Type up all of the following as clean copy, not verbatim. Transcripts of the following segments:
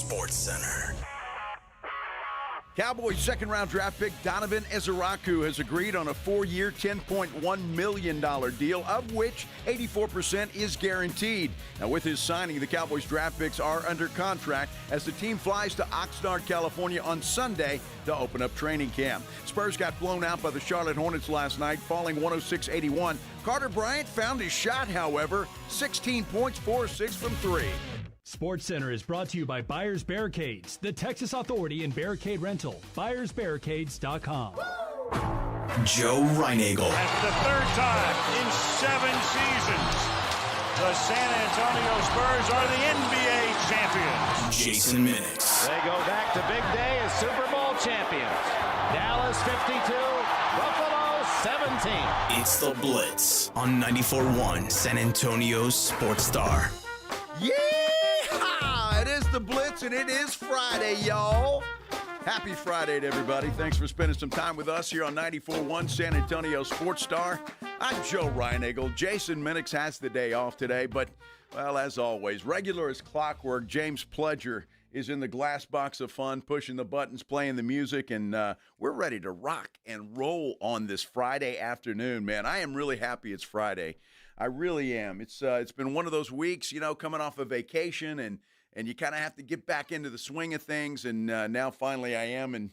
SportsCenter. Cowboys' second-round draft pick Donovan Ezeraku has agreed on a 4-year, $10.1 million deal, of which 84% is guaranteed. Now, with his signing, the Cowboys' draft picks are under contract as the team flies to Oxnard, California on Sunday to open up training camp. Spurs got blown out by the Charlotte Hornets last night, falling 106-81. Carter Bryant found his shot, however, 16 points, 4 or 6 from 3. SportsCenter is brought to you by Buyers Barricades, the Texas Authority in Barricade Rental. BuyersBarricades.com. Joe Reinagel. And for the third time in 7 seasons, the San Antonio Spurs are the NBA champions. Jason Minix. They go back to big day as Super Bowl champions. Dallas 52, Buffalo 17. It's the Blitz on 94.1 San Antonio's Sports Star. Yeah! It is the Blitz, and it is Friday, y'all. Happy Friday to everybody. Thanks for spending some time with us here on 94.1 San Antonio Sports Star. I'm Joe Reinagel. Jason Minix has the day off today, but, well, as always, regular as clockwork, James Pledger is in the glass box of fun, pushing the buttons, playing the music, and we're ready to rock and roll on this Friday afternoon, man. I am really happy it's Friday. I really am. It's been one of those weeks, you know, coming off a vacation, and you kind of have to get back into the swing of things, and now finally I am, and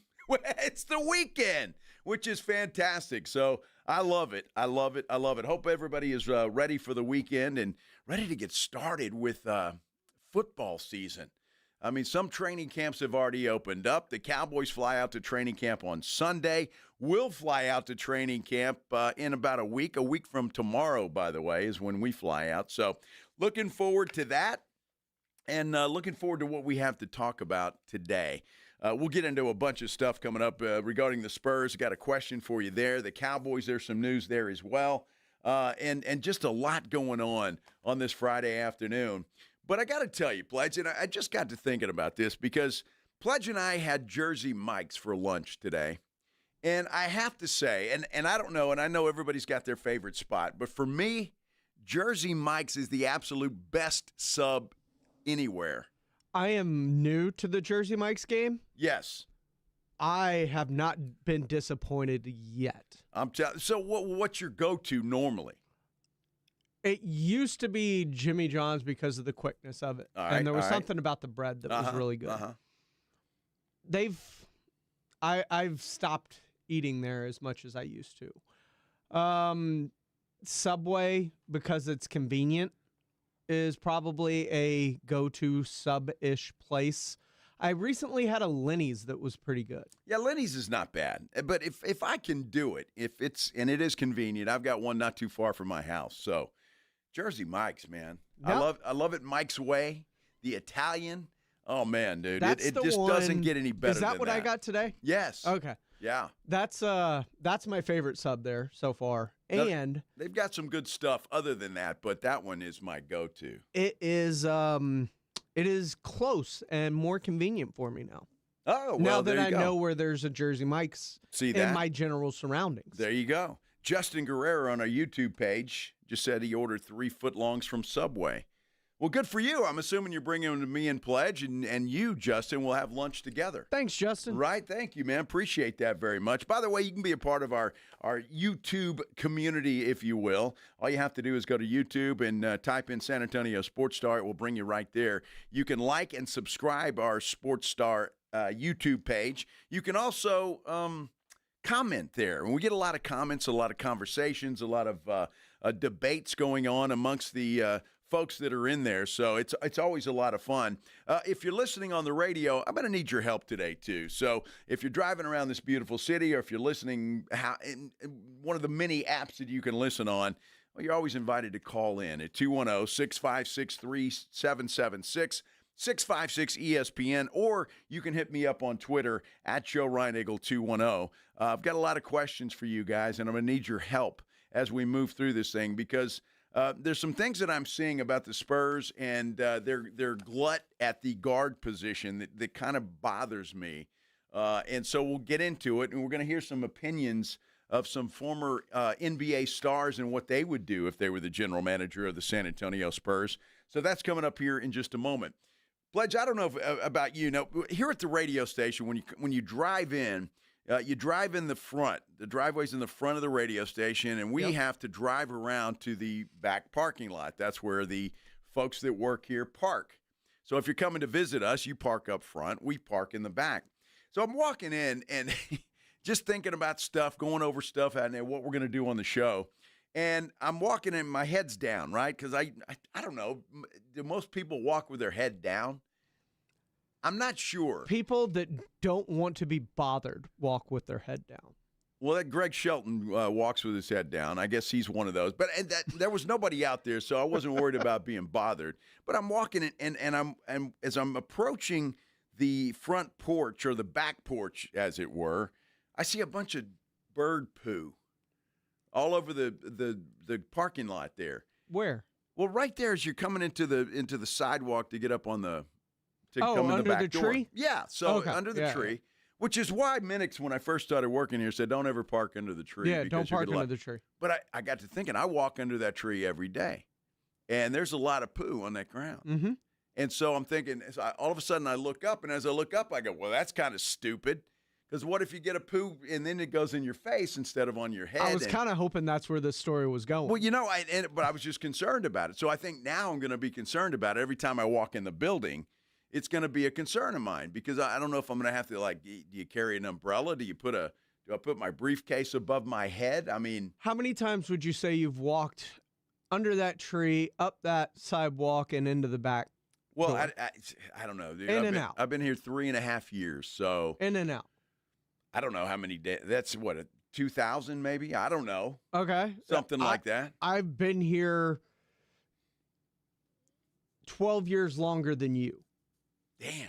it's the weekend, which is fantastic. So I love it. I love it. I love it. Hope everybody is ready for the weekend and ready to get started with football season. I mean, some training camps have already opened up. The Cowboys fly out to training camp on Sunday. We'll fly out to training camp in about a week. A week from tomorrow, by the way, is when we fly out. So looking forward to that, and looking forward to what we have to talk about today. We'll get into a bunch of stuff coming up regarding the Spurs. Got a question for you there. The Cowboys, there's some news there as well. And just a lot going on this Friday afternoon. But I got to tell you, Pledge, and I just got to thinking about this because Pledge and I had Jersey Mike's for lunch today. And I have to say, and I don't know, and I know everybody's got their favorite spot, but for me, Jersey Mike's is the absolute best sub anywhere. I am new to the Jersey Mike's game. Yes. I have not been disappointed yet. So what's your go-to normally? It used to be Jimmy John's because of the quickness of it. And there was something about the bread that was really good. I've stopped eating there as much as I used to. Subway, because it's convenient, is probably a go-to sub-ish place. I recently had a Lenny's that was pretty good. Yeah, Lenny's is not bad. But if I can do it, and it is convenient, I've got one not too far from my house. So Jersey Mike's, man. Yep. I love it Mike's way. The Italian. Oh man, dude. It just doesn't get any better than that. Is that what I got today? Yes. Okay. Yeah. That's my favorite sub there so far. And they've got some good stuff other than that, but that one is my go-to. It is close and more convenient for me now. Oh, well, now that there you I go. know where there's a Jersey Mike's in my general surroundings. There you go. Justin Guerrero on our YouTube page just said he ordered 3 footlongs from Subway. Well, good for you. I'm assuming you're bringing them to me and Pledge, and you, Justin, will have lunch together. Thanks, Justin. Right. Thank you, man. Appreciate that very much. By the way, you can be a part of our YouTube community, if you will. All you have to do is go to YouTube and type in San Antonio Sports Star. It will bring you right there. You can like and subscribe our Sports Star YouTube page. You can also comment there. And we get a lot of comments, a lot of conversations, a lot of debates going on amongst the folks that are in there, so it's always a lot of fun. If you're listening on the radio, I'm going to need your help today, too. So if you're driving around this beautiful city or if you're listening in one of the many apps that you can listen on, well, you're always invited to call in at 210-656-3776, 656-ESPN, or you can hit me up on Twitter at Joe Reinagel 210. I've got a lot of questions for you guys, and I'm going to need your help as we move through this thing because there's some things that I'm seeing about the Spurs and their glut at the guard position that kind of bothers me. And so we'll get into it, and we're going to hear some opinions of some former NBA stars and what they would do if they were the general manager of the San Antonio Spurs. So that's coming up here in just a moment. Pledge, I don't know about you. Now, here at the radio station, when you drive in the front. The driveway's in the front of the radio station, and we have to drive around to the back parking lot. That's where the folks that work here park. So if you're coming to visit us, you park up front. We park in the back. So I'm walking in and just thinking about stuff, going over stuff out there, what we're going to do on the show. And I'm walking in, my head's down, right? Because I don't know, do most people walk with their head down? I'm not sure. People that don't want to be bothered walk with their head down. Well, that Greg Shelton walks with his head down. I guess he's one of those. But there was nobody out there, so I wasn't worried about being bothered. But I'm walking in, and as I'm approaching the front porch or the back porch, as it were, I see a bunch of bird poo all over the parking lot there. Where? Well, right there as you're coming into the sidewalk to get up on the come in under the back the door. tree? Yeah, so Okay. under the tree, which is why Minix, when I first started working here, said don't ever park under the tree. Yeah, because don't you're park gonna under the tree. But I got to thinking, I walk under that tree every day, and there's a lot of poo on that ground. Mm-hmm. And so I'm thinking, all of a sudden I look up, and as I look up, I go, well, that's kind of stupid. Because what if you get a poo and then it goes in your face instead of on your head? I was kind of hoping that's where this story was going. Well, you know, but I was just concerned about it. So I think now I'm going to be concerned about it every time I walk in the building. It's going to be a concern of mine because I don't know if I'm going to have to, like, do you carry an umbrella? Do I put my briefcase above my head? I mean, how many times would you say you've walked under that tree, up that sidewalk, and into the back? Well, door? I don't know, dude. Out. I've been here 3.5 years, so In and out. I don't know how many days. That's what, 2,000 maybe? I don't know. Okay. Something like that. I've been here 12 years longer than you. Damn.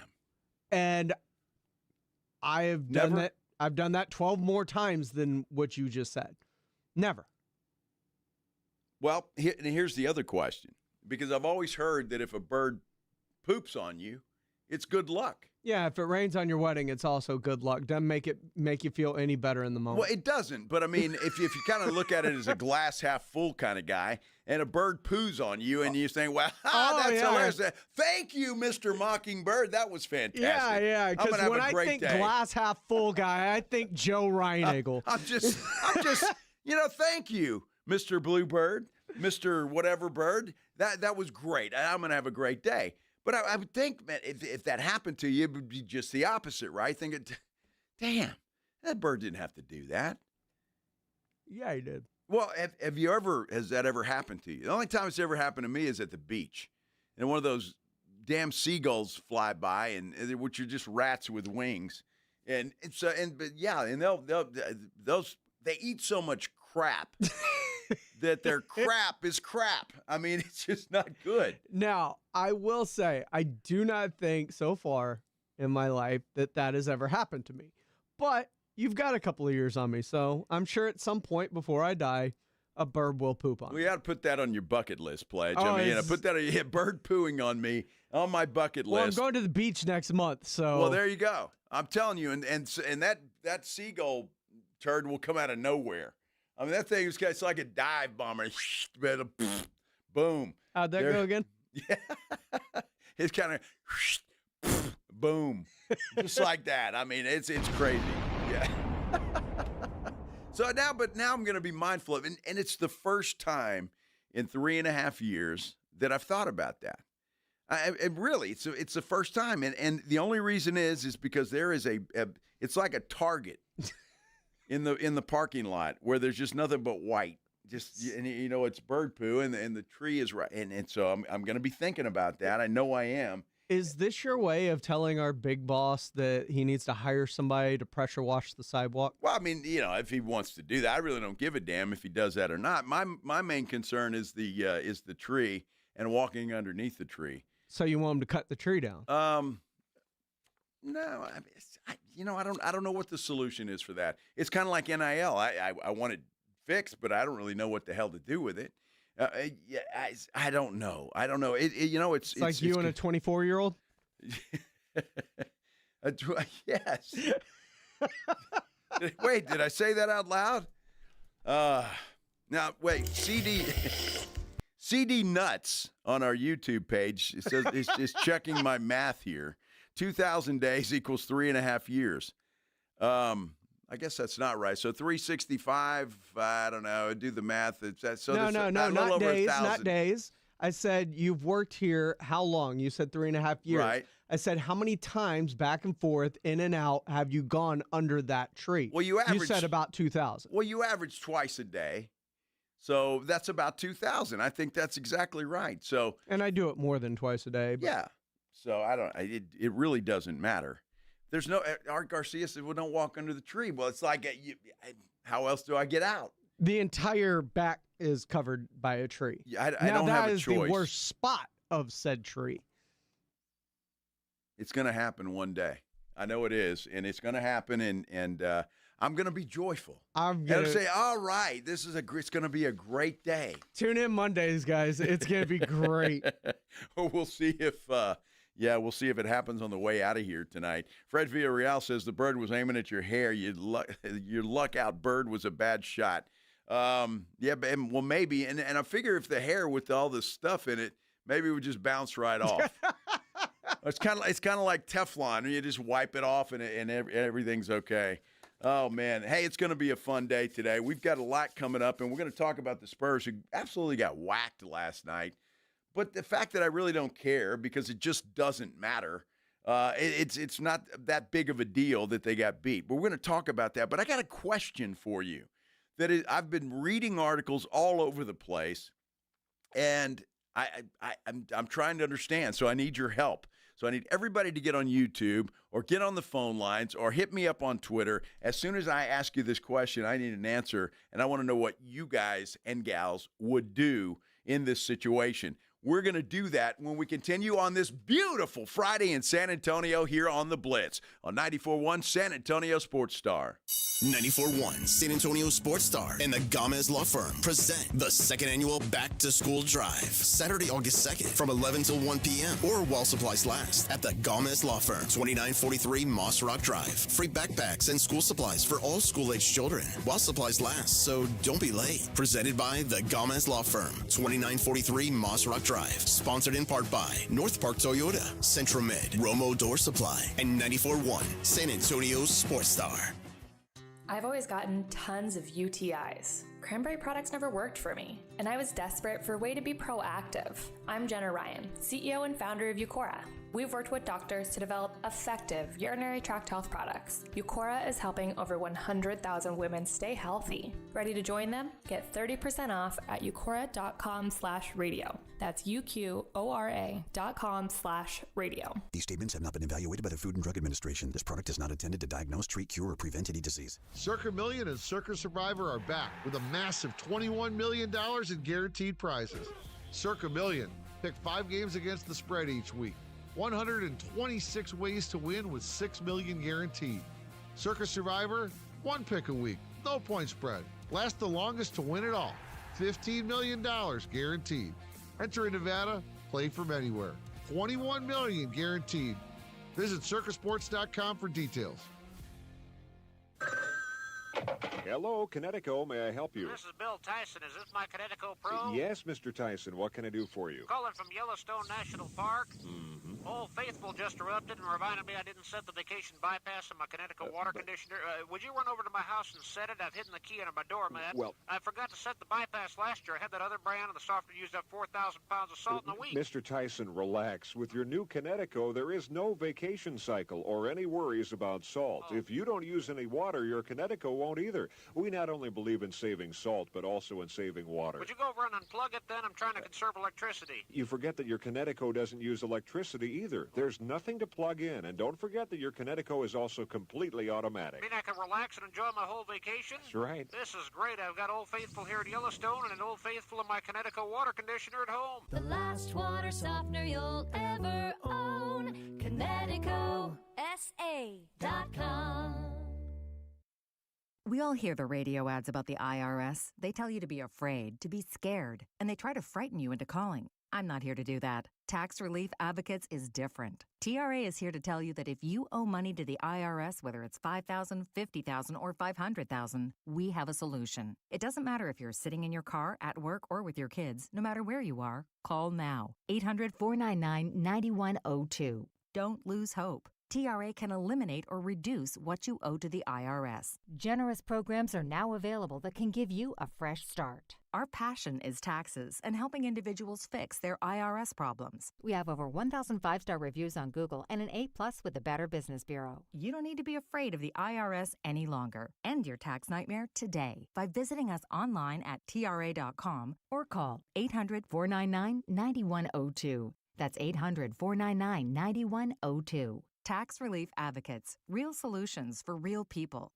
And I have done Never? that. I've done that 12 more times than what you just said. Never. Well, here's the other question. Because I've always heard that if a bird poops on you, it's good luck. Yeah, if it rains on your wedding, it's also good luck. Doesn't make you feel any better in the moment. Well, it doesn't. But, I mean, if you kind of look at it as a glass half full kind of guy, and a bird poos on you, and you're saying, well, that's hilarious. Thank you, Mr. Mockingbird. That was fantastic. Yeah. I'm gonna Because have when a I great think day. glass half full guy, I think Joe Reinagel. I'm just, thank you, Mr. Bluebird, Mr. Whatever Bird. That was great. I'm going to have a great day. But I would think, man, if that happened to you, it would be just the opposite, right? Damn, that bird didn't have to do that. Yeah, he did. Well, has that ever happened to you? The only time it's ever happened to me is at the beach. And one of those damn seagulls fly by, which are just rats with wings. And they eat so much crap that their crap is crap. I mean, it's just not good. Now, I will say, I do not think so far in my life that has ever happened to me. But you've got a couple of years on me, so I'm sure at some point before I die, a bird will poop on me. We ought to put that on your bucket list, Pledge. Oh, I mean, put that bird pooing on me on my bucket Well, list. I'm going to the beach next month, so. Well, there you go. I'm telling you, and that seagull turd will come out of nowhere. I mean, that thing it's like a dive bomber. Boom. How'd that go again? Yeah. It's kind of boom. Just like that. I mean, it's crazy. Yeah. So now I'm going to be mindful of it. And it's the first time in 3.5 years that I've thought about that. And really, it's the first time. And the only reason is because there is it's like a Target in the parking lot where there's just nothing but white. And it's bird poo and the tree is right. And so I'm going to be thinking about that. I know I am. Is this your way of telling our big boss that he needs to hire somebody to pressure wash the sidewalk? Well, I mean, if he wants to do that, I really don't give a damn if he does that or not. My main concern is the tree and walking underneath the tree. So you want him to cut the tree down? No, I don't know what the solution is for that. It's kind of like NIL. I want it fixed, but I don't really know what the hell to do with it. I don't know. It's like you and a 24-year-old? Yes. Wait, did I say that out loud? Now, wait, CD Nuts on our YouTube page. It says it's checking my math here. 2,000 days equals 3.5 years. I guess that's not right. So 365. I don't know. Do the math. No, not days. Not days. I said you've worked here how long? You said 3.5 years. Right. I said how many times back and forth, in and out, have you gone under that tree? Well, you said about 2,000. Well, you average twice a day. So that's about 2,000. I think that's exactly right. So, and I do it more than twice a day. But. Yeah. So it really doesn't matter. There's no, Art Garcia said, well, don't walk under the tree. Well, it's like, how else do I get out? The entire back is covered by a tree. Yeah, I don't have a choice. That is the worst spot of said tree. It's going to happen one day. I know it is, and it's going to happen, and I'm going to be joyful. I'm going to say, all right, it's going to be a great day. Tune in Mondays, guys. It's going to be great. We'll see if we'll see if it happens on the way out of here tonight. Fred Villarreal says the bird was aiming at your hair. Your luck out bird was a bad shot. Well, maybe, and I figure if the hair with all this stuff in it, maybe it would just bounce right off. It's kind of like Teflon. You just wipe it off and everything's okay. Oh, man. Hey, it's going to be a fun day today. We've got a lot coming up, and we're going to talk about the Spurs, who absolutely got whacked last night. But the fact that I really don't care, because it just doesn't matter. It's not that big of a deal that they got beat. But we're going to talk about that. But I got a question for you. I've been reading articles all over the place, and I'm trying to understand, so I need your help. So I need everybody to get on YouTube or get on the phone lines or hit me up on Twitter. As soon as I ask you this question, I need an answer, and I want to know what you guys and gals would do in this situation. We're going to do that when we continue on this beautiful Friday in San Antonio here on The Blitz on 94.1 San Antonio Sports Star. 94.1 San Antonio Sports Star and the Gomez Law Firm present the second annual Back to School Drive, Saturday, August 2nd from 11 till 1 p.m. or while supplies last at the Gomez Law Firm, 2943 Moss Rock Drive. Free backpacks and school supplies for all school-age children while supplies last, so don't be late. Presented by the Gomez Law Firm, 2943 Moss Rock Drive. Sponsored in part by North Park Toyota, Centromed, Romo Door Supply, and 94.1 San Antonio Sports Star. I've always gotten tons of UTIs. Cranberry products never worked for me, and I was desperate for a way to be proactive. I'm Jenna Ryan, CEO and founder of Eucora. We've worked with doctors to develop effective urinary tract health products. Eucora is helping over 100,000 women stay healthy. Ready to join them? Get 30% off at eucora.com/radio. That's UQORA.com/radio. These statements have not been evaluated by the Food and Drug Administration. This product is not intended to diagnose, treat, cure, or prevent any disease. Circa Million and Circa Survivor are back with a massive $21 million in guaranteed prizes. Circa Million. Pick 5 games against the spread each week. 126 ways to win with $6 million guaranteed. Circa Survivor, 1 pick a week, no point spread. Last the longest to win it all. $15 million guaranteed. Enter in Nevada, play from anywhere. $21 million guaranteed. Visit circasports.com for details. Hello, Connecticut. May I help you? This is Bill Tyson. Is this my Connecticut Pro? Yes, Mr. Tyson. What can I do for you? Calling from Yellowstone National Park. Old Faithful just erupted and reminded me I didn't set the vacation bypass on my Connecticut water conditioner. Would you run over to my house and set it? I've hidden the key under my doormat. Well, I forgot to set the bypass last year. I had that other brand, and the softener used up 4,000 pounds of salt in a week. Mr. Tyson, relax. With your new Connecticut, there is no vacation cycle or any worries about salt. If you don't use any water, your Connecticut won't either. We not only believe in saving salt, but also in saving water. Would you go over and unplug it then? I'm trying to conserve electricity. You forget that your Connecticut doesn't use electricity either. There's nothing to plug in. And don't forget that your Connecticut is also completely automatic. You mean I can relax and enjoy my whole vacation? That's right. This is great. I've got Old Faithful here at Yellowstone and an Old Faithful in my Connecticut water conditioner at home. The last water softener you'll ever own. ConnecticutSA.com. We all hear the radio ads about the IRS. They tell you to be afraid, to be scared, and they try to frighten you into calling. I'm not here to do that. Tax Relief Advocates is different. TRA is here to tell you that if you owe money to the IRS, whether it's $5,000, $50,000, or $500,000, we have a solution. It doesn't matter if you're sitting in your car, at work, or with your kids. No matter where you are, call now. 800-499-9102. Don't lose hope. TRA can eliminate or reduce what you owe to the IRS. Generous programs are now available that can give you a fresh start. Our passion is taxes and helping individuals fix their IRS problems. We have over 1,000 5-star reviews on Google and an A+ with the Better Business Bureau. You don't need to be afraid of the IRS any longer. End your tax nightmare today by visiting us online at TRA.com or call 800-499-9102. That's 800-499-9102. Tax Relief Advocates. Real solutions for real people.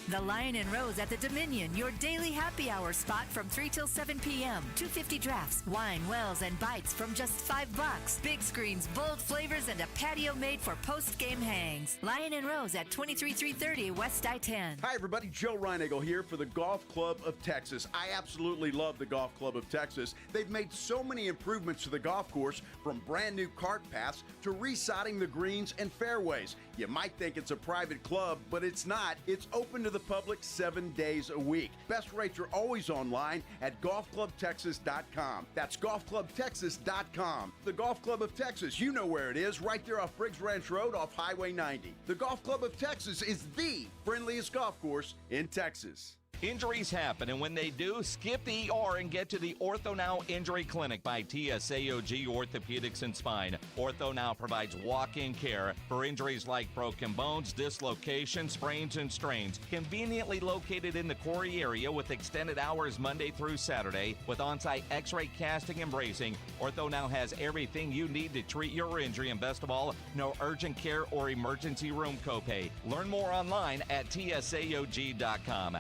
The Lion and Rose at the Dominion, your daily happy hour spot from 3 till 7 p.m. 250 drafts, wine, wells, and bites from just $5. Big screens, bold flavors, and a patio made for post-game hangs. Lion and Rose at 23330 West I-10. Hi, everybody. Joe Reinagle here for the Golf Club of Texas. I absolutely love the Golf Club of Texas. They've made so many improvements to the golf course, from brand new cart paths to resodding the greens and fairways. You might think it's a private club, but it's not. It's open to the public 7 days a week. Best rates are always online at golfclubtexas.com. That's golfclubtexas.com. The Golf Club of Texas, you know where it is, right there off Briggs Ranch Road off Highway 90. The Golf Club of Texas is the friendliest golf course in Texas. Injuries happen, and when they do, skip the ER and get to the Ortho Now Injury Clinic by TSAOG Orthopedics and Spine. Ortho Now provides walk-in care for injuries like broken bones, dislocations, sprains, and strains. Conveniently located in the Quarry area with extended hours Monday through Saturday with on-site x-ray casting and bracing, Ortho Now has everything you need to treat your injury, and best of all, no urgent care or emergency room copay. Learn more online at tsaog.com.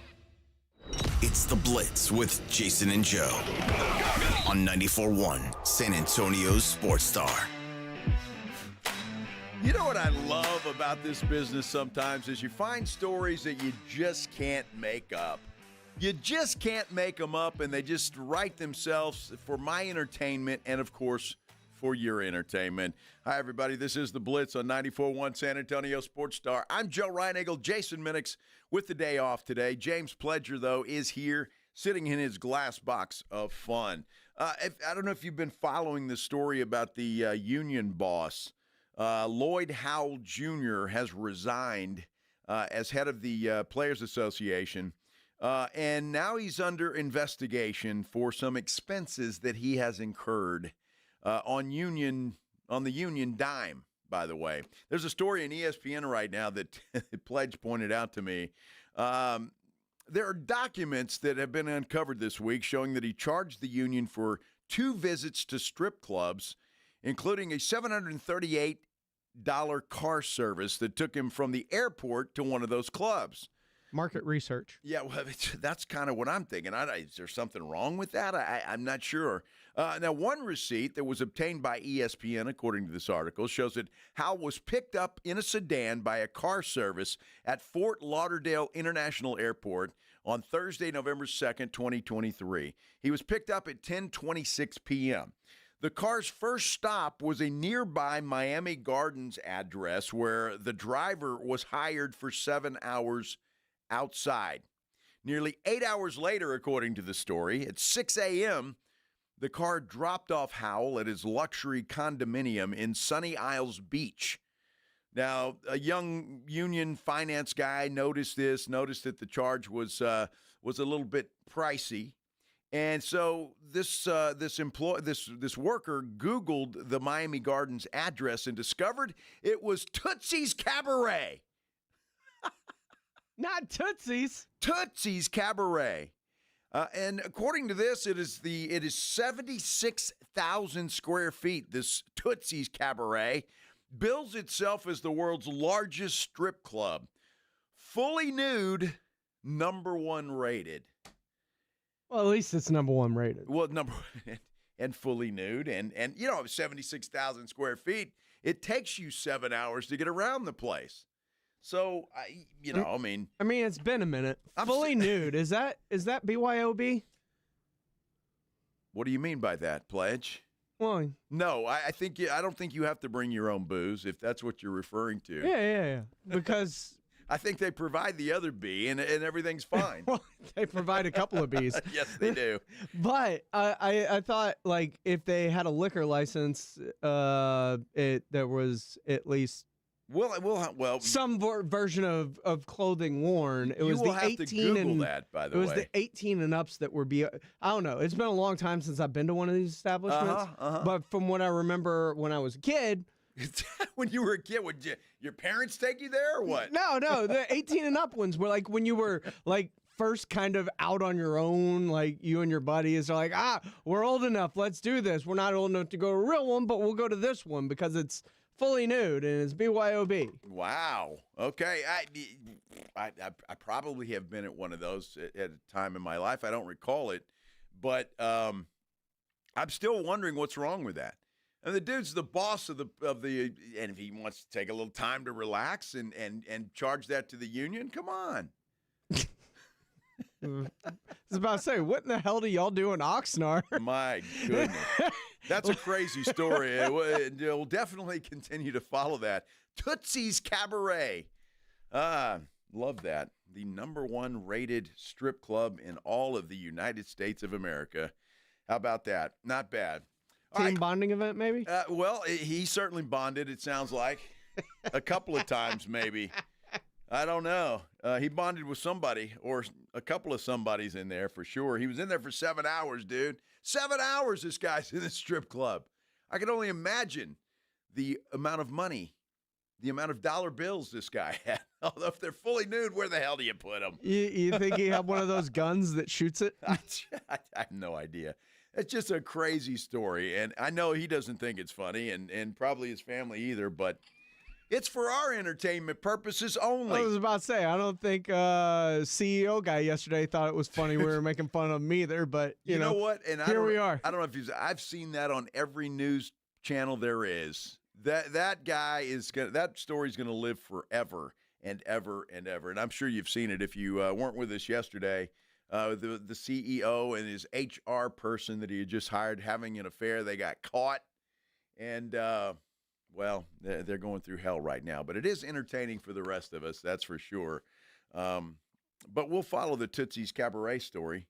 It's The Blitz with Jason and Joe on 94.1 San Antonio's Sports Star. You know what I love about this business sometimes is you find stories that you just can't make up. You just can't make them up, and they just write themselves for my entertainment and, of course, for your entertainment. Hi, everybody. This is The Blitz on 94.1 San Antonio Sports Star. I'm Joe Reinagle, Jason Minix with the day off today. James Pledger, though, is here sitting in his glass box of fun. I don't know if you've been following the story about the union boss. Lloyd Howell Jr. has resigned as head of the Players Association, and now he's under investigation for some expenses that he has incurred on the union dime, by the way. There's a story in ESPN right now that Pledge pointed out to me. There are documents that have been uncovered this week showing that he charged the union for 2 visits to strip clubs, including a $738 car service that took him from the airport to one of those clubs. Market research. Yeah, well, that's kind of what I'm thinking. Is there something wrong with that? I'm not sure. Now, one receipt that was obtained by ESPN, according to this article, shows that Howell was picked up in a sedan by a car service at Fort Lauderdale International Airport on Thursday, November 2nd, 2023. He was picked up at 10:26 p.m. The car's first stop was a nearby Miami Gardens address where the driver was hired for 7 hours outside. Nearly 8 hours later, according to the story, at 6 a.m., the car dropped off Howell at his luxury condominium in Sunny Isles Beach. Now, a young union finance guy noticed that the charge was a little bit pricey. And so this worker Googled the Miami Gardens address and discovered it was Tootsie's Cabaret. Not Tootsie's. Tootsie's Cabaret. And according to this, it is 76,000 square feet. This Tootsie's Cabaret bills itself as the world's largest strip club. Fully nude, #1 rated. Well, at least it's #1 rated. Well, and fully nude, and 76,000 square feet. It takes you 7 hours to get around the place. So, I mean, it's been a minute. Fully nude. Is that BYOB? What do you mean by that, Pledge? Well, no, I don't think you have to bring your own booze if that's what you're referring to. Yeah. Because I think they provide the other B, and everything's fine. well, they provide a couple of beers. Yes, they do. But I thought, like, if they had a liquor license, there was at least some version of clothing worn. It was you will the have 18 to Google and that, by the way. It was the 18 and ups that were I don't know. It's been a long time since I've been to one of these establishments. But from what I remember when I was a kid. When you were a kid, would your parents take you there or what? No. The 18 and up ones were like when you were like first kind of out on your own, like you and your buddies are like, we're old enough. Let's do this. We're not old enough to go to a real one, but we'll go to this one because it's fully nude and it's BYOB. Wow. Okay. I probably have been at one of those at a time in my life. I don't recall it, but I'm still wondering what's wrong with that. And the dude's the boss of the and if he wants to take a little time to relax and charge that to the union, come on. I was about to say, what in the hell do y'all do in Oxnard? My goodness. That's a crazy story. We'll definitely continue to follow that. Tootsie's Cabaret. Love that. The #1 rated strip club in all of the United States of America. How about that? Not bad. Team bonding event, maybe? Well, he certainly bonded, it sounds like. A couple of times, maybe. I don't know. He bonded with somebody or a couple of somebodies in there for sure. He was in there for 7 hours, dude. 7 hours this guy's in the strip club. I can only imagine the amount of money, the amount of dollar bills this guy had. Although if they're fully nude, where the hell do you put them? You think he had one of those guns that shoots it? I have no idea. It's just a crazy story, and I know he doesn't think it's funny, and probably his family either, but it's for our entertainment purposes only. I was about to say, I don't think CEO guy yesterday thought it was funny we were making fun of him either, but you know what? And here we are. I don't know if I've seen that on every news channel there is. That guy that story's gonna live forever and ever and ever, and I'm sure you've seen it if you weren't with us yesterday. The CEO and his HR person that he had just hired having an affair, they got caught, and well, they're going through hell right now. But it is entertaining for the rest of us, that's for sure. But we'll follow the Tootsie's Cabaret story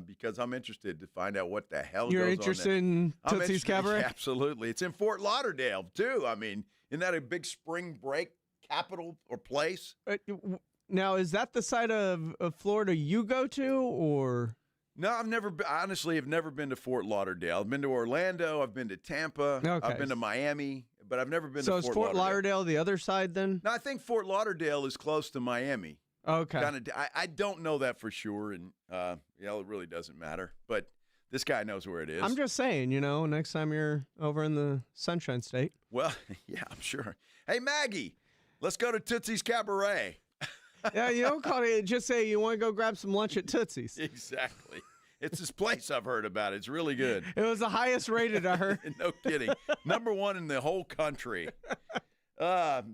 because I'm interested to find out what the hell You're goes interested on in Tootsie's Cabaret? Absolutely. It's in Fort Lauderdale, too. I mean, isn't that a big spring break capital or place? Now, is that the side of Florida you go to, or? No, I've never been to Fort Lauderdale. I've been to Orlando. I've been to Tampa. Okay. I've been to Miami, but I've never been to Fort Lauderdale. So is Fort Lauderdale the other side then? No, I think Fort Lauderdale is close to Miami. Okay. I don't know that for sure, and it really doesn't matter. But this guy knows where it is. I'm just saying, next time you're over in the Sunshine State. Well, yeah, I'm sure. Hey, Maggie, let's go to Tootsie's Cabaret. Yeah, you don't call it. Just say you want to go grab some lunch at Tootsie's. Exactly. It's this place I've heard about. It's really good. It was the highest rated, I heard. No kidding. #1 in the whole country.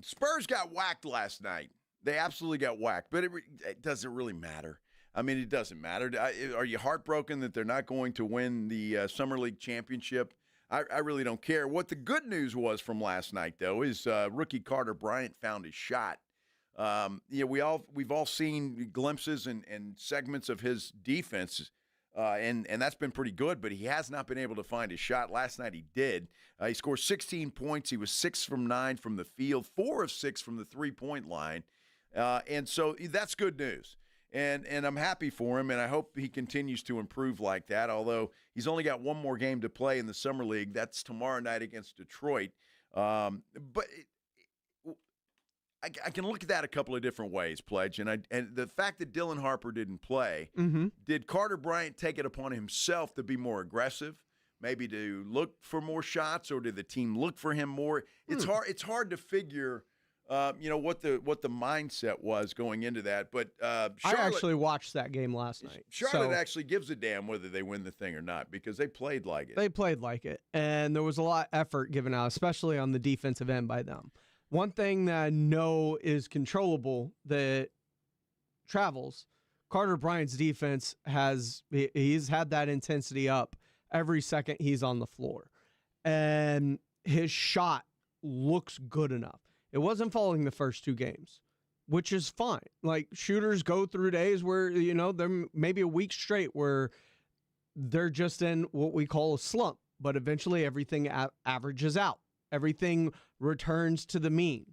Spurs got whacked last night. They absolutely got whacked, but it doesn't really matter. I mean, it doesn't matter. Are you heartbroken that they're not going to win the Summer League championship? I really don't care. What the good news was from last night, though, is rookie Carter Bryant found his shot. We've all seen glimpses and segments of his defense, and that's been pretty good, but he has not been able to find his shot. Last night he did. He scored 16 points. He was 6 from 9 from the field, 4 of 6 from the three-point line, and so that's good news. And I'm happy for him, and I hope he continues to improve like that, although he's only got one more game to play in the Summer League. That's tomorrow night against Detroit. But I can look at that a couple of different ways, Pledge. And the fact that Dylan Harper didn't play, did Carter Bryant take it upon himself to be more aggressive, maybe to look for more shots, or did the team look for him more? It's hard to figure what the mindset was going into that. But Charlotte, I actually watched that game last night. Charlotte actually gives a damn whether they win the thing or not because they played like it. They played like it, and there was a lot of effort given out, especially on the defensive end by them. One thing that I know is controllable that travels, Carter Bryant's defense he's had that intensity up every second he's on the floor. and his shot looks good enough. It wasn't falling the first 2 games, which is fine. Like, shooters go through days where, they're maybe a week straight where they're just in what we call a slump, but eventually everything averages out. Everything returns to the mean.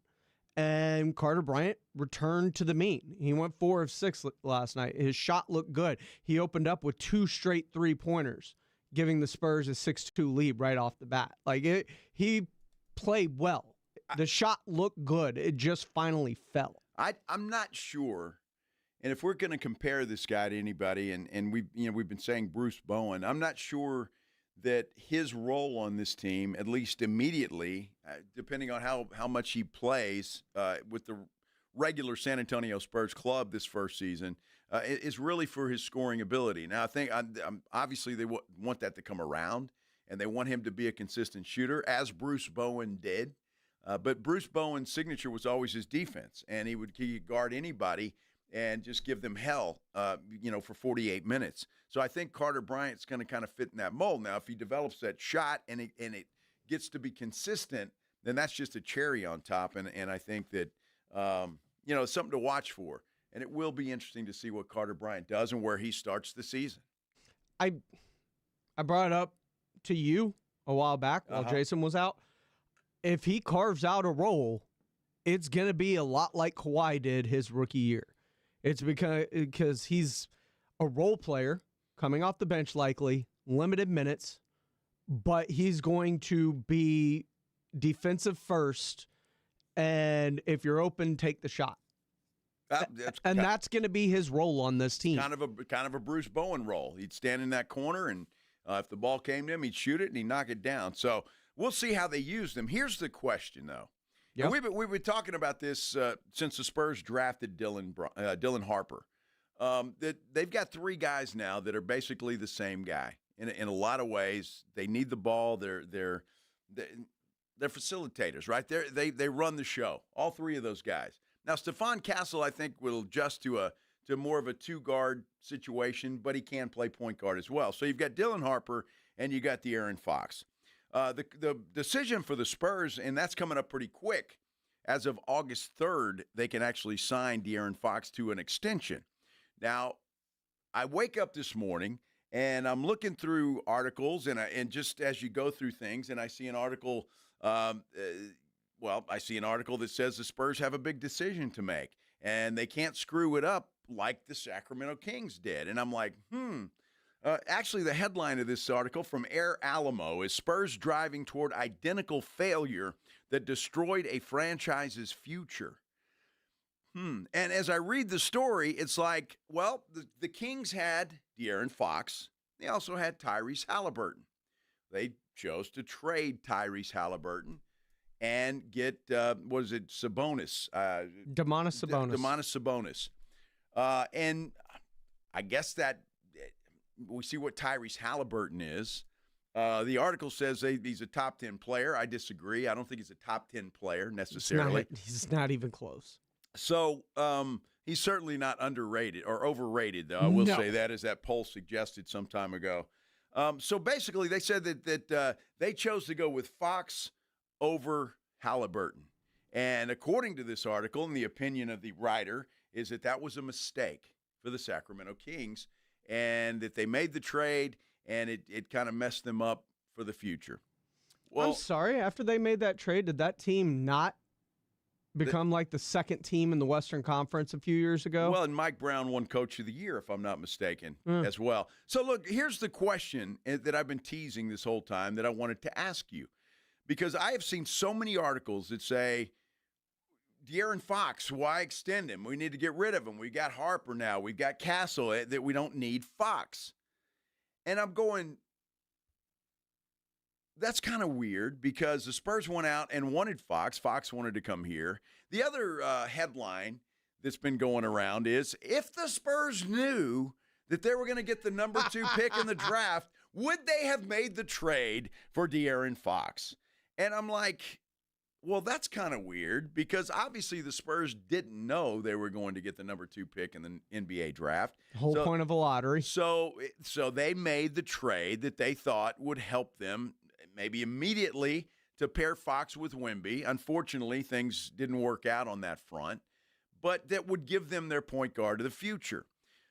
And Carter Bryant returned to the mean. He went 4 of 6 last night. His shot looked good. He opened up with 2 straight 3-pointers, giving the Spurs a 6-2 lead right off the bat. He played well. The shot looked good. It just finally fell. I'm not sure. And if we're going to compare this guy to anybody, and we've been saying Bruce Bowen, I'm not sure that his role on this team, at least immediately, depending on how much he plays with the regular San Antonio Spurs club this first season, is really for his scoring ability. Now, I think obviously they want that to come around, and they want him to be a consistent shooter, as Bruce Bowen did. But Bruce Bowen's signature was always his defense, and he would guard anybody and just give them hell, for 48 minutes. So I think Carter Bryant's going to kind of fit in that mold. Now, if he develops that shot and it gets to be consistent, then that's just a cherry on top. And I think that, it's something to watch for. And it will be interesting to see what Carter Bryant does and where he starts the season. I brought it up to you a while back while Jason was out. If he carves out a role, it's going to be a lot like Kawhi did his rookie year. It's because he's a role player coming off the bench, likely, limited minutes, but he's going to be defensive first, and if you're open, take the shot. That's going to be his role on this team. Kind of a Bruce Bowen role. He'd stand in that corner, and if the ball came to him, he'd shoot it, and he'd knock it down. So we'll see how they use them. Here's the question, though. Yep. We've been talking about this since the Spurs drafted Dylan Harper. That they've got 3 guys now that are basically the same guy in a lot of ways. They need the ball. They're facilitators, right? They run the show. All 3 of those guys. Now Stephon Castle, I think, will adjust to more of a 2-guard situation, but he can play point guard as well. So you've got Dylan Harper and you got De'Aaron Fox. The decision for the Spurs, and that's coming up pretty quick. As of August 3rd, they can actually sign De'Aaron Fox to an extension. Now, I wake up this morning, and I'm looking through articles, and just as you go through things, and I see an article, I see an article that says the Spurs have a big decision to make, and they can't screw it up like the Sacramento Kings did. And I'm like, actually, the headline of this article from Air Alamo is Spurs driving toward identical failure that destroyed a franchise's future. And as I read the story, it's like, well, the Kings had De'Aaron Fox. They also had Tyrese Halliburton. They chose to trade Tyrese Halliburton and get, Sabonis? Domantas Sabonis. Domantas Sabonis. And I guess that we see what Tyrese Halliburton is. The article says he's a top 10 player. I disagree. I don't think he's a top 10 player necessarily. He's not even close. So he's certainly not underrated or overrated, though. I will say that, as that poll suggested some time ago. So basically, they said that they chose to go with Fox over Halliburton. And according to this article, and the opinion of the writer, is that was a mistake for the Sacramento Kings, and that they made the trade, and it kind of messed them up for the future. Well, I'm sorry. After they made that trade, did that team not become like the second team in the Western Conference a few years ago? Well, and Mike Brown won Coach of the Year, if I'm not mistaken, as well. So, look, here's the question that I've been teasing this whole time that I wanted to ask you, because I have seen so many articles that say, De'Aaron Fox, why extend him? We need to get rid of him. We got Harper now. We've got Castle, that we don't need Fox. And I'm going, that's kind of weird, because the Spurs went out and wanted Fox. Fox wanted to come here. The other headline that's been going around is, if the Spurs knew that they were going to get the number 2 pick in the draft, would they have made the trade for De'Aaron Fox? And I'm like, well, that's kind of weird, because obviously the Spurs didn't know they were going to get the number 2 pick in the NBA draft. Whole point of a lottery. So they made the trade that they thought would help them maybe immediately to pair Fox with Wemby. Unfortunately, things didn't work out on that front, but that would give them their point guard of the future.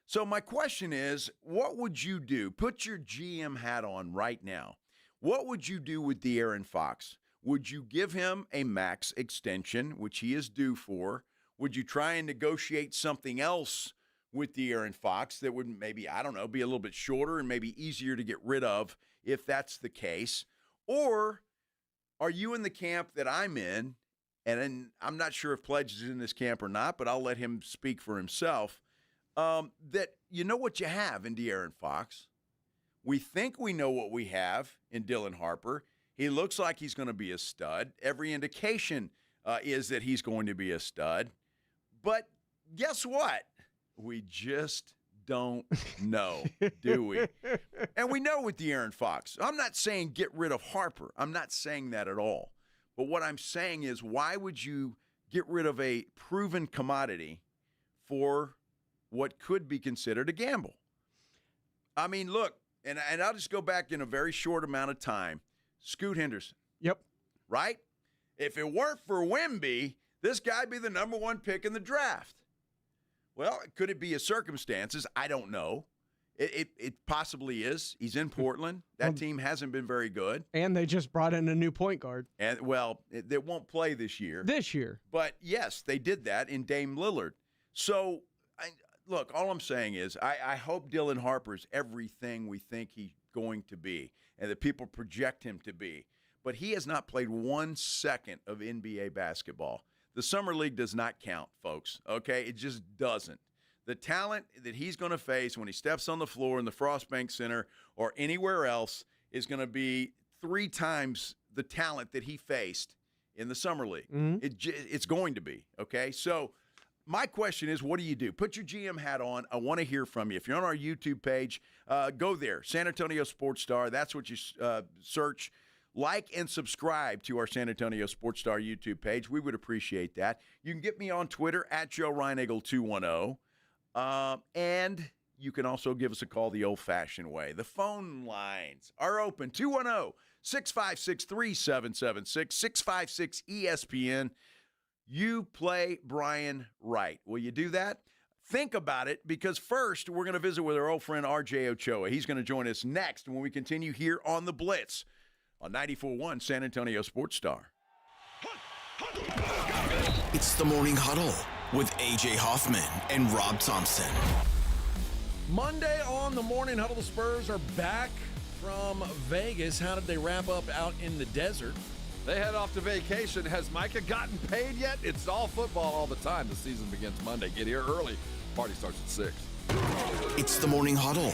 So my question is, what would you do? Put your GM hat on right now. What would you do with De'Aaron Fox? Would you give him a max extension, which he is due for? Would you try and negotiate something else with De'Aaron Fox that would maybe, I don't know, be a little bit shorter and maybe easier to get rid of if that's the case? Or are you in the camp that I'm in, and I'm not sure if Pledge is in this camp or not, but I'll let him speak for himself, that you know what you have in De'Aaron Fox. We think we know what we have in Dylan Harper. He looks like he's going to be a stud. Every indication is that he's going to be a stud. But guess what? We just don't know, do we? And we know with De'Aaron Fox. I'm not saying get rid of Harper. I'm not saying that at all. But what I'm saying is, why would you get rid of a proven commodity for what could be considered a gamble? I mean, look, and I'll just go back in a very short amount of time. Scoot Henderson. Yep. Right? If it weren't for Wemby, this guy'd be the number one pick in the draft. Well, could it be a circumstances? I don't know. It possibly is. He's in Portland. That team hasn't been very good. And they just brought in a new point guard. And, well, they won't play this year. But, yes, they did that in Dame Lillard. So, look, all I'm saying is I hope Dylan Harper's everything we think he's going to be and that people project him to be. But he has not played 1 second of NBA basketball. The Summer League does not count, folks, okay? It just doesn't. The talent that he's going to face when he steps on the floor in the Frostbank Center or anywhere else is going to be 3 times the talent that he faced in the Summer League. Mm-hmm. It's going to be, okay? So my question is, what do you do? Put your GM hat on. I want to hear from you. If you're on our YouTube page, go there, San Antonio Sports Star. That's what you search. Like and subscribe to our San Antonio Sports Star YouTube page. We would appreciate that. You can get me on Twitter at Joe Reinagle 210. And you can also give us a call the old-fashioned way. The phone lines are open, 210-656-3776, 656-ESPN. You play Brian right. Will you do that? Think about it, because first we're going to visit with our old friend RJ Ochoa. He's going to join us next when we continue here on The Blitz on 94.1 San Antonio Sports Star. It's the Morning Huddle with A.J. Hoffman and Rob Thompson. Monday on the Morning Huddle, the Spurs are back from Vegas. How did they wrap up out in the desert? They head off to vacation. Has Micah gotten paid yet? It's all football all the time. The season begins Monday. Get here early. Party starts at 6. It's the Morning Huddle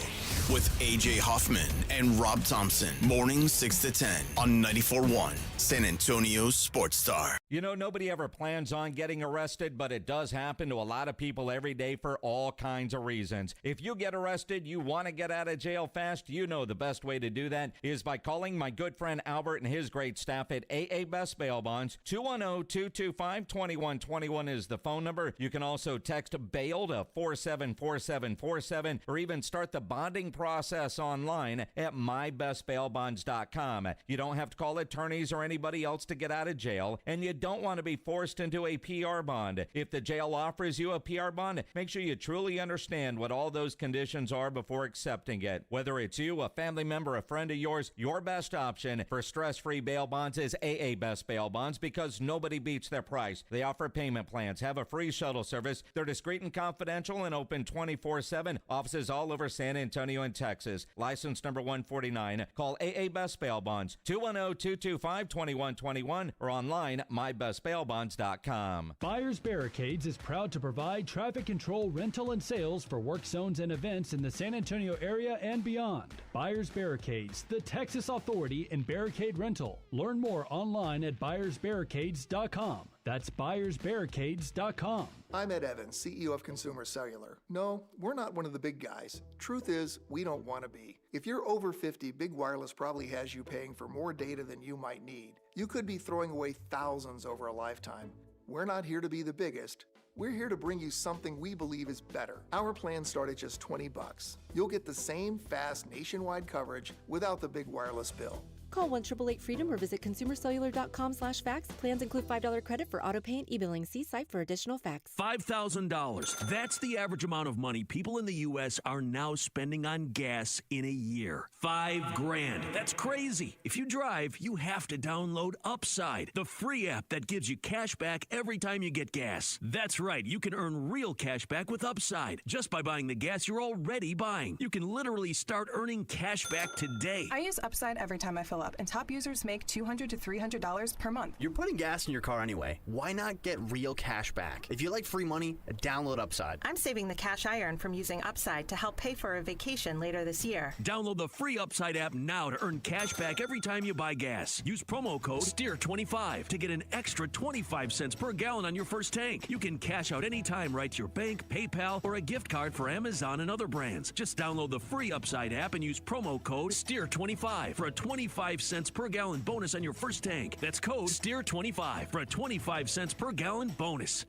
with A.J. Hoffman and Rob Thompson. Mornings 6 to 10 on 94.1 San Antonio Sports Star. You know, nobody ever plans on getting arrested, but it does happen to a lot of people every day for all kinds of reasons. If you get arrested, you want to get out of jail fast, you know the best way to do that is by calling my good friend Albert and his great staff at AA Best Bail Bonds. 210-225-2121 is the phone number. You can also text BAIL to 474747 or even start the bonding process online at mybestbailbonds.com. You don't have to call attorneys or anybody else to get out of jail, and you don't want to be forced into a PR bond. If the jail offers you a PR bond, make sure you truly understand what all those conditions are before accepting it. Whether it's you, a family member, a friend of yours, your best option for stress-free bail bonds is AA Best Bail Bonds, because nobody beats their price. They offer payment plans, have a free shuttle service, they're discreet and confidential, and open 24/7. Offices all over San Antonio and Texas. License number 149. Call AA Best Bail Bonds, 210-225-2121, or online mybestbailbonds.com. Buyers Barricades is proud to provide traffic control, rental, and sales for work zones and events in the San Antonio area and beyond. Buyers Barricades, the Texas authority in barricade rental. Learn more online at buyersbarricades.com. That's buyersbarricades.com. I'm Ed Evans, CEO of Consumer Cellular. No, we're not one of the big guys. Truth is, we don't want to be. If you're over 50, Big Wireless probably has you paying for more data than you might need. You could be throwing away thousands over a lifetime. We're not here to be the biggest. We're here to bring you something we believe is better. Our plans start at just $20. You'll get the same fast nationwide coverage without the big wireless bill. Call 1-888-FREEDOM or visit consumercellular.com/facts. Plans include $5 credit for auto pay and e-billing. See site for additional facts. $5,000. That's the average amount of money people in the U.S. are now spending on gas in a year. $5,000. That's crazy. If you drive, you have to download Upside, the free app that gives you cash back every time you get gas. That's right. You can earn real cash back with Upside just by buying the gas you're already buying. You can literally start earning cash back today. I use Upside every time I fill up, and top users make $200 to $300 per month. You're putting gas in your car anyway. Why not get real cash back? If you like free money, download Upside. I'm saving the cash I earn from using Upside to help pay for a vacation later this year. Download the free Upside app now to earn cash back every time you buy gas. Use promo code STEER25 to get an extra 25 cents per gallon on your first tank. You can cash out anytime right to your bank, PayPal, or a gift card for Amazon and other brands. Just download the free Upside app and use promo code STEER25 for a 25 cents per gallon bonus on your first tank. That's code STEER25 for a 25 cents per gallon bonus.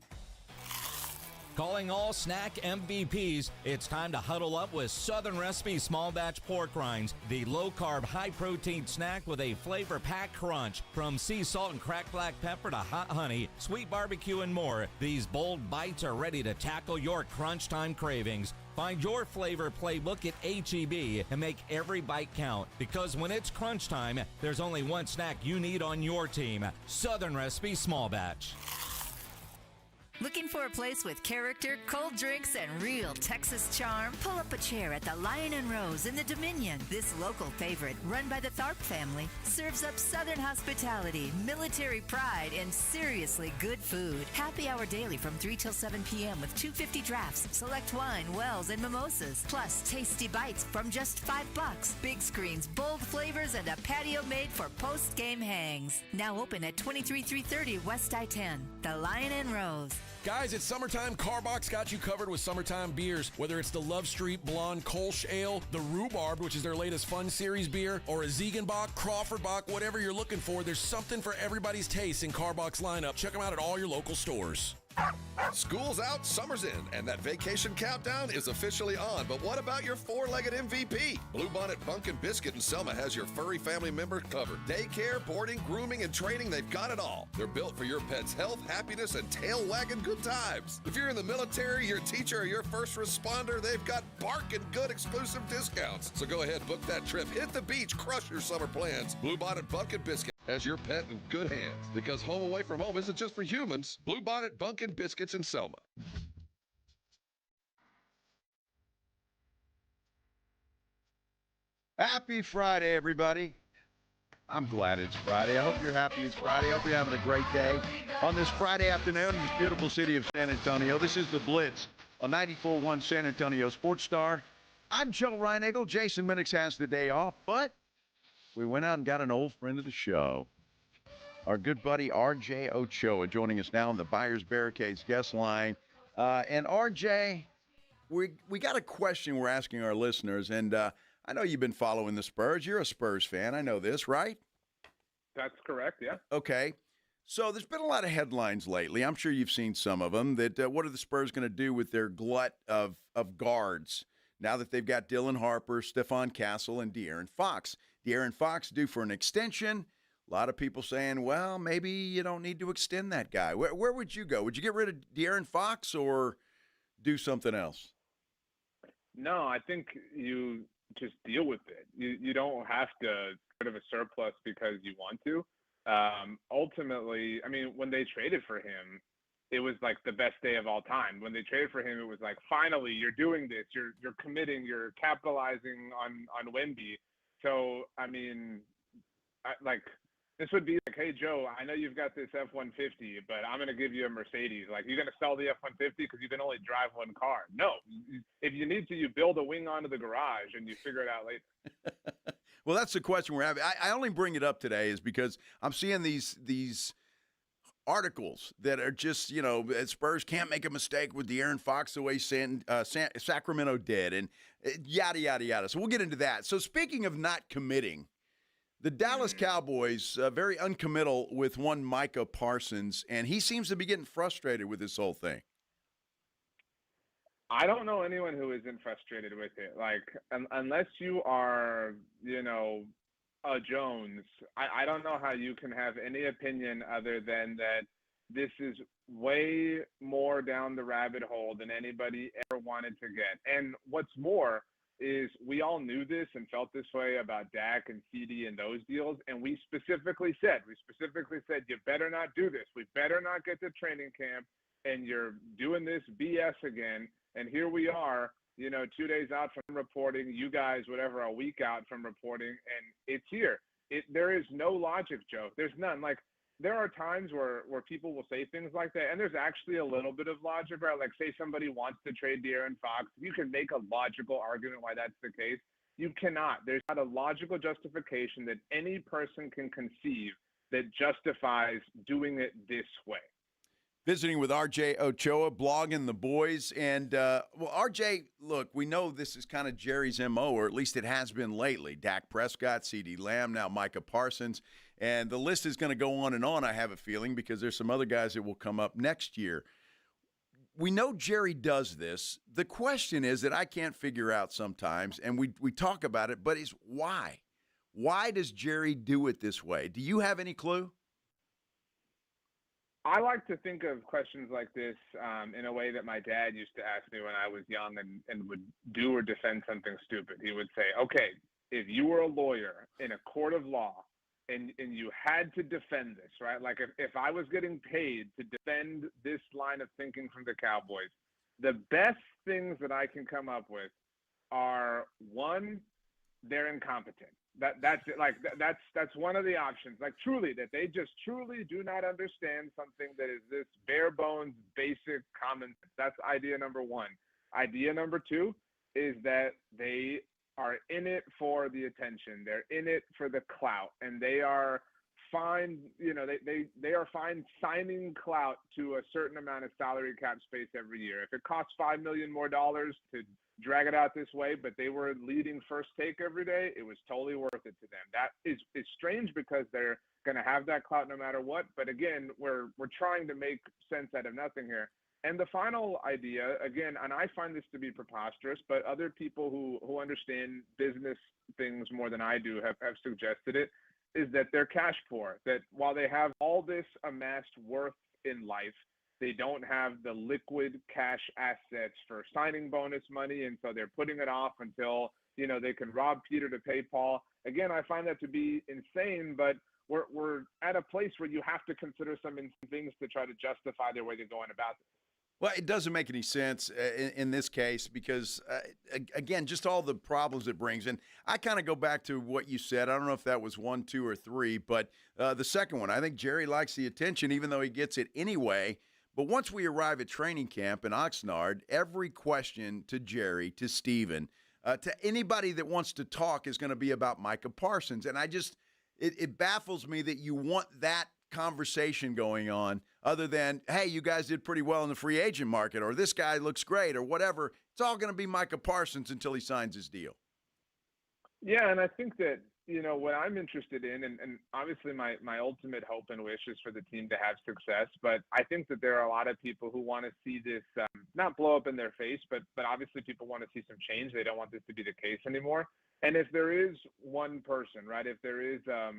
Calling all snack MVPs, it's time to huddle up with Southern Recipe Small Batch Pork Rinds, the low-carb, high-protein snack with a flavor-packed crunch. From sea salt and cracked black pepper to hot honey, sweet barbecue, and more, these bold bites are ready to tackle your crunch time cravings. Find your flavor playbook at H-E-B and make every bite count. Because when it's crunch time, there's only one snack you need on your team. Southern Recipe Small Batch. Looking for a place with character, cold drinks, and real Texas charm? Pull up a chair at the Lion and Rose in the Dominion. This local favorite, run by the Tharp family, serves up Southern hospitality, military pride, and seriously good food. Happy hour daily from 3 till 7 p.m. with $2.50 drafts, select wine, wells, and mimosas. Plus, tasty bites from just $5. Big screens, bold flavors, and a patio made for post-game hangs. Now open at 23330 West I-10. The Lion and Rose. Guys, it's summertime. Carbox got you covered with summertime beers. Whether it's the Love Street Blonde Kolsch Ale, the Rhubarb, which is their latest Fun Series beer, or a Ziegenbach, Crawford Bach, whatever you're looking for, there's something for everybody's taste in Carbox lineup. Check them out at all your local stores. School's out, summer's in, and that vacation countdown is officially on. But what about your four-legged MVP? Bluebonnet Bunk and Biscuit in Selma has your furry family member covered. Daycare, boarding, grooming, and training, they've got it all. They're built for your pet's health, happiness, and tail-wagging good times. If you're in the military, your teacher, or your first responder, they've got barking good exclusive discounts. So go ahead, book that trip, hit the beach, crush your summer plans. Bluebonnet Bunk and Biscuit has your pet in good hands, because home away from home isn't just for humans. Bluebonnet Bunk and Biscuits in Selma. Happy Friday, everybody. I'm glad it's Friday. I hope you're happy it's Friday. I hope you're having a great day on this Friday afternoon in the beautiful city of San Antonio. This is the Blitz on 94.1 San Antonio Sports Star. I'm Joe Reinagle. Jason Minix has the day off, but we went out and got an old friend of the show. Our good buddy RJ Ochoa joining us now on the Buyers Barricades guest line. And RJ, we got a question we're asking our listeners, and I know you've been following the Spurs. You're a Spurs fan. I know this, right? That's correct, yeah. Okay. So there's been a lot of headlines lately. I'm sure you've seen some of them. That what are the Spurs going to do with their glut of guards now that they've got Dylan Harper, Stephon Castle, and De'Aaron Fox? De'Aaron Fox due for an extension. A lot of people saying, well, maybe you don't need to extend that guy. Where would you go? Would you get rid of De'Aaron Fox or do something else? No, I think you just deal with it. You don't have to get rid of a surplus because you want to. Ultimately, I mean, when they traded for him, it was like the best day of all time. When they traded for him, it was like, finally, you're doing this. You're committing. You're capitalizing on Wemby. So, I mean, this would be like, hey, Joe, I know you've got this F-150, but I'm going to give you a Mercedes. Like, you're going to sell the F-150 because you can only drive one car. No. If you need to, you build a wing onto the garage and you figure it out later. Well, that's the question we're having. I only bring it up today is because I'm seeing these articles that are just, Spurs can't make a mistake with De'Aaron Fox the way Sacramento did, and yada, yada, yada. So we'll get into that. So speaking of not committing, the Dallas Cowboys, very uncommittal with one Micah Parsons, and he seems to be getting frustrated with this whole thing. I don't know anyone who isn't frustrated with it. Like, unless you are, Jones, I don't know how you can have any opinion other than that this is way more down the rabbit hole than anybody ever wanted to get. And what's more is we all knew this and felt this way about Dak and CD and those deals. And we specifically said, you better not do this. We better not get to training camp and you're doing this BS again. And here we are, 2 days out from reporting, you guys, whatever, a week out from reporting, and it's here. There is no logic, Joe. There's none. Like, there are times where people will say things like that, and there's actually a little bit of logic, right? Like, say somebody wants to trade De'Aaron Fox. You can make a logical argument why that's the case. You cannot. There's not a logical justification that any person can conceive that justifies doing it this way. Visiting with RJ Ochoa, blogging the boys. And, RJ, look, we know this is kind of Jerry's MO, or at least it has been lately. Dak Prescott, CeeDee Lamb, now Micah Parsons. And the list is going to go on and on, I have a feeling, because there's some other guys that will come up next year. We know Jerry does this. The question is that I can't figure out sometimes, and we talk about it, but is why? Why does Jerry do it this way? Do you have any clue? I like to think of questions like this in a way that my dad used to ask me when I was young and would do or defend something stupid. He would say, okay, if you were a lawyer in a court of law and you had to defend this, right? Like if I was getting paid to defend this line of thinking from the Cowboys, the best things that I can come up with are, one, they're incompetent. That's it. Like that's one of the options. Like truly, that they just truly do not understand something that is this bare bones, basic common sense. That's idea number one. Idea number two is that they are in it for the attention. They're in it for the clout, and they are fine. They are fine signing clout to a certain amount of salary cap space every year. If it costs $5 million more to drag it out this way, but they were leading First Take every day, it was totally worth it to them. That is strange because they're going to have that clout no matter what. But again, we're trying to make sense out of nothing here. And the final idea, again, and I find this to be preposterous, but other people who understand business things more than I do have suggested it, is that they're cash poor, that while they have all this amassed worth in life, they don't have the liquid cash assets for signing bonus money, and so they're putting it off until, they can rob Peter to pay Paul. Again, I find that to be insane, but we're at a place where you have to consider some things to try to justify their way to going about this. Well, it doesn't make any sense in this case because, again, just all the problems it brings. And I kind of go back to what you said. I don't know if that was 1, 2, or 3, but the second one, I think Jerry likes the attention even though he gets it anyway. But once we arrive at training camp in Oxnard, every question to Jerry, to Steven, to anybody that wants to talk is going to be about Micah Parsons. And it baffles me that you want that conversation going on other than, hey, you guys did pretty well in the free agent market, or this guy looks great, or whatever. It's all going to be Micah Parsons until he signs his deal. Yeah, and I think that, what I'm interested in, and obviously my ultimate hope and wish is for the team to have success, but I think that there are a lot of people who want to see this not blow up in their face, but obviously people want to see some change. They don't want this to be the case anymore. And if there is one person, right, if there is a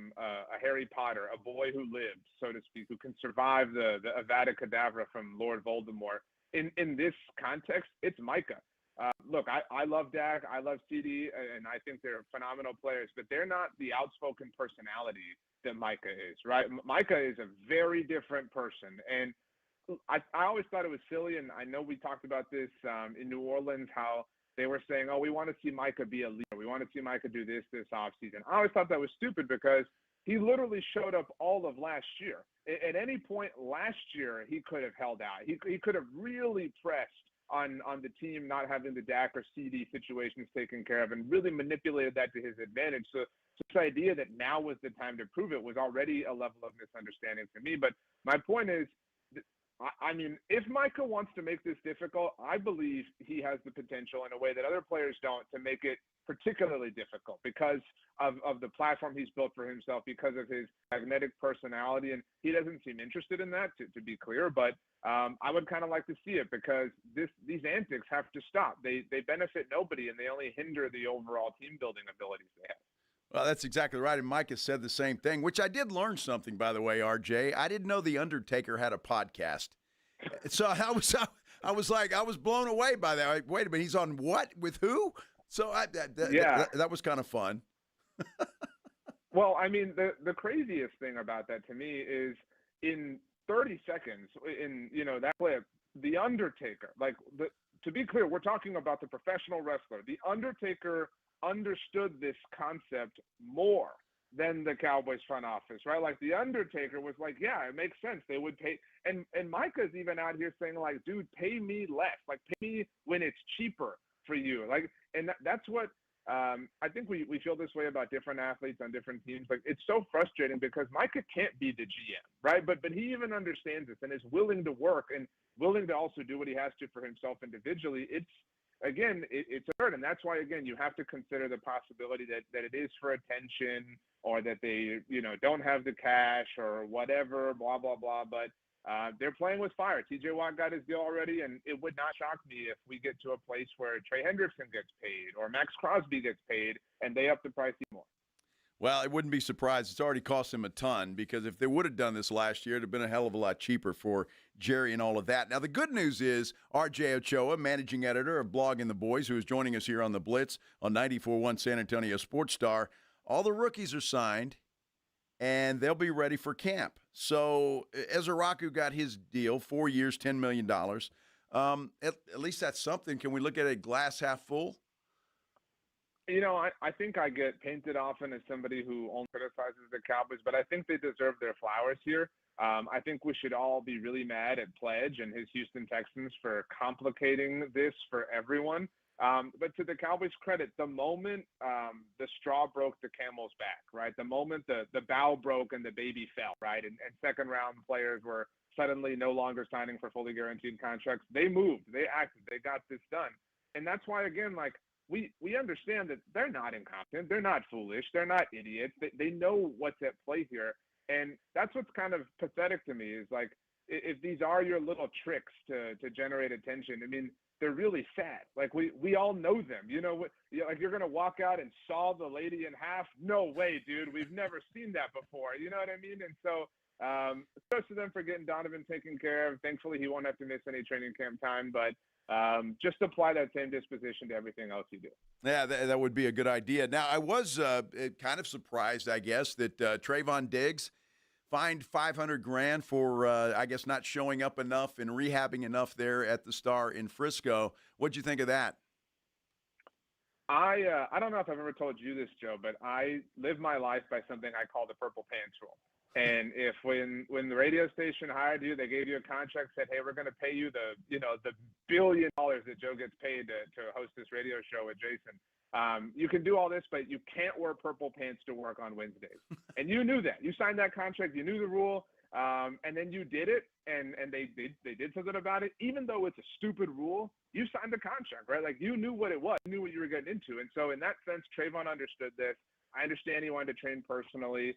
Harry Potter, a boy who lives, so to speak, who can survive the Avada Kedavra from Lord Voldemort, in this context, it's Micah. Look, I love Dak, I love CD, and I think they're phenomenal players, but they're not the outspoken personality that Micah is, right? Micah is a very different person, and I always thought it was silly, and I know we talked about this in New Orleans, how they were saying, oh, we want to see Micah be a leader. We want to see Micah do this offseason. I always thought that was stupid because he literally showed up all of last year. At any point last year, he could have held out. He could have really pressed on the team not having the Dak or CD situations taken care of and really manipulated that to his advantage. So this idea that now was the time to prove it was already a level of misunderstanding to me. But my point is, I mean, if Micah wants to make this difficult, I believe he has the potential in a way that other players don't to make it particularly difficult because of the platform he's built for himself, because of his magnetic personality. And he doesn't seem interested in that, to be clear. But I would kind of like to see it because these antics have to stop. They benefit nobody, and they only hinder the overall team building abilities they have. Well, that's exactly right. And Mike has said the same thing, which I did learn something, by the way, RJ. I didn't know The Undertaker had a podcast. So I was blown away by that. Like, wait a minute, he's on what? With who? So that was kind of fun. Well, I mean, the craziest thing about that to me is in 30 seconds in, that clip, The Undertaker, to be clear, we're talking about the professional wrestler. The Undertaker understood this concept more than the Cowboys front office, right? Like The Undertaker was like, yeah, it makes sense. They would pay. And Micah's even out here saying like, dude, pay me less. Like pay me when it's cheaper for you. Like, and that's what I think we feel this way about different athletes on different teams. Like it's so frustrating because Micah can't be the GM, right? But he even understands this and is willing to work and willing to also do what he has to for himself individually. It's absurd, and that's why again you have to consider the possibility that it is for attention or that they don't have the cash or whatever, blah blah blah. But they're playing with fire. TJ Watt got his deal already, and it would not shock me if we get to a place where Trey Hendrickson gets paid or Max Crosby gets paid, and they up the price even more. Well, it wouldn't be surprised. It's already cost him a ton because if they would have done this last year, it would have been a hell of a lot cheaper for Jerry and all of that. Now, the good news is RJ Ochoa, managing editor of Blogging the Boys, who is joining us here on the Blitz on 94.1 San Antonio Sports Star. All the rookies are signed, and they'll be ready for camp. So Ezra Raku got his deal, 4 years, $10 million. At least that's something. Can we look at a glass half full? I think I get painted often as somebody who only criticizes the Cowboys, but I think they deserve their flowers here. I think we should all be really mad at Pledge and his Houston Texans for complicating this for everyone. But to the Cowboys' credit, the moment the straw broke the camel's back, right? The moment the bow broke and the baby fell, right? And second-round players were suddenly no longer signing for fully guaranteed contracts, they moved, they acted, they got this done. And that's why, again, we understand that they're not incompetent, they're not foolish, they're not idiots. They know what's at play here. And that's what's kind of pathetic to me is like, if these are your little tricks to generate attention, I mean, they're really sad. Like we all know them, like you're going to walk out and saw the lady in half. No way, dude. We've never seen that before. You know what I mean? And so, kudos to them for getting Donovan taken care of. Thankfully, he won't have to miss any training camp time, but just apply that same disposition to everything else you do. Yeah, that would be a good idea. Now, I was kind of surprised, I guess, that Trayvon Diggs fined $500,000 for, I guess, not showing up enough and rehabbing enough there at the Star in Frisco. What'd you think of that? I don't know if I've ever told you this, Joe, but I live my life by something I call the purple pants rule. And if when the radio station hired you, they gave you a contract, said, hey, we're going to pay you the $1 billion that Joe gets paid to host this radio show with Jason. You can do all this, but you can't wear purple pants to work on Wednesdays. And you knew that. You signed that contract. You knew the rule. And then you did it, and they did something about it. Even though it's a stupid rule, you signed the contract, right? Like, you knew what it was. You knew what you were getting into. And so in that sense, Trayvon understood this. I understand he wanted to train personally.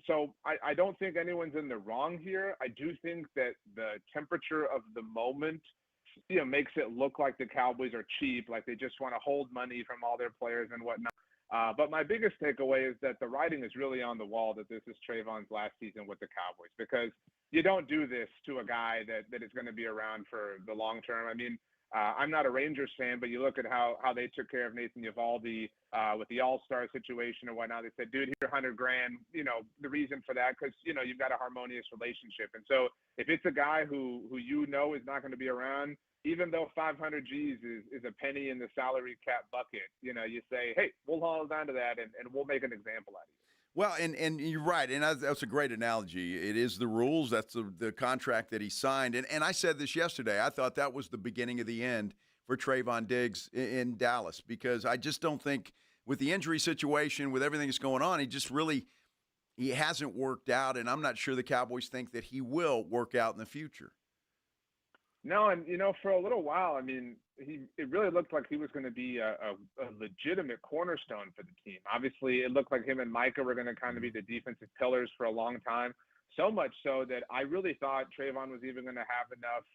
So I don't think anyone's in the wrong here. I do think that the temperature of the moment makes it look like the Cowboys are cheap, like they just want to hold money from all their players and whatnot. But my biggest takeaway is that the writing is really on the wall that this is Trayvon's last season with the Cowboys, because you don't do this to a guy that is going to be around for the long term. I mean, I'm not a Rangers fan, but you look at how they took care of Nathan Eovaldi with the All-Star situation and whatnot. They said, dude, here's $100,000. The reason for that, because, you've got a harmonious relationship. And so if it's a guy who is not going to be around, even though 500 G's is a penny in the salary cap bucket, you say, hey, we'll hold on to that and we'll make an example out of you. Well, and you're right, and that's a great analogy. It is the rules. That's the contract that he signed. And I said this yesterday. I thought that was the beginning of the end for Trayvon Diggs in Dallas, because I just don't think with the injury situation, with everything that's going on, he hasn't worked out, and I'm not sure the Cowboys think that he will work out in the future. No, and, for a little while, I mean, it really looked like he was going to be a legitimate cornerstone for the team. Obviously, it looked like him and Micah were going to kind of be the defensive pillars for a long time, so much so that I really thought Trayvon was even going to have enough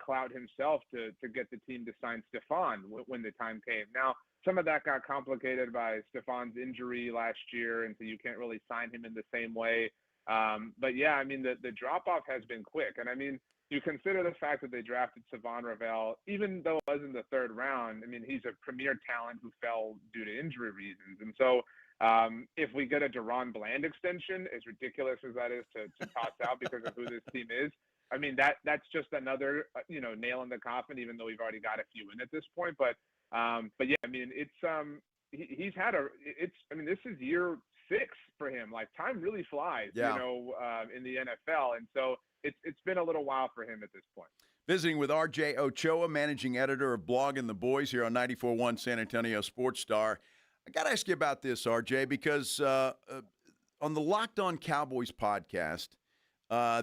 clout himself to get the team to sign Stephon when the time came. Now, some of that got complicated by Stephon's injury last year, and so you can't really sign him in the same way. But yeah, I mean, the drop-off has been quick. And I mean, you consider the fact that they drafted Savon Ravel, even though it was in the third round. I mean, he's a premier talent who fell due to injury reasons. And so if we get a Deron Bland extension, as ridiculous as that is to toss out because of who this team is, I mean, that's just another, nail in the coffin, even though we've already got a few in at this point. But yeah, I mean, he's had this is year 6 for him. Like, time really flies, in the NFL. And so it's been a little while for him at this point. Visiting with R.J. Ochoa, managing editor of Blogging the Boys here on 94.1 San Antonio Sports Star. I got to ask you about this, R.J., because on the Locked On Cowboys podcast,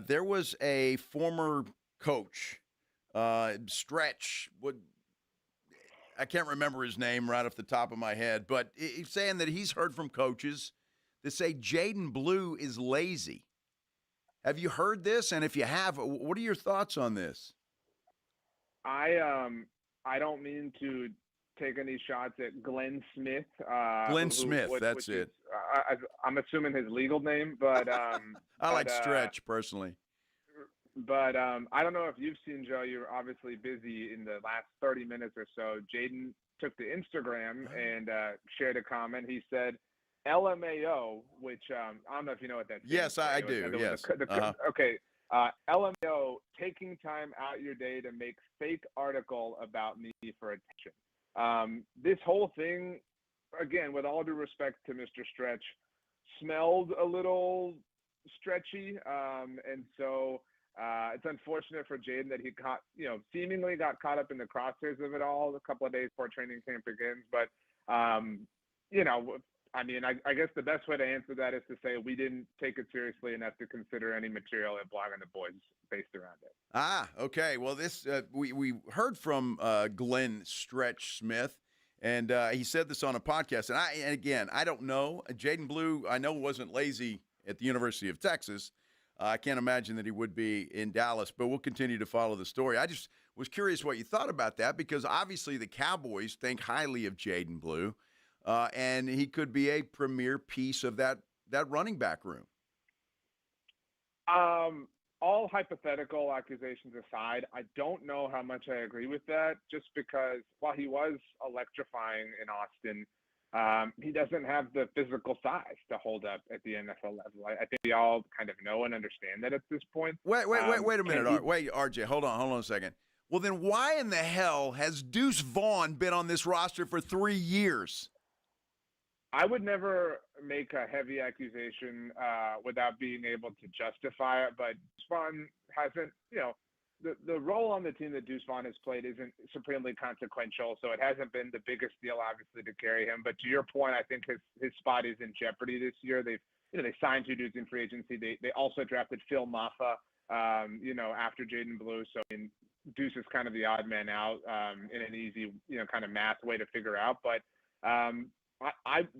there was a former coach, Stretch. I can't remember his name right off the top of my head, but he's saying that he's heard from coaches that say Jaden Blue is lazy. Have you heard this? And if you have, what are your thoughts on this? I don't mean to take any shots at Glenn Smith. That's it. I'm assuming his legal name, but I like Stretch personally. But I don't know if you've seen, Joe. You're obviously busy in the last 30 minutes or so. Jaden took to Instagram and shared a comment. He said, LMAO, which I don't know if you know what that is. Yes, I do. Yes. Okay. LMAO, taking time out your day to make fake article about me for attention. This whole thing, again, with all due respect to Mr. Stretch, smelled a little stretchy. And so it's unfortunate for Jaden that he seemingly got caught up in the crosshairs of it all a couple of days before training camp begins. But, I guess the best way to answer that is to say we didn't take it seriously enough to consider any material at Blogging the Boys based around it. Ah, okay. Well, this we heard from Glenn Stretch Smith, and he said this on a podcast. And again, I don't know. Jaden Blue, I know, wasn't lazy at the University of Texas. I can't imagine that he would be in Dallas, but we'll continue to follow the story. I just was curious what you thought about that, because obviously the Cowboys think highly of Jaden Blue. And he could be a premier piece of that running back room. All hypothetical accusations aside, I don't know how much I agree with that, just because while he was electrifying in Austin, he doesn't have the physical size to hold up at the NFL level. I think we all kind of know and understand that at this point. Wait a minute. RJ, hold on a second. Well, then why in the hell has Deuce Vaughn been on this roster for 3 years? I would never make a heavy accusation without being able to justify it, but Deuce Vaughn hasn't, the role on the team that Deuce Vaughn has played isn't supremely consequential, so it hasn't been the biggest deal, obviously, to carry him. But to your point, I think his spot is in jeopardy this year. They signed 2 dudes in free agency. They also drafted Phil Maffa, after Jaden Blue. So Deuce is kind of the odd man out in an easy, kind of math way to figure out. But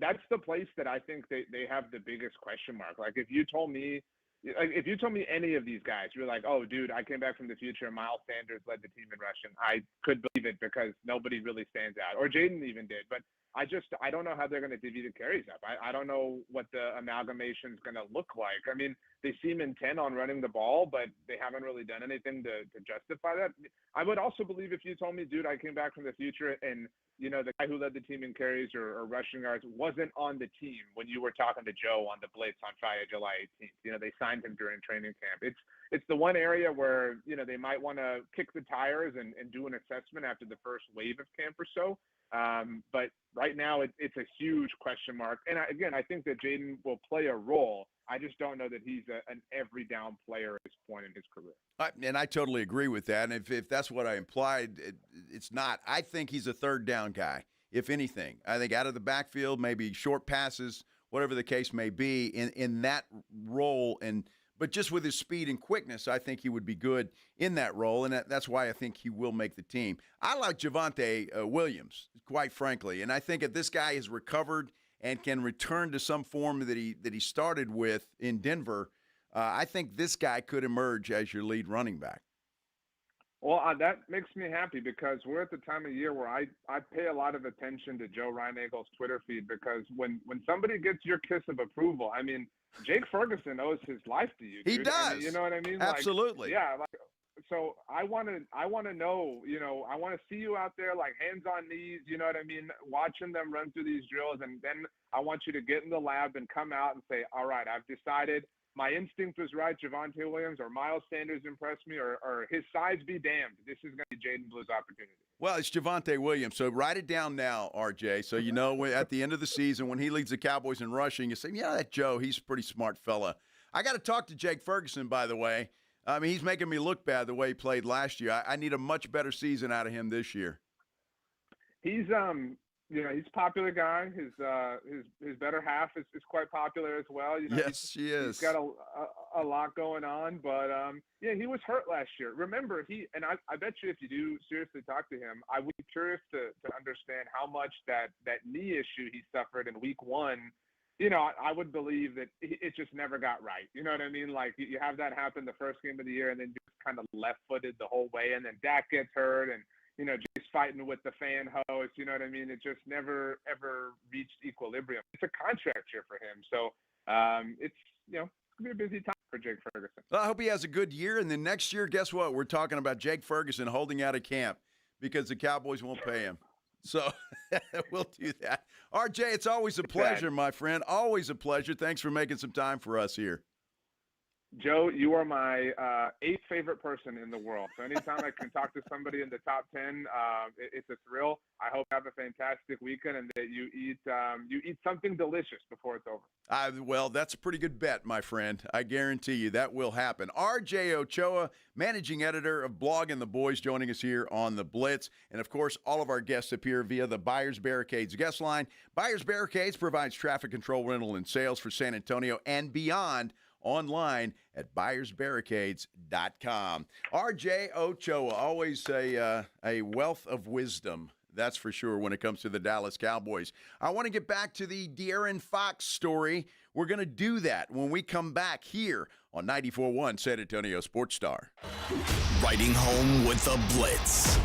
that's the place that I think they have the biggest question mark. Like, if you told me any of these guys, you're like, oh, dude, I came back from the future and Miles Sanders led the team in rushing, I could believe it because nobody really stands out. Or Jaden even did. But I don't know how they're going to divvy the carries up. I don't know what the amalgamation is going to look like. I mean, they seem intent on running the ball, but they haven't really done anything to justify that. I would also believe if you told me, dude, I came back from the future and, the guy who led the team in carries or rushing yards wasn't on the team when you were talking to Joe on the Blitz on Friday, July 18th. They signed him during training camp. It's the one area where, they might want to kick the tires and do an assessment after the first wave of camp or so. But right now it's a huge question mark. And I think that Jaden will play a role. I just don't know that he's an every down player at this point in his career. And I totally agree with that. And if that's what I implied, it's not. I think he's a third down guy, if anything. I think out of the backfield, maybe short passes, whatever the case may be, in that role. But just with his speed and quickness, I think he would be good in that role, and that's why I think he will make the team. I like Javonte Williams, quite frankly, and I think if this guy has recovered and can return to some form that he started with in Denver, I think this guy could emerge as your lead running back. Well, that makes me happy because we're at the time of year where I pay a lot of attention to Joe Reinagel's Twitter feed because when somebody gets your kiss of approval, I mean, Jake Ferguson owes his life to you. He dude. does. I mean, you know what I mean? Absolutely. So I want to know, I want to see you out there like hands on knees, you know what I mean, watching them run through these drills, and then I want you to get in the lab and come out and say, all right, I've decided. My instinct was right. Javonte Williams or Miles Sanders impressed me, or his size be damned. This is going to be Jaden Blue's opportunity. Well, it's Javonte Williams, so write it down now, RJ. So you know at the end of the season when he leads the Cowboys in rushing, you say, yeah, that Joe, he's a pretty smart fella. I got to talk to Jake Ferguson, by the way. I mean, he's making me look bad the way he played last year. I need a much better season out of him this year. He's he's a popular guy. His better half is quite popular as well. Yes, she is. He's got a lot going on, but he was hurt last year. Remember, I bet you if you do seriously talk to him, I would be curious to understand how much that knee issue he suffered in week 1. I would believe that it just never got right. You know what I mean? Like you have that happen the first game of the year and then just kind of left-footed the whole way, and then Dak gets hurt and Jake's fighting with the fan hose, you know what I mean? It just never, ever reached equilibrium. It's a contract year for him. So it's going to be a busy time for Jake Ferguson. Well, I hope he has a good year. And then next year, guess what? We're talking about Jake Ferguson holding out of camp because the Cowboys won't pay him. So we'll do that. RJ, it's always a pleasure, my friend. Always a pleasure. Thanks for making some time for us here. Joe, you are my 8th favorite person in the world. So anytime I can talk to somebody in the top 10, it's a thrill. I hope you have a fantastic weekend and that you eat something delicious before it's over. Well, that's a pretty good bet, my friend. I guarantee you that will happen. RJ Ochoa, managing editor of Blog and the Boys, joining us here on the Blitz. And, of course, all of our guests appear via the Buyers Barricades guest line. Buyers Barricades provides traffic control, rental, and sales for San Antonio and beyond. Online at buyersbarricades.com. RJ Ochoa, always a wealth of wisdom, that's for sure, when it comes to the Dallas Cowboys. I want to get back to the De'Aaron Fox story. We're going to do that when we come back here on 94.1 San Antonio Sports Star. Riding home with the Blitz.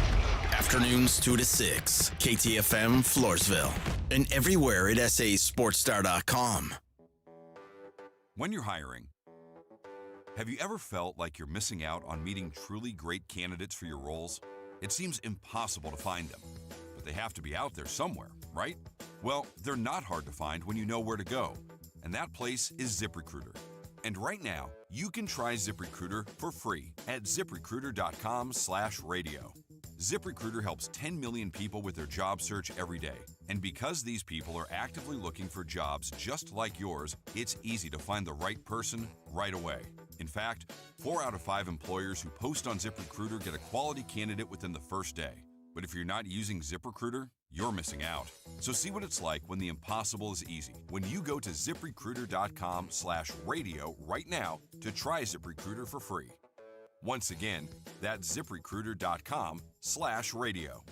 Afternoons 2 to 6. KTFM Floresville. And everywhere at sasportstar.com. When you're hiring, have you ever felt like you're missing out on meeting truly great candidates for your roles? It seems impossible to find them, but they have to be out there somewhere, right? Well, they're not hard to find when you know where to go, and that place is ZipRecruiter. And right now, you can try ZipRecruiter for free at ZipRecruiter.com/radio. ZipRecruiter helps 10 million people with their job search every day. And because these people are actively looking for jobs just like yours, it's easy to find the right person right away. In fact, 4 out of 5 employers who post on ZipRecruiter get a quality candidate within the first day. But if you're not using ZipRecruiter, you're missing out. So see what it's like when the impossible is easy. When you go to ZipRecruiter.com/radio right now to try ZipRecruiter for free. Once again, that's ZipRecruiter.com/radio.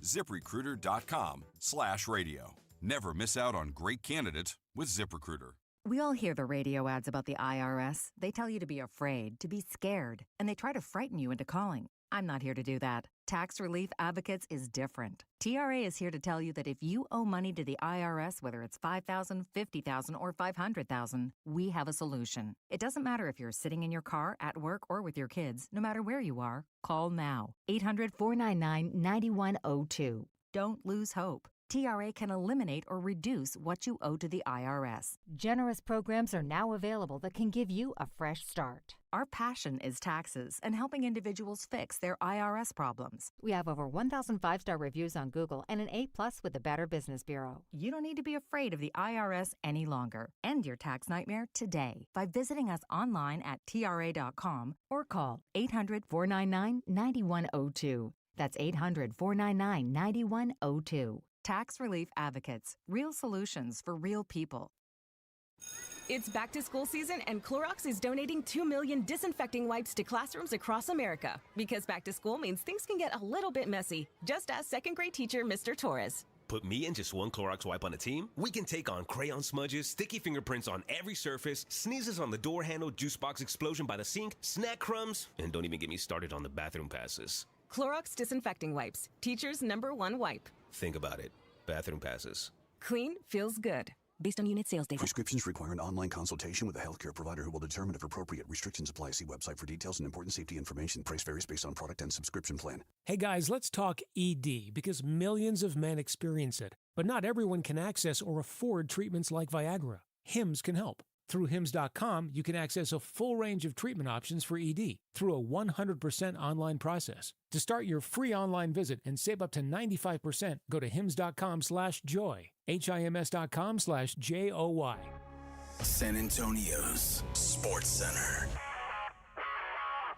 ZipRecruiter.com/radio. Never miss out on great candidates with ZipRecruiter. We all hear the radio ads about the IRS. They tell you to be afraid, to be scared, and they try to frighten you into calling. I'm not here to do that. Tax Relief Advocates is different. TRA is here to tell you that if you owe money to the IRS, whether it's $5,000, $50,000, or $500,000, we have a solution. It doesn't matter if you're sitting in your car, at work, or with your kids. No matter where you are, call now. 800-499-9102. Don't lose hope. TRA can eliminate or reduce what you owe to the IRS. Generous programs are now available that can give you a fresh start. Our passion is taxes and helping individuals fix their IRS problems. We have over 1,000 5-star reviews on Google and an A+ with the Better Business Bureau. You don't need to be afraid of the IRS any longer. End your tax nightmare today by visiting us online at TRA.com or call 800-499-9102. That's 800-499-9102. Tax Relief Advocates. Real solutions for real people. It's back to school season, and Clorox is donating 2 million disinfecting wipes to classrooms across America. Because back to school means things can get a little bit messy. Just ask second grade teacher Mr. Torres. Put me and just one Clorox wipe on a team, we can take on crayon smudges, sticky fingerprints on every surface, sneezes on the door handle, juice box explosion by the sink, snack crumbs, and don't even get me started on the bathroom passes. Clorox disinfecting wipes, teacher's #1 wipe. Think about it. Bathroom passes. Clean feels good. Based on unit sales data. Prescriptions require an online consultation with a healthcare provider who will determine if appropriate. Restrictions apply. See website for details and important safety information. Price varies based on product and subscription plan. Hey guys, let's talk ED because millions of men experience it. But not everyone can access or afford treatments like Viagra. Hims can help. Through Hims.com, you can access a full range of treatment options for ED through a 100% online process. To start your free online visit and save up to 95%, go to Hims.com/joy. HIMS.com/JOY. San Antonio's Sports Center.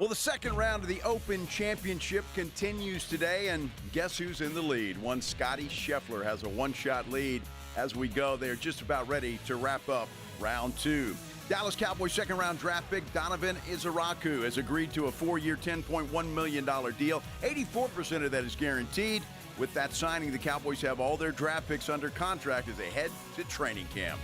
Well, the second round of the Open Championship continues today, and guess who's in the lead? One Scotty Scheffler has a one-shot lead as we go. They're just about ready to wrap up round 2. Dallas Cowboys second-round draft pick Donovan Izaraku has agreed to a 4-year, $10.1 million deal. 84% of that is guaranteed. With that signing, the Cowboys have all their draft picks under contract as they head to training camp.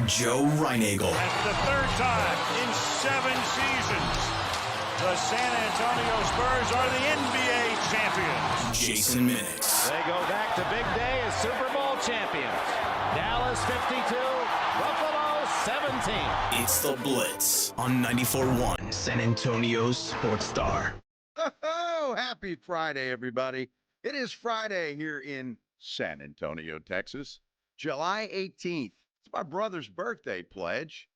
Joe Reinagel. That's the third time in 7 seasons the San Antonio Spurs are the NBA champions. Jason Minix. They go back to big day as Super Bowl champions. Dallas 52, Buffalo 17. It's the Blitz on 94.1 San Antonio's Sports Star. Oh, happy Friday, everybody. It is Friday here in San Antonio, Texas, July 18th. It's my brother's birthday, Pledge,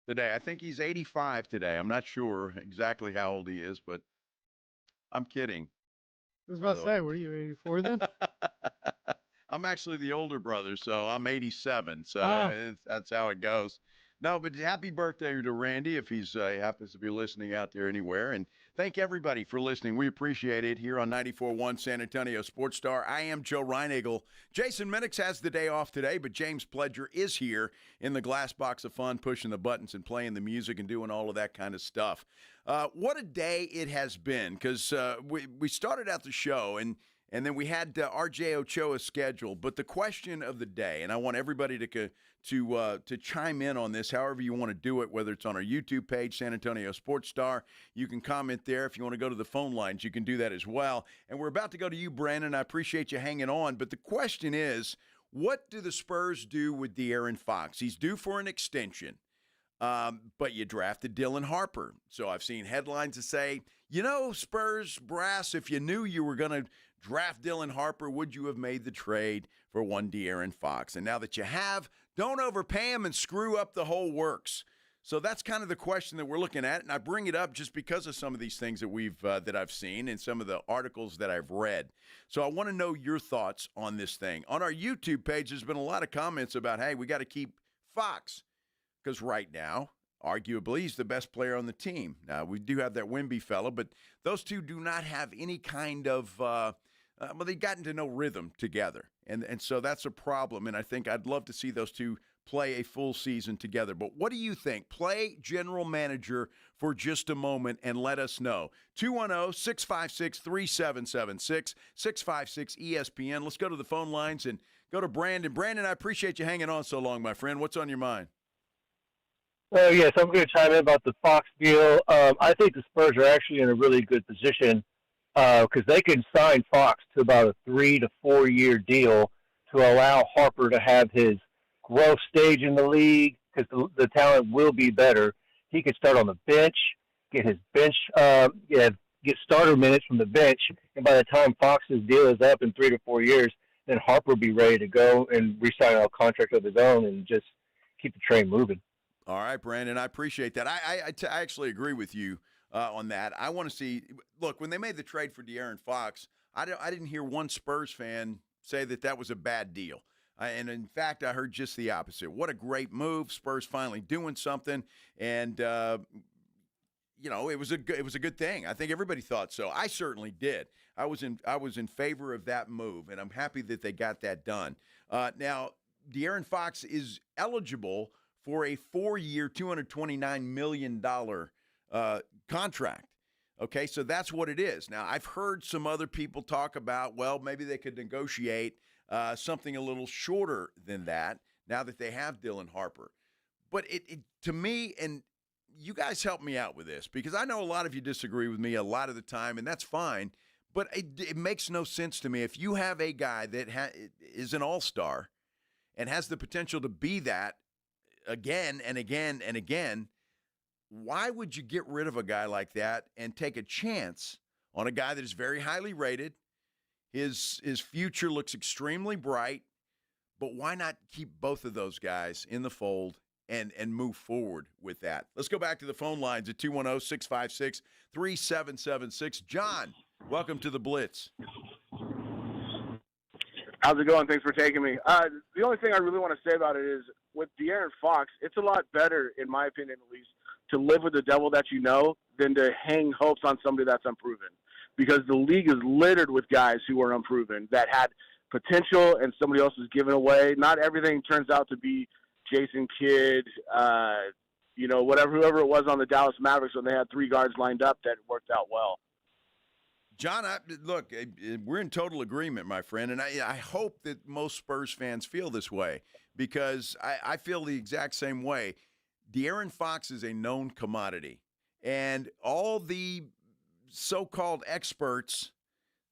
today. I think he's 85 today. I'm not sure exactly how old he is, but I'm kidding. I was about to say, were you 84 then? I'm actually the older brother, so I'm 87. So that's how it goes. No, but happy birthday to Randy if he's happens to be listening out there anywhere. And thank everybody for listening. We appreciate it here on 94.1 San Antonio Sports Star. I am Joe Reinagel. Jason Minix has the day off today, but James Pledger is here in the glass box of fun, pushing the buttons and playing the music and doing all of that kind of stuff. What a day it has been, because we started out the show and then we had R.J. Ochoa's schedule. But the question of the day, and I want everybody to chime in on this, however you want to do it, whether it's on our YouTube page, San Antonio Sports Star. You can comment there. If you want to go to the phone lines, you can do that as well. And we're about to go to you, Brandon. I appreciate you hanging on. But the question is, what do the Spurs do with De'Aaron Fox? He's due for an extension. But you drafted Dylan Harper. So I've seen headlines that say, Spurs brass, if you knew you were going to draft Dylan Harper, would you have made the trade for one De'Aaron Fox? And now that you have, don't overpay him and screw up the whole works. So that's kind of the question that we're looking at, and I bring it up just because of some of these things that I've seen and some of the articles that I've read. So I want to know your thoughts on this thing. On our YouTube page, there's been a lot of comments about, hey, we got to keep Fox because right now, arguably, he's the best player on the team. Now, we do have that Wemby fellow, but those two do not have any kind of they've gotten to no rhythm together. And so that's a problem, and I think I'd love to see those two play a full season together. But what do you think? Play general manager for just a moment and let us know. 210-656-3776, 656-ESPN. Let's go to the phone lines and go to Brandon. Brandon, I appreciate you hanging on so long, my friend. What's on your mind? Yes, I'm going to chime in about the Fox deal. I think the Spurs are actually in a really good position because they can sign Fox to about a 3 to 4 year deal to allow Harper to have his growth stage in the league because the talent will be better. He could start on the bench, get his bench, get starter minutes from the bench, and by the time Fox's deal is up in 3 to 4 years, then Harper will be ready to go and re-sign a contract of his own and just keep the train moving. All right, Brandon, I appreciate that. I actually agree with you on that. I want to see – look, when they made the trade for De'Aaron Fox, I didn't hear one Spurs fan say that was a bad deal. And, in fact, I heard just the opposite. What a great move, Spurs finally doing something. And, it was a good thing. I think everybody thought so. I certainly did. I was in favor of that move, and I'm happy that they got that done. Now, De'Aaron Fox is eligible for a 4-year, $229 million contract. Okay, so that's what it is. Now, I've heard some other people talk about, well, maybe they could negotiate something a little shorter than that now that they have Dylan Harper. But it to me, and you guys help me out with this, because I know a lot of you disagree with me a lot of the time, and that's fine, but it makes no sense to me. If you have a guy that is an all-star and has the potential to be that again and again and again, why would you get rid of a guy like that and take a chance on a guy that is very highly rated? His future looks extremely bright, but why not keep both of those guys in the fold and move forward with that? Let's go back to the phone lines at 210-656-3776. John, welcome to the Blitz. How's it going? Thanks for taking me. The only thing I really want to say about it is with De'Aaron Fox, it's a lot better, in my opinion at least, to live with the devil that you know than to hang hopes on somebody that's unproven. Because the league is littered with guys who are unproven that had potential and somebody else is given away. Not everything turns out to be Jason Kidd, whoever it was on the Dallas Mavericks when they had three guards lined up that worked out well. John, look, we're in total agreement, my friend, and I hope that most Spurs fans feel this way, because I feel the exact same way. De'Aaron Fox is a known commodity, and all the so-called experts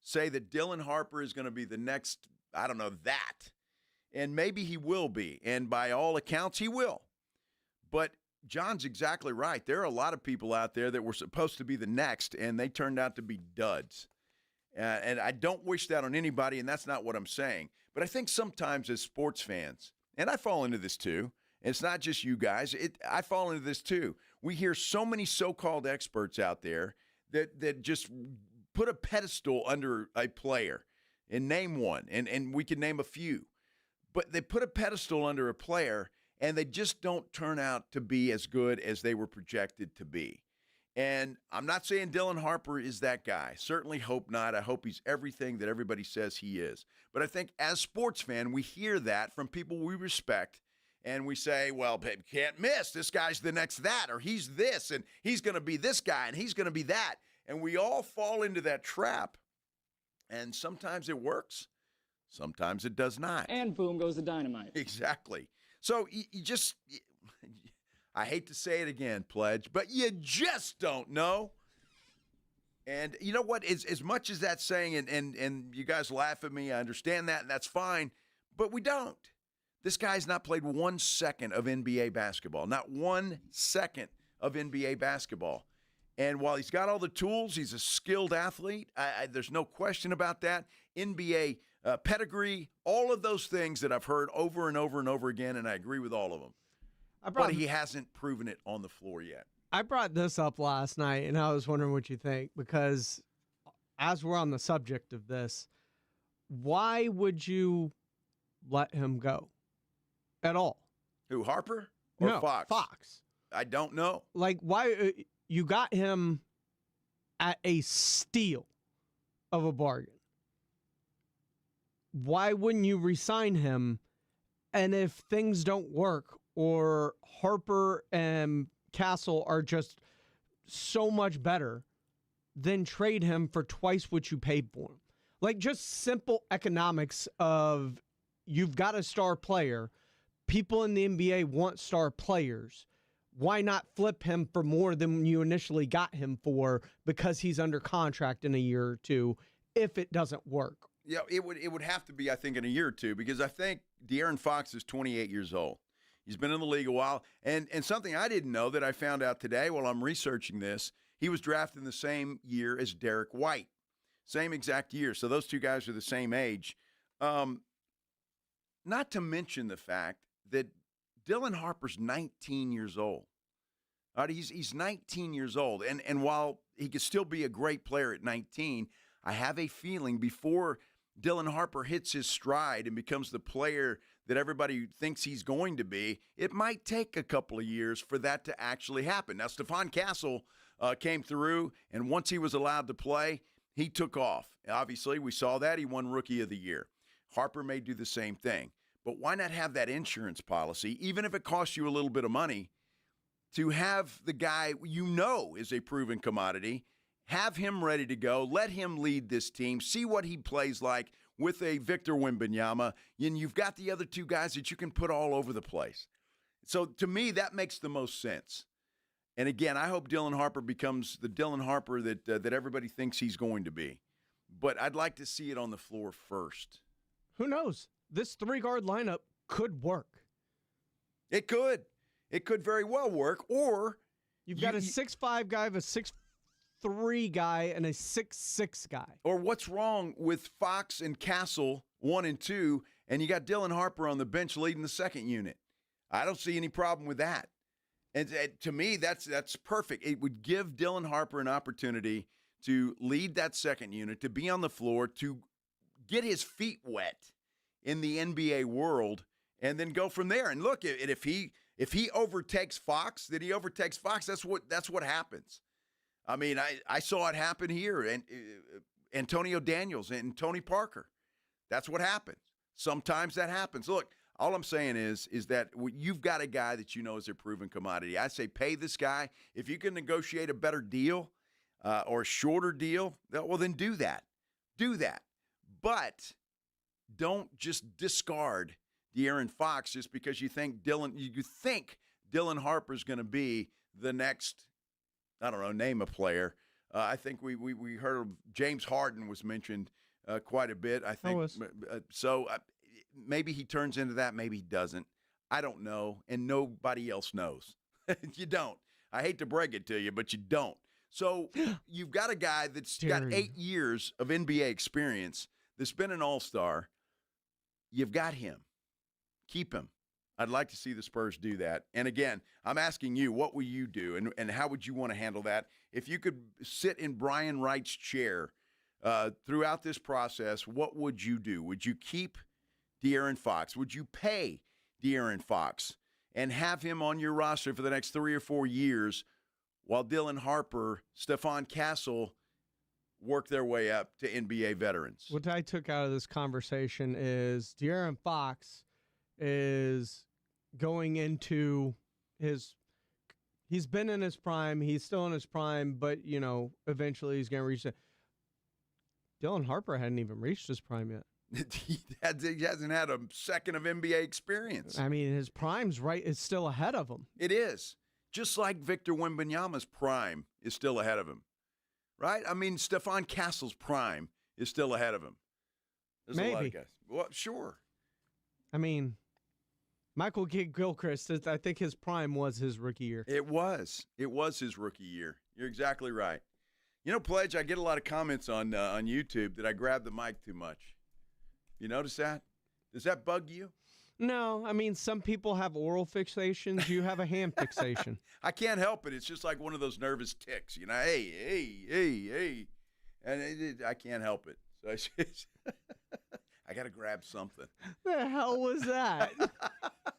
say that Dylan Harper is going to be the next, I don't know, that, and maybe he will be, and by all accounts he will. But John's exactly right. There are a lot of people out there that were supposed to be the next, and they turned out to be duds. And I don't wish that on anybody, and that's not what I'm saying. But I think sometimes as sports fans, and I fall into this too, and it's not just you guys, I fall into this too. We hear so many so-called experts out there that just put a pedestal under a player and name one, and we can name a few. But they put a pedestal under a player, and they just don't turn out to be as good as they were projected to be. And I'm not saying Dylan Harper is that guy. Certainly hope not. I hope he's everything that everybody says he is. But I think as sports fan, we hear that from people we respect, and we say, well, can't miss. This guy's the next that, or he's this, and he's going to be this guy, and he's going to be that. And we all fall into that trap. And sometimes it works. Sometimes it does not. And boom goes the dynamite. Exactly. So you just, I hate to say it again, Pledge, but you just don't know. And you know what? As much as that's saying, and you guys laugh at me, I understand that, and that's fine, but we don't. This guy's not played 1 second of NBA basketball, not 1 second of NBA basketball. And while he's got all the tools, he's a skilled athlete. There's no question about that. NBA pedigree, all of those things that I've heard over and over and over again, and I agree with all of them. But he hasn't proven it on the floor yet. I brought this up last night, and I was wondering what you think, because as we're on the subject of this, why would you let him go at all? Who, Harper or no, Fox? Fox. I don't know. Like, why you got him at a steal of a bargain. Why wouldn't you re-sign him? And if things don't work, or Harper and Castle are just so much better, then trade him for twice what you paid for him. Like, just simple economics of, you've got a star player. People in the NBA want star players. Why not flip him for more than you initially got him for, because he's under contract in a year or two if it doesn't work? Yeah, it would have to be, I think, in a year or two, because I think De'Aaron Fox is 28 years old. He's been in the league a while. And something I didn't know that I found out today while I'm researching this, he was drafted in the same year as Derek White. Same exact year. So those two guys are the same age. Not to mention the fact that Dylan Harper's 19 years old. All right, he's 19 years old. And while he could still be a great player at 19, I have a feeling before Dylan Harper hits his stride and becomes the player that everybody thinks he's going to be, it might take a couple of years for that to actually happen. Now, Stephon Castle came through, and once he was allowed to play, he took off. Obviously, we saw that. He won Rookie of the Year. Harper may do the same thing. But why not have that insurance policy, even if it costs you a little bit of money, to have the guy you know is a proven commodity have him ready to go. Let him lead this team. See what he plays like with a Victor Wembanyama. And you've got the other two guys that you can put all over the place. So to me, that makes the most sense. And again, I hope Dylan Harper becomes the Dylan Harper that everybody thinks he's going to be. But I'd like to see it on the floor first. Who knows? This 3-guard lineup could work. It could. It could very well work. Or you've got a 6'5" guy, a 6'3" guy, and a 6'6" guy. Or what's wrong with Fox and Castle 1 and 2, and you got Dylan Harper on the bench leading the second unit? I don't see any problem with that. And to me, that's perfect. It would give Dylan Harper an opportunity to lead that second unit, to be on the floor, to get his feet wet in the NBA world, and then go from there. And look, if he overtakes Fox, then he overtakes Fox. That's what happens. I mean, I saw it happen here, and Antonio Daniels and Tony Parker. That's what happens. Sometimes that happens. Look, all I'm saying is that you've got a guy that you know is a proven commodity. I say pay this guy. If you can negotiate a better deal or a shorter deal, well, then do that. Do that. But don't just discard De'Aaron Fox just because you think Dylan Harper's going to be the next, I don't know, name a player. I think we heard of James Harden was mentioned quite a bit. I think so. Maybe he turns into that. Maybe he doesn't. I don't know, and nobody else knows. You don't. I hate to break it to you, but you don't. So you've got a guy that's got 8 years of NBA experience that's been an all-star. You've got him. Keep him. I'd like to see the Spurs do that. And again, I'm asking you, what will you do, and how would you want to handle that? If you could sit in Brian Wright's chair throughout this process, what would you do? Would you keep De'Aaron Fox? Would you pay De'Aaron Fox and have him on your roster for the next 3 or 4 years while Dylan Harper, Stephon Castle work their way up to NBA veterans? What I took out of this conversation is De'Aaron Fox is going into he's been in his prime. He's still in his prime, but, eventually he's going to reach it. Dylan Harper hadn't even reached his prime yet. He hasn't had a second of NBA experience. I mean, his prime's is still ahead of him. It is. Just like Victor Wembanyama's prime is still ahead of him. Right? I mean, Stephon Castle's prime is still ahead of him. There's a lot of guys. Well, sure. I mean, Michael Gilchrist, I think his prime was his rookie year. It was. It was his rookie year. You're exactly right. Pledge, I get a lot of comments on YouTube that I grab the mic too much. You notice that? Does that bug you? No. I mean, some people have oral fixations. You have a hand fixation. I can't help it. It's just like one of those nervous tics. Hey. And I can't help it. So I got to grab something. The hell was that?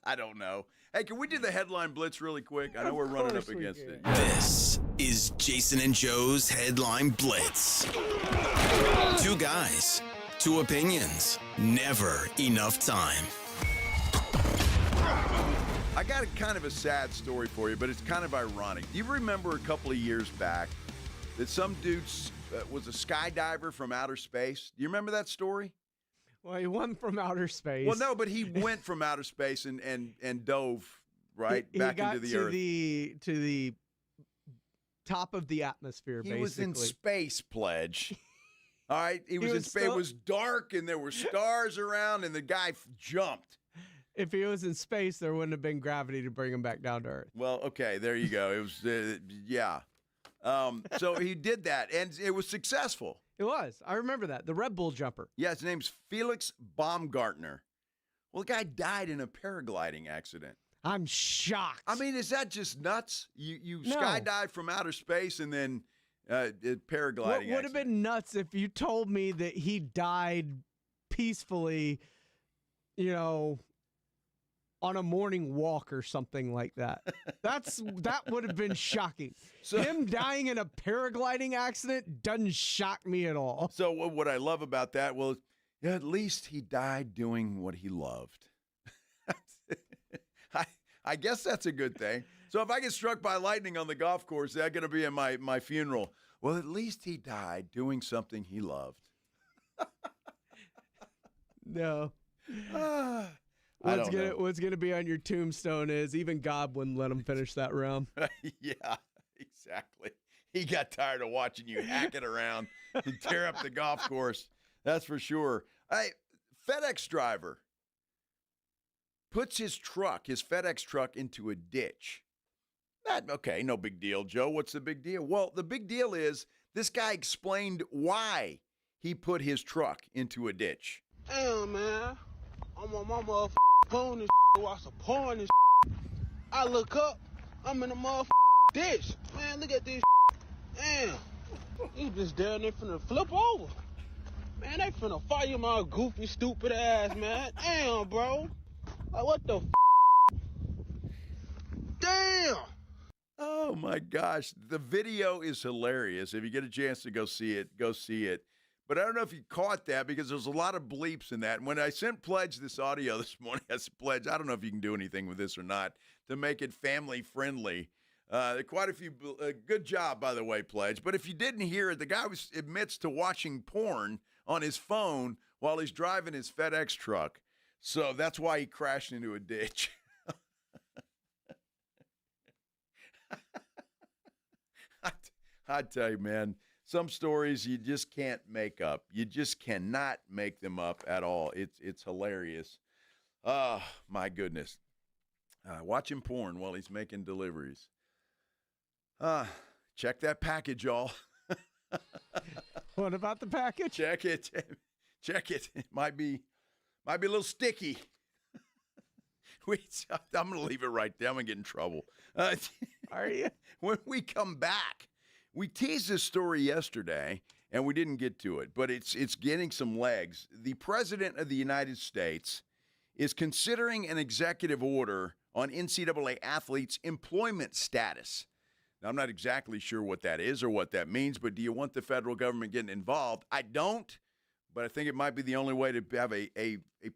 I don't know. Hey, can we do the headline blitz really quick? I know we're running up against it. This is Jason and Joe's Headline Blitz. 2 guys, 2 opinions, never enough time. I got kind of a sad story for you, but it's kind of ironic. Do you remember a couple of years back that some dude was a skydiver from outer space? Do you remember that story? Well, he went from outer space. Well, no, but he went from outer space and dove back into the earth. To the top of the atmosphere, basically. He was in space, Pledge. All right? He was in space. It was dark, and there were stars around, and the guy jumped. If he was in space, there wouldn't have been gravity to bring him back down to Earth. Well, okay, there you go. It was, yeah. So he did that, and it was successful. It was. I remember that. The Red Bull jumper. Yeah, his name's Felix Baumgartner. Well, the guy died in a paragliding accident. I'm shocked. I mean, is that just nuts? You skydive from outer space and then paragliding What would have been nuts if you told me that he died peacefully, on a morning walk or something like that. That would have been shocking. So, him dying in a paragliding accident doesn't shock me at all. So what I love about that, well, at least he died doing what he loved. I guess that's a good thing. So if I get struck by lightning on the golf course, that's going to be in my funeral. Well, at least he died doing something he loved. No. I don't know. What's gonna be on your tombstone is even God wouldn't let him finish that round. Yeah, exactly. He got tired of watching you hack it around and tear up the golf course. That's for sure. Hey, FedEx driver puts his FedEx truck into a ditch. Okay, no big deal, Joe. What's the big deal? Well, the big deal is this guy explained why he put his truck into a ditch. Damn, man. I'm on my motherfucking phone and while some porn and I look up, I'm in the motherfucking ditch. Man, look at this. Damn. These bitches down there finna flip over. Man, they finna fire my goofy, stupid ass, man. Damn, bro. Like, what the Damn. Oh, my gosh. The video is hilarious. If you get a chance to go see it, go see it. But I don't know if you caught that because there's a lot of bleeps in that. And when I sent Pledge this audio this morning, I said, Pledge, I don't know if you can do anything with this or not to make it family friendly. Quite a few. Good job, by the way, Pledge. But if you didn't hear it, the guy admits to watching porn on his phone while he's driving his FedEx truck. So that's why he crashed into a ditch. I tell you, man. Some stories you just can't make up. You just cannot make them up at all. It's hilarious. Oh, my goodness. Watching porn while he's making deliveries. Check that package, y'all. What about the package? Check it. Check it. It might be a little sticky. I'm going to leave it right there. I'm going to get in trouble. Are you? When we come back, we teased this story yesterday, and we didn't get to it, but it's getting some legs. The President of the United States is considering an executive order on NCAA athletes' employment status. Now, I'm not exactly sure what that is or what that means, but do you want the federal government getting involved? I don't, but I think it might be the only way to have a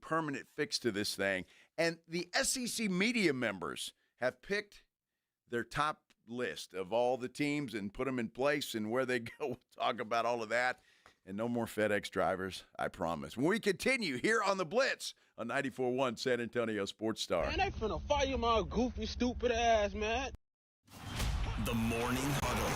permanent fix to this thing. And the SEC media members have picked their top list of all the teams and put them in place and where they go. We'll talk about all of that. And no more FedEx drivers, I promise. When we continue here on the Blitz on 94.1 San Antonio Sports Star. Man, they finna fire my goofy, stupid ass, man. The Morning Huddle.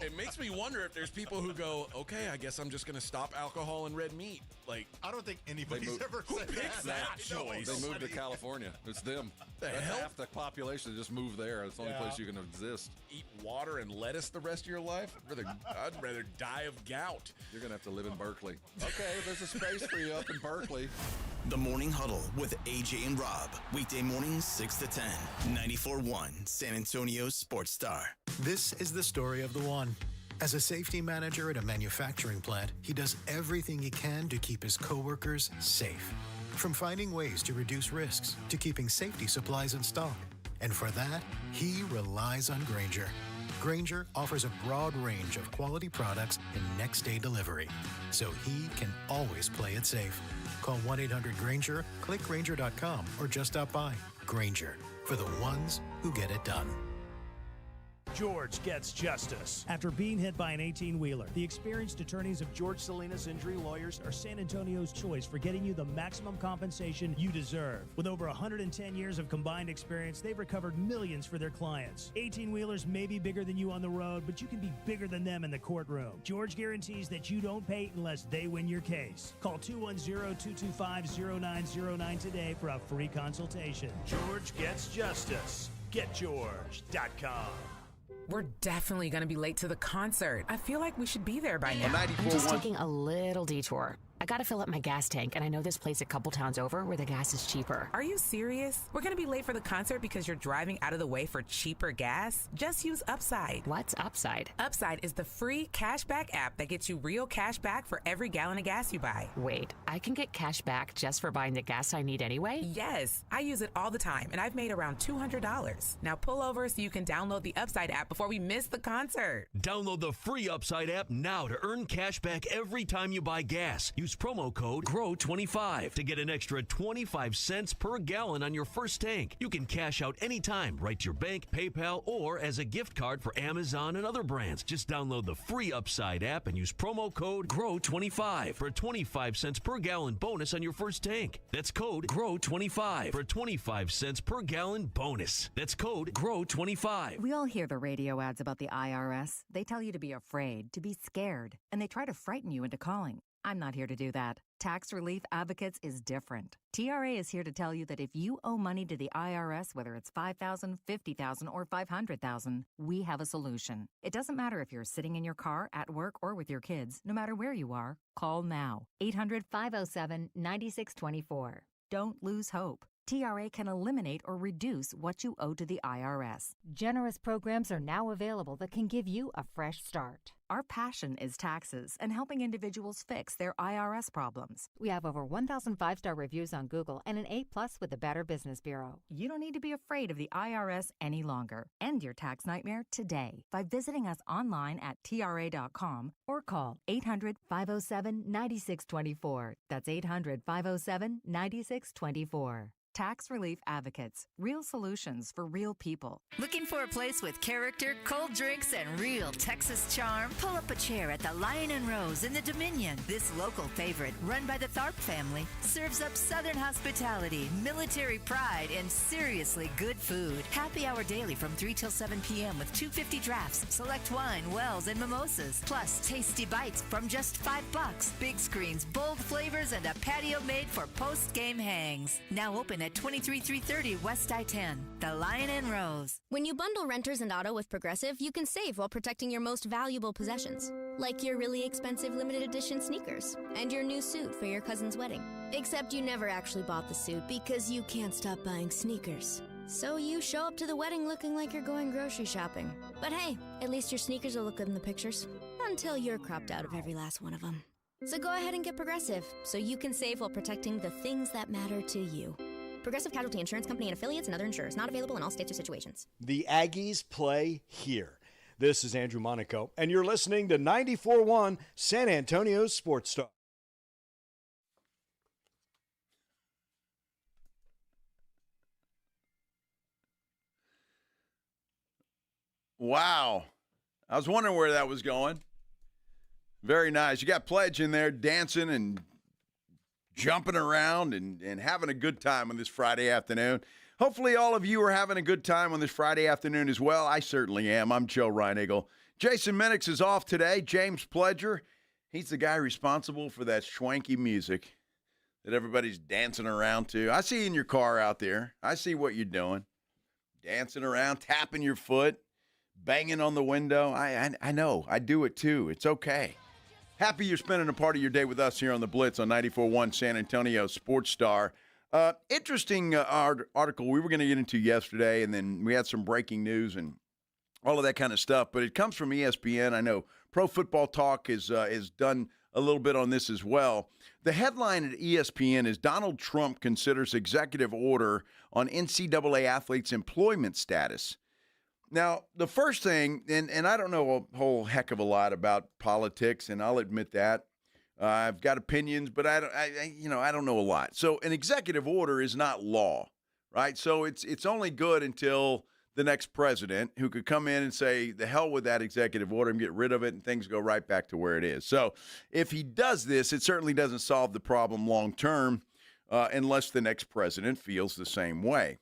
It makes me wonder if there's people who go, okay, I guess I'm just going to stop alcohol and red meat. Like, I don't think anybody's ever who said picks that choice. They moved to California. It's them. That's half the population that just moved there. It's the only place you can exist. Eat water and lettuce the rest of your life? I'd rather die of gout. You're going to have to live in Berkeley. Okay, there's a space for you up in Berkeley. The Morning Huddle with AJ and Rob. Weekday mornings 6 to 10. 94.1 San Antonio Sports Star. This is the story of the one. As a safety manager at a manufacturing plant, he does everything he can to keep his coworkers safe. From finding ways to reduce risks to keeping safety supplies in stock. And for that, he relies on Grainger. Grainger offers a broad range of quality products and next-day delivery, so he can always play it safe. Call 1-800-GRAINGER, click Grainger.com, or just stop by. Grainger, for the ones who get it done. George gets justice. After being hit by an 18-wheeler, the experienced attorneys of George Salinas Injury Lawyers are San Antonio's choice for getting you the maximum compensation you deserve. With over 110 years of combined experience, they've recovered millions for their clients. 18-wheelers may be bigger than you on the road, but you can be bigger than them in the courtroom. George guarantees that you don't pay unless they win your case. Call 210-225-0909 today for a free consultation. George gets justice. GetGeorge.com. We're definitely going to be late to the concert. I feel like we should be there by now. I'm just taking a little detour. I gotta fill up my gas tank, and I know this place a couple towns over where the gas is cheaper. Are you serious? We're gonna be late for the concert because you're driving out of the way for cheaper gas? Just use Upside. What's Upside? Upside is the free cashback app that gets you real cash back for every gallon of gas you buy. Wait, I can get cash back just for buying the gas I need anyway? Yes, I use it all the time, and I've made around $200. Now pull over so you can download the Upside app before we miss the concert. Download the free Upside app now to earn cash back every time you buy gas. Use use promo code GROW25 to get an extra 25 cents per gallon on your first tank. You can cash out anytime right to your bank, PayPal, or as a gift card for Amazon and other brands. Just download the free Upside app and use promo code GROW25 for a 25 cents per gallon bonus on your first tank. That's code GROW25 for a 25 cents per gallon bonus. That's code GROW25. We all hear the radio ads about the IRS. They tell you to be afraid, to be scared, and they try to frighten you into calling. I'm not here to do that. Tax Relief Advocates is different. TRA is here to tell you that if you owe money to the IRS, whether it's $5,000, $50,000, or $500,000, we have a solution. It doesn't matter if you're sitting in your car, at work, or with your kids. No matter where you are, call now. 800-507-9624. Don't lose hope. TRA can eliminate or reduce what you owe to the IRS. Generous programs are now available that can give you a fresh start. Our passion is taxes and helping individuals fix their IRS problems. We have over 1,000 5-star reviews on Google and an A+ with the Better Business Bureau. You don't need to be afraid of the IRS any longer. End your tax nightmare today by visiting us online at TRA.com or call 800-507-9624. That's 800-507-9624. Tax Relief Advocates. Real solutions for real people. Looking for a place with character, cold drinks, and real Texas charm? Pull up a chair at the Lion and Rose in the Dominion. This local favorite, run by the Tharp family, serves up Southern hospitality, military pride, and seriously good food. Happy hour daily from 3 till 7 p.m. with $2.50 drafts, select wine, wells, and mimosas. Plus, tasty bites from just $5. Big screens, bold flavors, and a patio made for post-game hangs. Now open at 23330 West I-10. The Lion and Rose. When you bundle renters and auto with Progressive, you can save while protecting your most valuable possessions, like your really expensive limited edition sneakers and your new suit for your cousin's wedding. Except you never actually bought the suit because you can't stop buying sneakers. So you show up to the wedding looking like you're going grocery shopping. But hey, at least your sneakers will look good in the pictures. Until you're cropped out of every last one of them. So go ahead and get Progressive so you can save while protecting the things that matter to you. Progressive Casualty Insurance Company and affiliates and other insurers. Not available in all states or situations. The Aggies play here. This is Andrew Monaco, and you're listening to 94.1 San Antonio Sports Star. Wow. I was wondering where that was going. Very nice. You got Pledge in there dancing and jumping around and having a good time on this Friday afternoon. Hopefully all of you are having a good time on this Friday afternoon as well. I certainly am. I'm Joe Reinagle. Jason Minix is off today. James Pledger, he's the guy responsible for that swanky music that everybody's dancing around to. I see you in your car out there. I see what you're doing. Dancing around, tapping your foot, banging on the window. I know. I do it too. It's okay. Happy you're spending a part of your day with us here on the Blitz on 94.1 San Antonio Sports Star. Interesting article we were going to get into yesterday, and then we had some breaking news and all of that kind of stuff. But it comes from ESPN. I know Pro Football Talk is done a little bit on this as well. The headline at ESPN is Donald Trump considers executive order on NCAA athletes' employment status. Now, the first thing, and I don't know a whole heck of a lot about politics, and I'll admit that. I've got opinions, but I don't know a lot. So an executive order is not law, right? So it's only good until the next president who could come in and say, the hell with that executive order and get rid of it, and things go right back to where it is. So if he does this, it certainly doesn't solve the problem long term unless the next president feels the same way.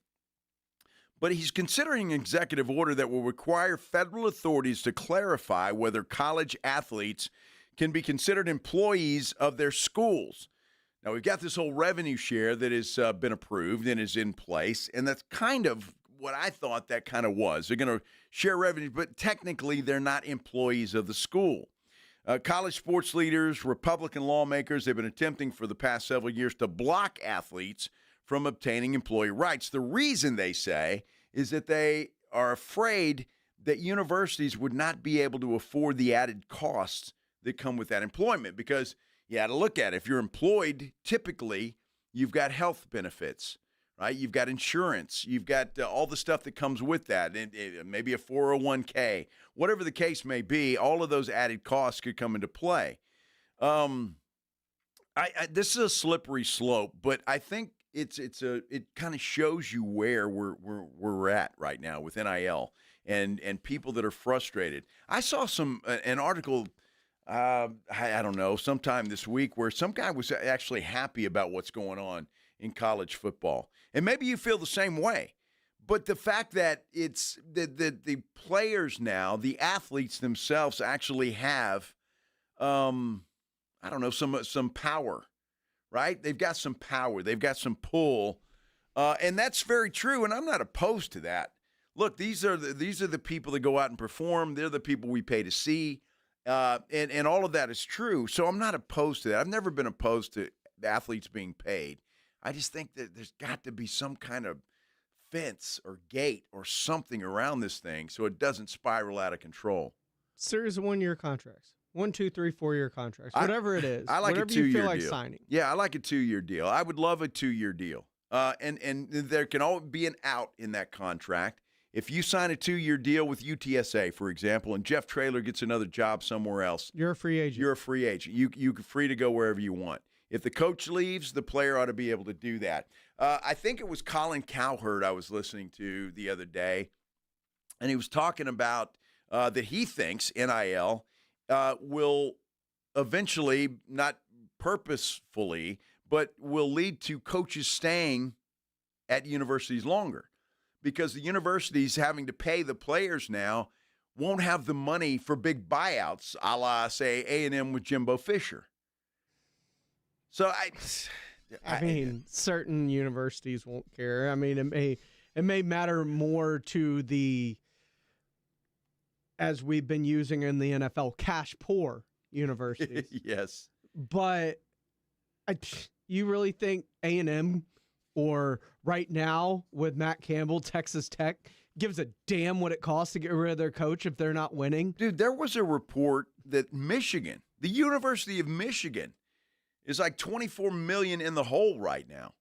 But he's considering an executive order that will require federal authorities to clarify whether college athletes can be considered employees of their schools. Now, we've got this whole revenue share that has been approved and is in place, and that's kind of what I thought that kind of was. They're going to share revenue, but technically they're not employees of the school. College sports leaders, Republican lawmakers, they've been attempting for the past several years to block athletes from obtaining employee rights. The reason, they say, is that they are afraid that universities would not be able to afford the added costs that come with that employment, because you got to look at it. If you're employed, typically you've got health benefits, right? You've got insurance. You've got all the stuff that comes with that, and maybe a 401k. Whatever the case may be, all of those added costs could come into play. This is a slippery slope, but I think it kind of shows you where we're at right now with NIL and people that are frustrated. I saw an article. I don't know, sometime this week where some guy was actually happy about what's going on in college football. And maybe you feel the same way. But the fact that it's the players now, the athletes themselves actually have, some power, right? They've got some power. They've got some pull. And that's very true, and I'm not opposed to that. Look, these are the people that go out and perform. They're the people we pay to see. And all of that is true. So I'm not opposed to that. I've never been opposed to athletes being paid. I just think that there's got to be some kind of fence or gate or something around this thing so it doesn't spiral out of control. Series of 1-year contracts. 1, 2, 3, 4-year contracts. Whatever it is. I like whatever a 2-year you feel like deal. signing. Yeah, I like a 2-year deal. I would love a 2-year deal. And there can always be an out in that contract. If you sign a 2-year deal with UTSA, for example, and Jeff Traylor gets another job somewhere else, you're a free agent. You're a free agent. You're free to go wherever you want. If the coach leaves, the player ought to be able to do that. I think it was Colin Cowherd I was listening to the other day, and he was talking about that he thinks NIL will eventually, not purposefully, but will lead to coaches staying at universities longer. Because the universities having to pay the players now won't have the money for big buyouts, a la, say, A&M with Jimbo Fisher. So I mean, certain universities won't care. I mean, it may matter more to the, as we've been using in the NFL, cash poor universities. Yes. But you really think A&M or right now with Matt Campbell, Texas Tech, gives a damn what it costs to get rid of their coach if they're not winning? Dude, there was a report that Michigan, the University of Michigan, is like $24 million in the hole right now.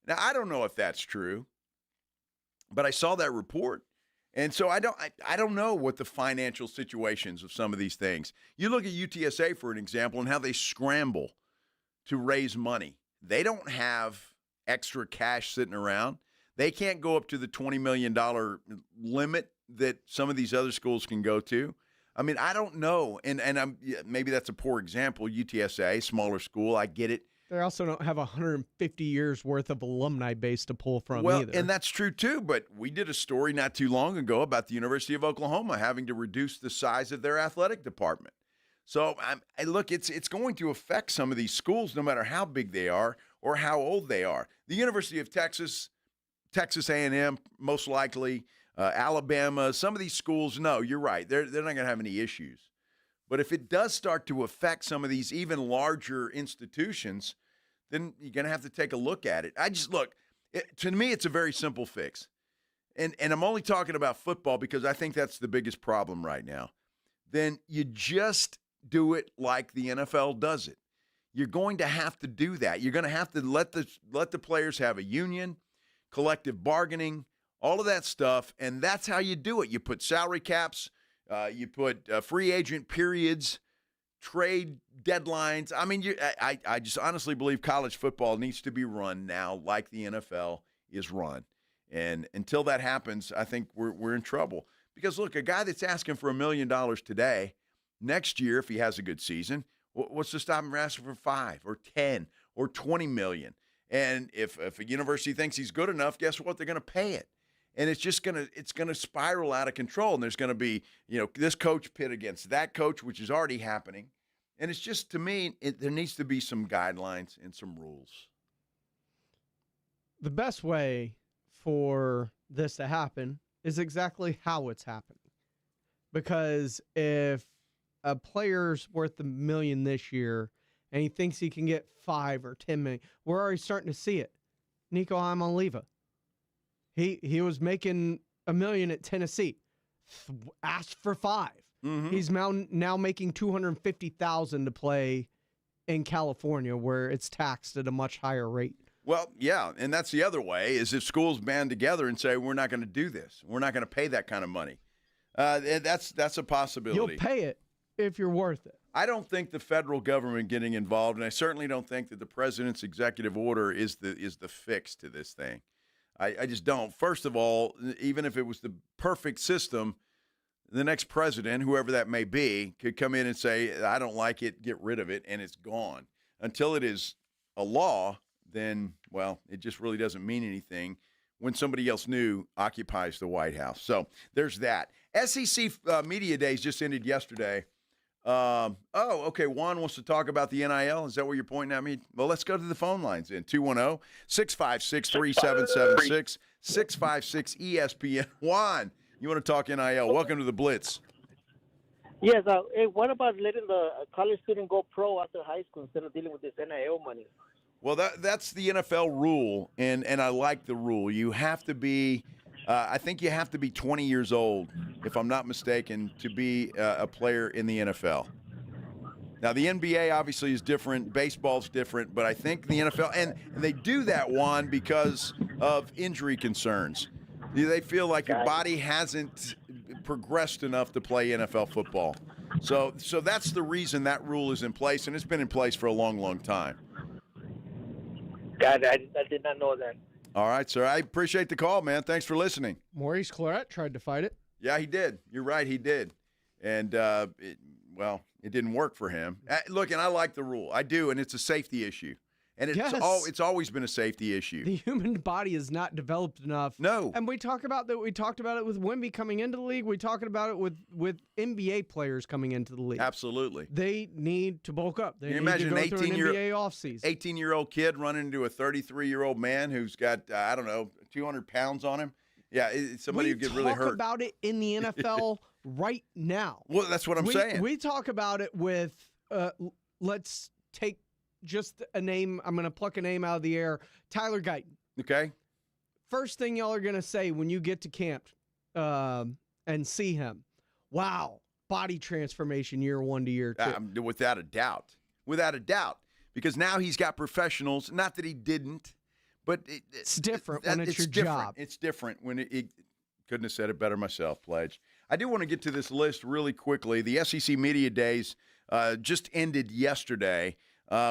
Now, I don't know if that's true, but I saw that report. And so I don't know what the financial situations of some of these things. You look at UTSA, for an example, and how they scramble to raise money. They don't have extra cash sitting around. They can't go up to the $20 million limit that some of these other schools can go to. I mean, I don't know. And maybe that's a poor example. UTSA, smaller school, I get it. They also don't have 150 years worth of alumni base to pull from either. And that's true too, but we did a story not too long ago about the University of Oklahoma having to reduce the size of their athletic department. So, look, it's going to affect some of these schools no matter how big they are or how old they are. The University of Texas, Texas A&M, most likely, Alabama, some of these schools, no, you're right. They're not going to have any issues. But if it does start to affect some of these even larger institutions, then you're going to have to take a look at it. To me, it's a very simple fix. And I'm only talking about football because I think that's the biggest problem right now. Then you just do it like the NFL does it. You're going to have to do that. You're going to have to let the players have a union, collective bargaining, all of that stuff, and that's how you do it. You put salary caps, you put free agent periods, trade deadlines. I mean, I just honestly believe college football needs to be run now like the NFL is run. And until that happens, I think we're in trouble. Because, look, a guy that's asking for $1 million today, next year, if he has a good season, what's to stop him from asking for 5 or 10 or 20 million? And if a university thinks he's good enough, guess what? They're going to pay it. And it's just going to spiral out of control. And there's going to be, this coach pit against that coach, which is already happening. And it's just, to me, there needs to be some guidelines and some rules. The best way for this to happen is exactly how it's happening. Because if a player's worth $1 million this year and he thinks he can get 5 or 10 million, we're already starting to see it. Nico Iamaleava. He was making $1 million at Tennessee. Asked for 5. Mm-hmm. He's now making $250,000 to play in California, where it's taxed at a much higher rate. Well, yeah, and that's the other way, is if schools band together and say, we're not going to do this. We're not going to pay that kind of money. That's a possibility. You'll pay it if you're worth it. I don't think the federal government getting involved, and I certainly don't think that the president's executive order is the fix to this thing. I just don't. First of all, even if it was the perfect system, the next president, whoever that may be, could come in and say, I don't like it, get rid of it, and it's gone. Until it is a law, then, well, it just really doesn't mean anything when somebody else new occupies the White House. So there's that. SEC Media Days just ended yesterday. Okay, Juan wants to talk about the NIL. Is that what you're pointing at me? Well, let's go to the phone lines in. 210-656-3776, 656-ESPN. Juan, you want to talk NIL. Welcome to the Blitz. Yes. Hey, what about letting the college student go pro after high school instead of dealing with this NIL money? Well, that's the NFL rule, and I like the rule. You have to be I think you have to be 20 years old, if I'm not mistaken, to be a player in the NFL. Now, the NBA obviously is different. Baseball's different. But I think the NFL, and they do that, Juan, because of injury concerns. They feel like your body hasn't progressed enough to play NFL football. So that's the reason that rule is in place, and it's been in place for a long, long time. God, I did not know that. All right, sir. I appreciate the call, man. Thanks for listening. Maurice Clarett tried to fight it. Yeah, he did. You're right, he did. And, it didn't work for him. Look, and I like the rule. I do, and it's a safety issue. And it's always been a safety issue. The human body is not developed enough. No. And we talked about that. We talked about it with Wemby coming into the league. We talked about it with NBA players coming into the league. Absolutely. They need to bulk up. They Can you need imagine to go an through an NBA offseason. 18-year-old kid running into a 33-year-old man who's got 200 pounds on him? Yeah, somebody who get really hurt. We talk about it in the NFL right now. Well, that's what I'm saying. We talk about it with, let's take just a name. I'm going to pluck a name out of the air. Tyler Guyton. Okay. First thing y'all are going to say when you get to camp and see him, wow, body transformation year 1 to year 2. Without a doubt. Without a doubt. Because now he's got professionals. Not that he didn't, but it's different when it's your job. It's different when it couldn't have said it better myself, Pledge. I do want to get to this list really quickly. The SEC Media Days just ended yesterday.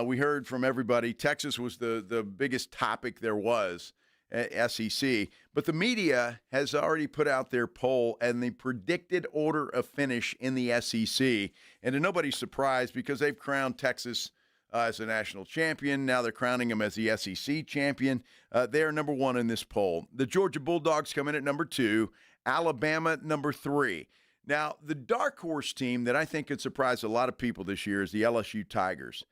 We heard from everybody. Texas was the biggest topic there was at SEC. But the media has already put out their poll and the predicted order of finish in the SEC. And to nobody's surprise, because they've crowned Texas as a national champion. Now they're crowning him as the SEC champion. They are number 1 in this poll. The Georgia Bulldogs come in at number 2. Alabama, number 3. Now, the dark horse team that I think could surprise a lot of people this year is the LSU Tigers.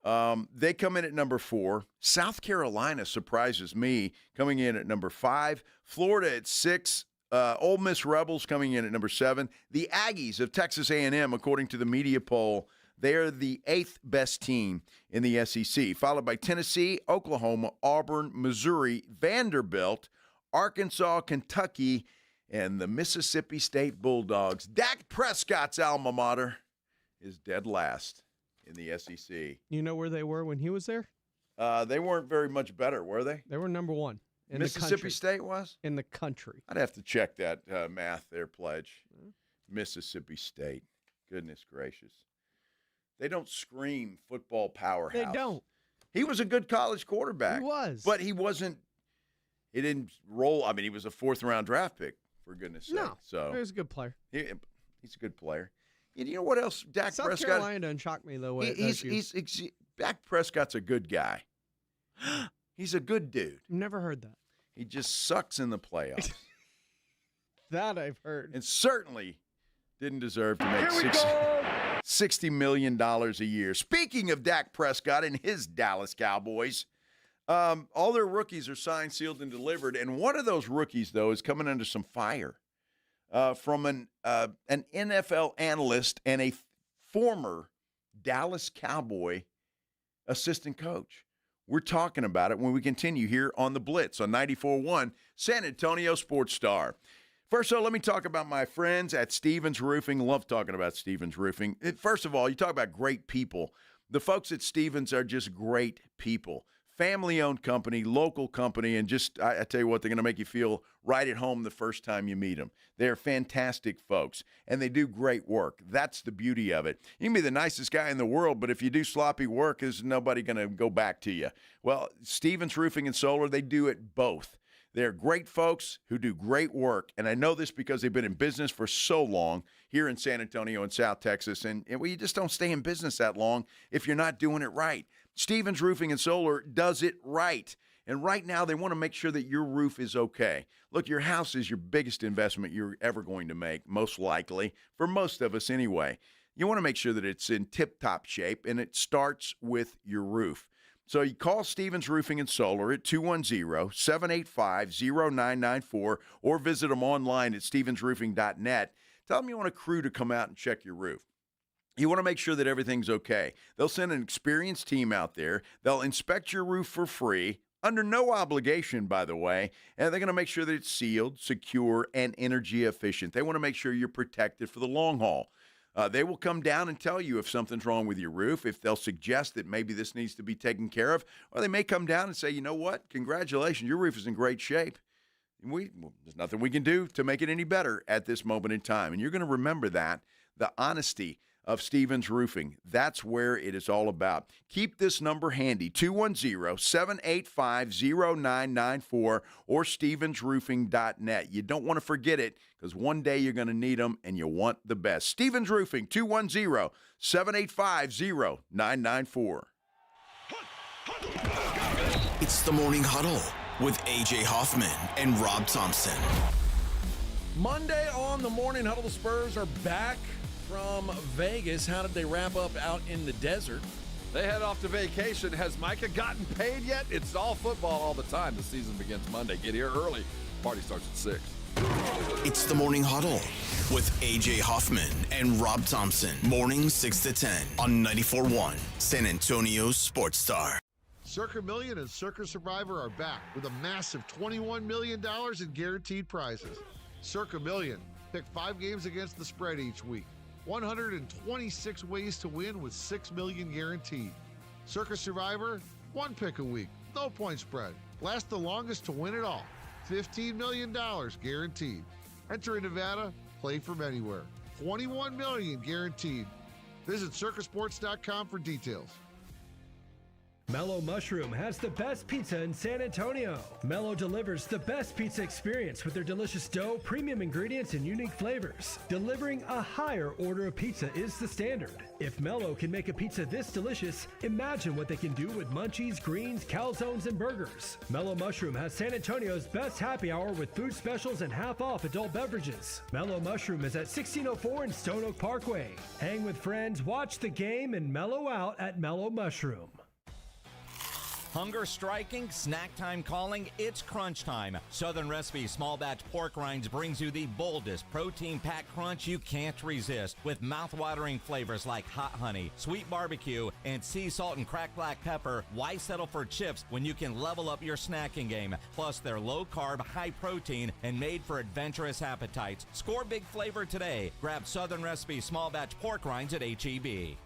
They come in at number 4. South Carolina surprises me, coming in at number 5. Florida at 6. Ole Miss Rebels coming in at number 7. The Aggies of Texas A&M, according to the media poll, they are the 8th best team in the SEC, followed by Tennessee, Oklahoma, Auburn, Missouri, Vanderbilt, Arkansas, Kentucky, and the Mississippi State Bulldogs. Dak Prescott's alma mater is dead last in the SEC. You know where they were when he was there? They weren't very much better, were they? They were number 1 in Mississippi the country. State was? In the country. I'd have to check that math there, Pledge. Mississippi State. Goodness gracious. They don't scream football powerhouse. They don't. He was a good college quarterback. He was. But he wasn't – he didn't roll – I mean, he was a 4th-round draft pick, for goodness sake. No, so he was a good player. He's a good player. And you know what else? Dak South Prescott. Carolina doesn't shock me, though. Dak Prescott's a good guy. He's a good dude. Never heard that. He just sucks in the playoffs. That I've heard. And certainly didn't deserve to make $60 million a year. Speaking of Dak Prescott and his Dallas Cowboys, all their rookies are signed, sealed, and delivered. And one of those rookies, though, is coming under some fire from an NFL analyst and a former Dallas Cowboy assistant coach. We're talking about it when we continue here on The Blitz on 94.1 San Antonio Sports Star. First of all, let me talk about my friends at Stevens Roofing. Love talking about Stevens Roofing. First of all, you talk about great people. The folks at Stevens are just great people. family-owned company, local company, and just, I tell you what, they're going to make you feel right at home the first time you meet them. They're fantastic folks, and they do great work. That's the beauty of it. You can be the nicest guy in the world, but if you do sloppy work, is nobody going to go back to you? Well, Stevens Roofing and Solar, they do it both. They're great folks who do great work, and I know this because they've been in business for so long here in San Antonio and South Texas, and you just don't stay in business that long if you're not doing it right. Stevens Roofing and Solar does it right, and right now they want to make sure that your roof is okay. Look, your house is your biggest investment you're ever going to make, most likely, for most of us anyway. You want to make sure that it's in tip-top shape, and it starts with your roof. So you call Stevens Roofing and Solar at 210-785-0994 or visit them online at stevensroofing.net. Tell them you want a crew to come out and check your roof. You want to make sure that everything's okay. They'll send an experienced team out there. They'll inspect your roof for free, under no obligation, by the way, and they're going to make sure that it's sealed, secure, and energy efficient. They want to make sure you're protected for the long haul. They will come down and tell you if something's wrong with your roof, if they'll suggest that maybe this needs to be taken care of, or they may come down and say, you know what, congratulations, your roof is in great shape. There's nothing we can do to make it any better at this moment in time. And you're going to remember that, the honesty of Stevens Roofing. That's where it is all about. Keep this number handy, 210-785-0994 or stevensroofing.net. You don't want to forget it because one day you're going to need them and you want the best. Stevens Roofing, 210-785-0994. It's the Morning Huddle with A.J. Hoffman and Rob Thompson. Monday on the Morning Huddle, the Spurs are back from Vegas. How did they wrap up out in the desert? They head off to vacation. Has Micah gotten paid yet? It's all football all the time. The season begins Monday. Get here early. Party starts at 6. It's the Morning Huddle with A.J. Hoffman and Rob Thompson. Morning 6 to 10 on 94.1 San Antonio's Sports Star. Circa Million and Circa Survivor are back with a massive $21 million in guaranteed prizes. Circa Million. Pick 5 games against the spread each week. 126 ways to win with $6 million guaranteed. Circa Survivor, 1 pick a week, no point spread. Last the longest to win it all. $15 million guaranteed. Enter in Nevada, play from anywhere. $21 million guaranteed. Visit circasports.com for details. Mellow Mushroom has the best pizza in San Antonio. Mellow delivers the best pizza experience with their delicious dough, premium ingredients, and unique flavors. Delivering a higher order of pizza is the standard. If Mellow can make a pizza this delicious, imagine what they can do with munchies, greens, calzones, and burgers. Mellow Mushroom has San Antonio's best happy hour with food specials and half-off adult beverages. Mellow Mushroom is at 1604 and Stone Oak Parkway. Hang with friends, watch the game, and mellow out at Mellow Mushroom. Hunger striking, snack time calling, it's crunch time. Southern Recipe Small Batch Pork Rinds brings you the boldest protein-packed crunch you can't resist with mouth-watering flavors like hot honey, sweet barbecue, and sea salt and cracked black pepper. Why settle for chips when you can level up your snacking game? Plus, they're low-carb, high-protein, and made for adventurous appetites. Score big flavor today. Grab Southern Recipe Small Batch Pork Rinds at H-E-B.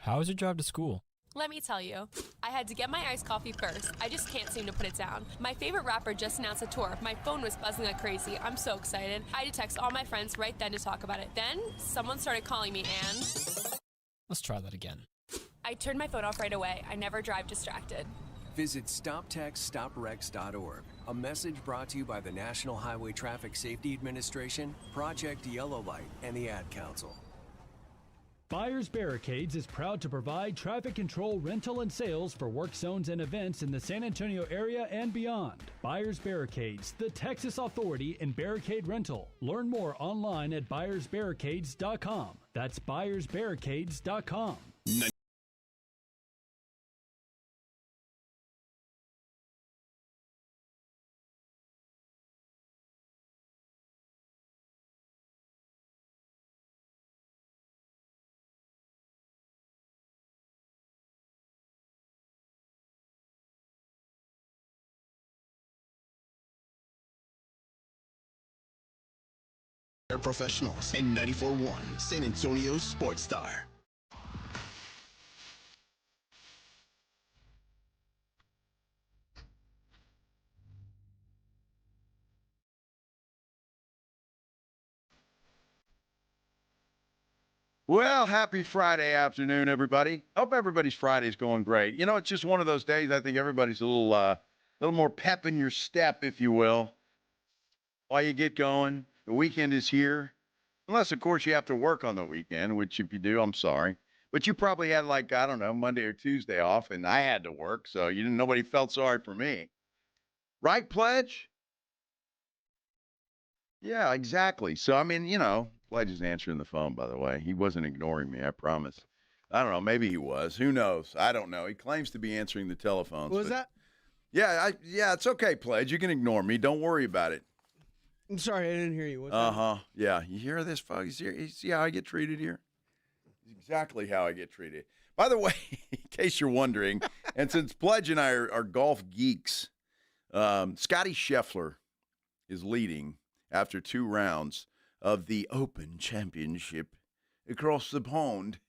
How was your drive to school? Let me tell you, I had to get my iced coffee first. I just can't seem to put it down. My favorite rapper just announced a tour. My phone was buzzing like crazy. I'm so excited. I had to text all my friends right then to talk about it. Then, someone started calling me and... Let's try that again. I turned my phone off right away. I never drive distracted. Visit StopTextStopWrecks.org. A message brought to you by the National Highway Traffic Safety Administration, Project Yellow Light, and the Ad Council. Buyers Barricades is proud to provide traffic control, rental, and sales for work zones and events in the San Antonio area and beyond. Buyers Barricades, the Texas authority in barricade rental. Learn more online at buyersbarricades.com. That's buyersbarricades.com. Professionals in 94.1 San Antonio's Sports Star. Well, happy Friday afternoon, everybody. Hope everybody's Friday's going great. You know, it's just one of those days I think everybody's a little more pep in your step, if you will, while you get going. The weekend is here. Unless, of course, you have to work on the weekend, which if you do, I'm sorry. But you probably had, like, I don't know, Monday or Tuesday off, and I had to work, so nobody felt sorry for me. Right, Pledge? Yeah, exactly. So, I mean, Pledge is answering the phone, by the way. He wasn't ignoring me, I promise. I don't know. Maybe he was. Who knows? I don't know. He claims to be answering the telephones. What was that? Yeah, it's okay, Pledge. You can ignore me. Don't worry about it. I'm sorry, I didn't hear you. Uh-huh. Yeah. You hear this, folks? You see how I get treated here? It's exactly how I get treated. By the way, in case you're wondering, and since Pledge and I are golf geeks, Scotty Scheffler is leading after 2 rounds of the Open Championship across the pond.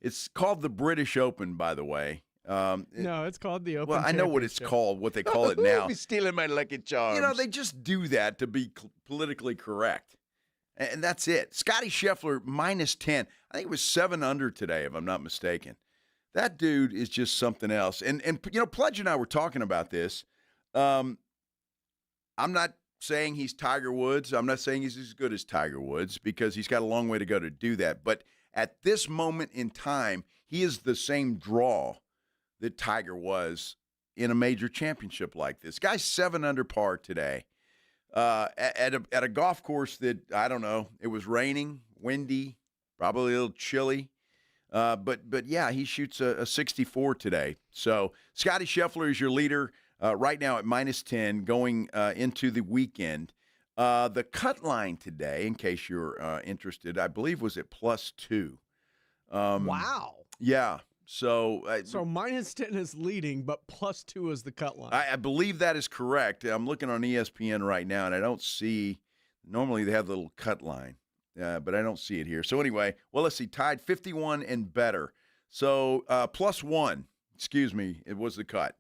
It's called the British Open, by the way. No, it's called the Open Well, I know what it's called, what they call it now. Be stealing my Lucky Charms. They just do that to be politically correct. And that's it. Scotty Scheffler, -10. I think it was 7 under today, if I'm not mistaken. That dude is just something else. And Pledge and I were talking about this. I'm not saying he's Tiger Woods. I'm not saying he's as good as Tiger Woods because he's got a long way to go to do that. But at this moment in time, he is the same draw that Tiger was in a major championship like this. Guy's 7 under par today at a golf course that, I don't know, it was raining, windy, probably a little chilly. But yeah, he shoots a 64 today. So Scotty Scheffler is your leader right now at -10 going into the weekend. The cut line today, in case you're interested, I believe was at +2. Wow. Yeah. So -10 is leading, but +2 is the cut line. I believe that is correct. I'm looking on ESPN right now, and I don't see – normally they have the little cut line, but I don't see it here. So anyway, well, let's see, tied 51 and better. So +1, it was the cut.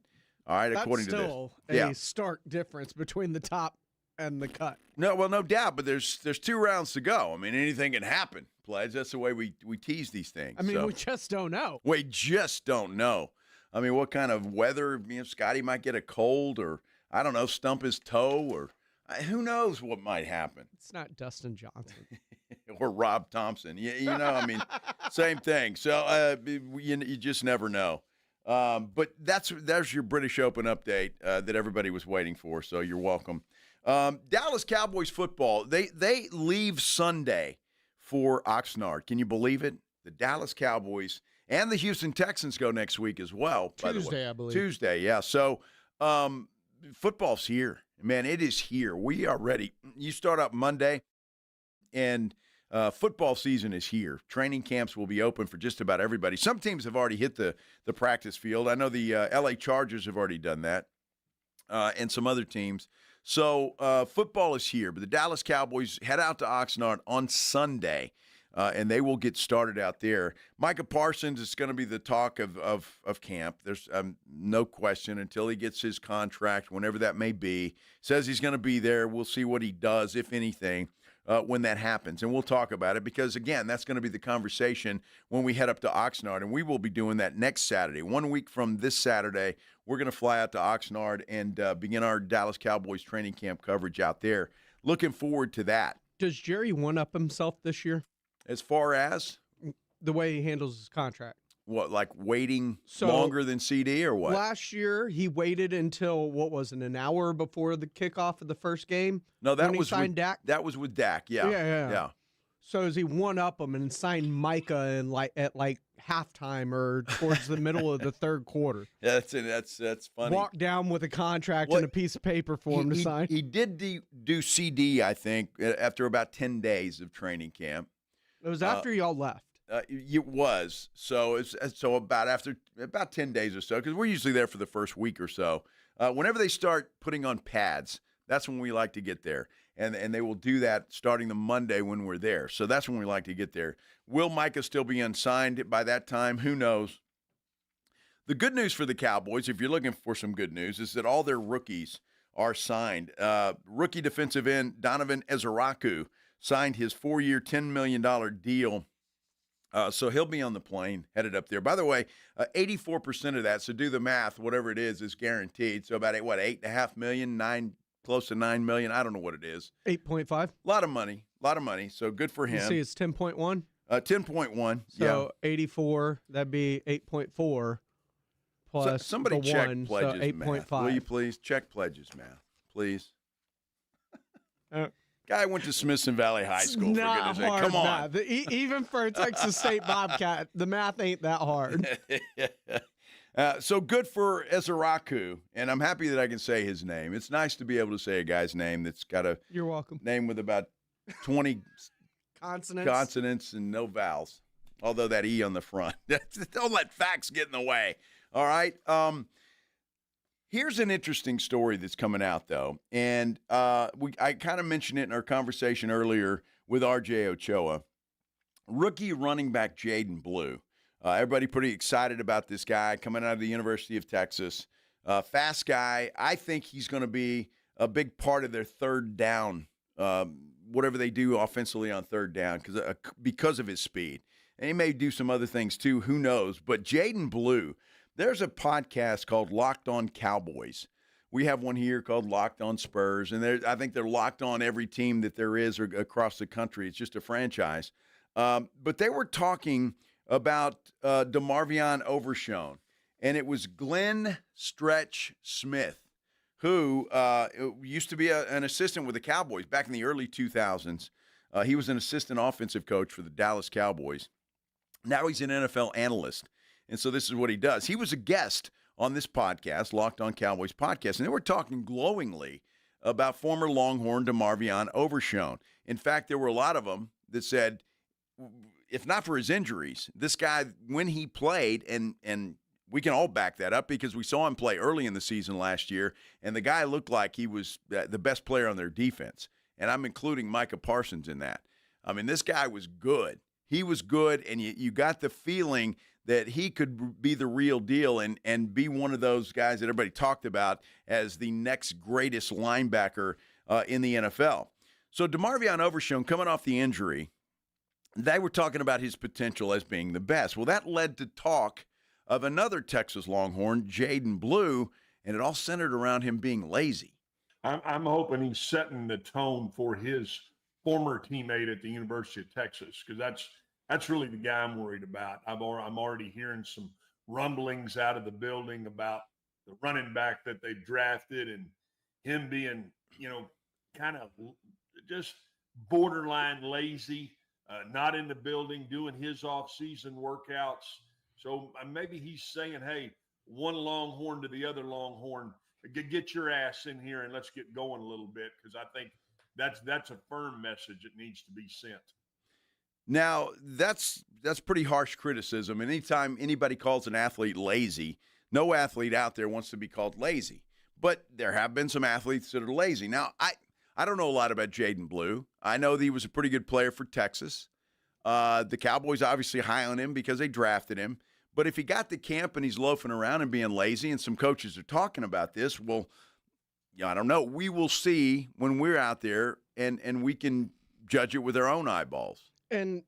All right, That's according to this. still a stark difference between the top and the cut. No doubt, but there's 2 rounds to go. I mean, anything can happen, Pledge. That's the way we tease these things. I mean, we just don't know. We just don't know. I mean, what kind of weather? Scotty might get a cold or, I don't know, stump his toe or who knows what might happen. It's not Dustin Johnson. Or Rob Thompson. I mean, same thing. So you just never know. But there's your British Open update that everybody was waiting for, so you're welcome. Dallas Cowboys football, they leave Sunday for Oxnard. Can you believe it? The Dallas Cowboys and the Houston Texans go next week as well. By the way. Tuesday, I believe. Tuesday, yeah. So football's here. Man, it is here. We are ready. You start up Monday, and football season is here. Training camps will be open for just about everybody. Some teams have already hit the practice field. I know the L.A. Chargers have already done that, and some other teams. So football is here. But the Dallas Cowboys head out to Oxnard on Sunday, and they will get started out there. Micah Parsons is going to be the talk of camp. There's no question until he gets his contract, whenever that may be. Says he's going to be there. We'll see what he does, if anything. When that happens. And we'll talk about it because, again, that's going to be the conversation when we head up to Oxnard, and we will be doing that next Saturday. 1 week from this Saturday, we're going to fly out to Oxnard and begin our Dallas Cowboys training camp coverage out there. Looking forward to that. Does Jerry one-up himself this year? As far as? The way he handles his contract. What, like waiting longer than CD or what? Last year, he waited until, an hour before the kickoff of the first game? No, that when was he signed with Dak? That was with Dak, yeah. Yeah. So is he one-up him and signed Micah at halftime or towards the middle of the third quarter? Yeah, that's funny. Walk down with a contract and a piece of paper for him to sign. He did do CD, I think, after about 10 days of training camp. It was after y'all left. It was. So about 10 days or so, because we're usually there for the first week or so. Whenever they start putting on pads, that's when we like to get there. And they will do that starting the Monday when we're there. So that's when we like to get there. Will Micah still be unsigned by that time? Who knows? The good news for the Cowboys, if you're looking for some good news, is that all their rookies are signed. Rookie defensive end Donovan Ezeraku signed his 4-year, $10 million deal So he'll be on the plane headed up there. By the way, 84% of that, so do the math, whatever it is guaranteed. So about, $8.5 million, close to $9 million. I don't know what it is. 8.5. A lot of money. So good for him. You see, it's 10.1. 10.1. So 84, that'd be 8.4 plus somebody the check 1, pledges so 8.5. math. Will you please check pledges math, please? Guy went to Smithson Valley High School. For goodness sake, come on. Math. Even for a Texas State Bobcat, the math ain't that hard. So good for Ezeraku, and I'm happy that I can say his name. It's nice to be able to say a guy's name that's got a You're welcome. name with about 20 consonants and no vowels, although that E on the front. Don't let facts get in the way. All right. Here's an interesting story that's coming out, though, and I kind of mentioned it in our conversation earlier with R.J. Ochoa. Rookie running back Jaden Blue. Everybody pretty excited about this guy coming out of the University of Texas. Fast guy. I think he's going to be a big part of their third down, whatever they do offensively on third down, because of his speed. And he may do some other things too. Who knows? But Jaden Blue. There's a podcast called Locked On Cowboys. We have one here called Locked On Spurs, and I think they're locked on every team that there is across the country. It's just a franchise. But they were talking about DeMarvion Overshown, and it was Glenn Stretch Smith, who used to be an assistant with the Cowboys back in the early 2000s. He was an assistant offensive coach for the Dallas Cowboys. Now he's an NFL analyst. And so this is what he does. He was a guest on this podcast, Locked On Cowboys podcast, and they were talking glowingly about former Longhorn DeMarvion Overshown. In fact, there were a lot of them that said, if not for his injuries, this guy, when he played, and we can all back that up because we saw him play early in the season last year, and the guy looked like he was the best player on their defense. And I'm including Micah Parsons in that. I mean, this guy was good. He was good, and you got the feeling that he could be the real deal and be one of those guys that everybody talked about as the next greatest linebacker in the NFL. So DeMarvion Overshown, coming off the injury, they were talking about his potential as being the best. Well, that led to talk of another Texas Longhorn, Jaden Blue, and it all centered around him being lazy. I'm hoping he's setting the tone for his former teammate at the University of Texas, because that's really the guy I'm worried about. I'm already hearing some rumblings out of the building about the running back that they drafted and him being, kind of just borderline lazy, not in the building, doing his off-season workouts. So maybe he's saying, hey, one Longhorn to the other Longhorn, get your ass in here and let's get going a little bit, because I think that's a firm message that needs to be sent. Now, that's pretty harsh criticism. Anytime anybody calls an athlete lazy, no athlete out there wants to be called lazy. But there have been some athletes that are lazy. Now, I don't know a lot about Jaden Blue. I know that he was a pretty good player for Texas. The Cowboys obviously high on him because they drafted him. But if he got to camp and he's loafing around and being lazy, and some coaches are talking about this, well, I don't know. We will see when we're out there, and we can judge it with our own eyeballs. And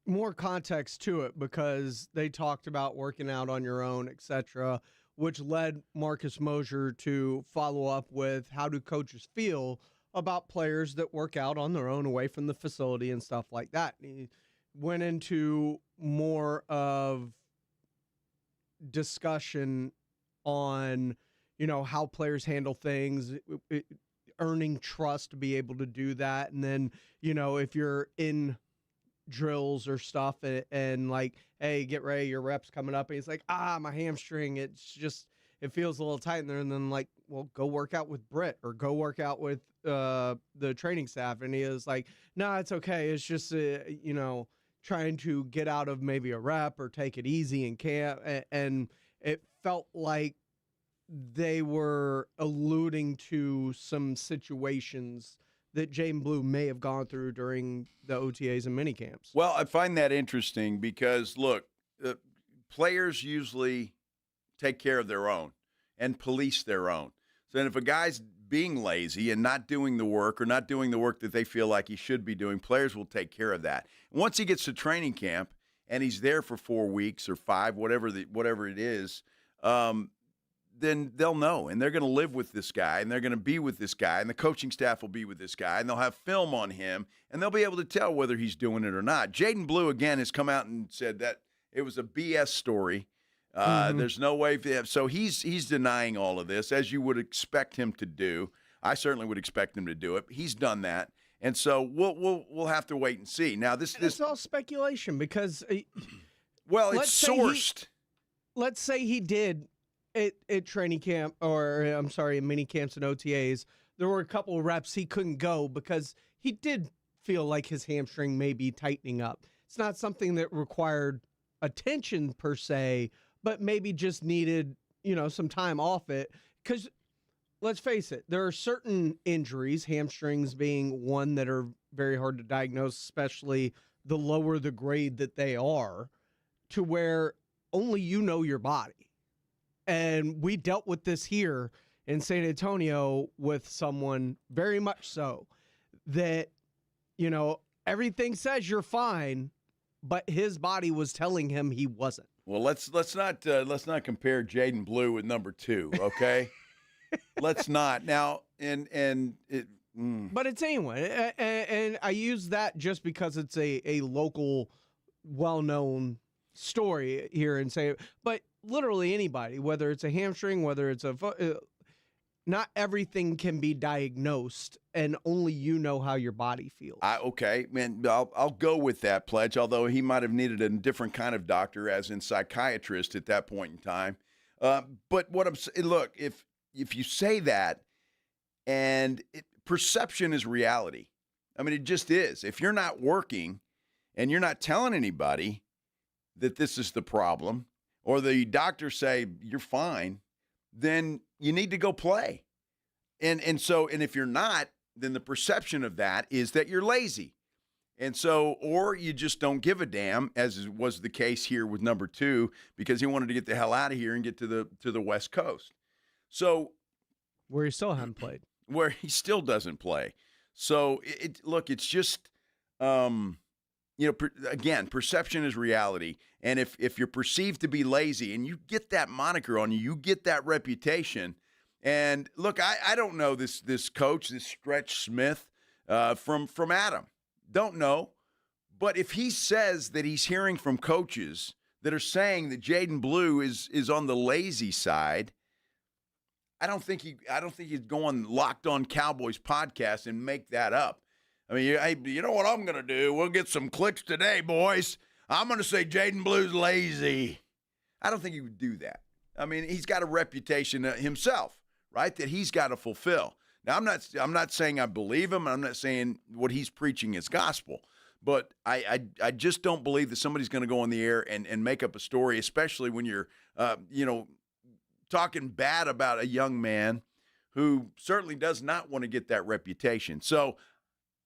more context to it, because they talked about working out on your own, etc., which led Marcus Mosher to follow up with how do coaches feel about players that work out on their own away from the facility and stuff like that. And he went into more of discussion on, how players handle things, earning trust to be able to do that. And then, if you're in drills or stuff and like, hey, get ready, your rep's coming up, and he's like, my hamstring, it feels a little tight in there, and then like, well, go work out with Britt or go work out with the training staff. And he is like, no, it's okay, it's just trying to get out of maybe a rep or take it easy in camp. And it felt like they were alluding to some situations that Jaden Blue may have gone through during the OTAs and minicamps. Well, I find that interesting because, look, players usually take care of their own and police their own. So if a guy's being lazy and not doing the work or not doing the work that they feel like he should be doing, players will take care of that. Once he gets to training camp and he's there for 4 weeks or 5, whatever it is, then they'll know, and they're going to live with this guy, and they're going to be with this guy, and the coaching staff will be with this guy, and they'll have film on him, and they'll be able to tell whether he's doing it or not. Jaden Blue, again, has come out and said that it was a BS story. There's no way. So he's denying all of this, as you would expect him to do. I certainly would expect him to do it. He's done that, and so we'll have to wait and see. Now It's all speculation because it's sourced. Let's say he did at training camp, or I'm sorry, in mini camps and OTAs. There were a couple of reps he couldn't go because he did feel like his hamstring may be tightening up. It's not something that required attention per se, but maybe just needed, some time off it. Because let's face it, there are certain injuries, hamstrings being one, that are very hard to diagnose, especially the lower the grade that they are, to where only you know your body. And we dealt with this here in San Antonio with someone very much so that, everything says you're fine, but his body was telling him he wasn't. Well, let's not compare Jaden Blue with number 2, okay? Let's not. Now, but it's anyone, and I use that just because it's a local, well-known story here and say, but literally anybody, whether it's a hamstring, whether it's not everything can be diagnosed, and only you know how your body feels. Okay, man, I'll go with that, Pledge, although he might have needed a different kind of doctor, as in psychiatrist at that point in time. But what I'm saying, look, if you say that, and perception is reality. I mean, it just is. If you're not working and you're not telling anybody that this is the problem, or the doctors say you're fine, then you need to go play. And if you're not, then the perception of that is that you're lazy. And so, or you just don't give a damn, as was the case here with number 2, because he wanted to get the hell out of here and get to the West Coast. So, where he still hasn't played. Where he still doesn't play. So, it's just, again, perception is reality. And if you're perceived to be lazy and you get that moniker on you, you get that reputation. And look, I don't know this coach, this Stretch Smith, from Adam. Don't know. But if he says that he's hearing from coaches that are saying that Jaden Blue is on the lazy side, I don't think he'd go on Locked On Cowboys podcast and make that up. I mean, hey, you know what I'm going to do? We'll get some clicks today, boys. I'm going to say Jaden Blue's lazy. I don't think he would do that. I mean, he's got a reputation himself, right, that he's got to fulfill. Now, I'm not saying I believe him. I'm not saying what he's preaching is gospel. But I just don't believe that somebody's going to go on the air and make up a story, especially when you're, talking bad about a young man who certainly does not want to get that reputation. So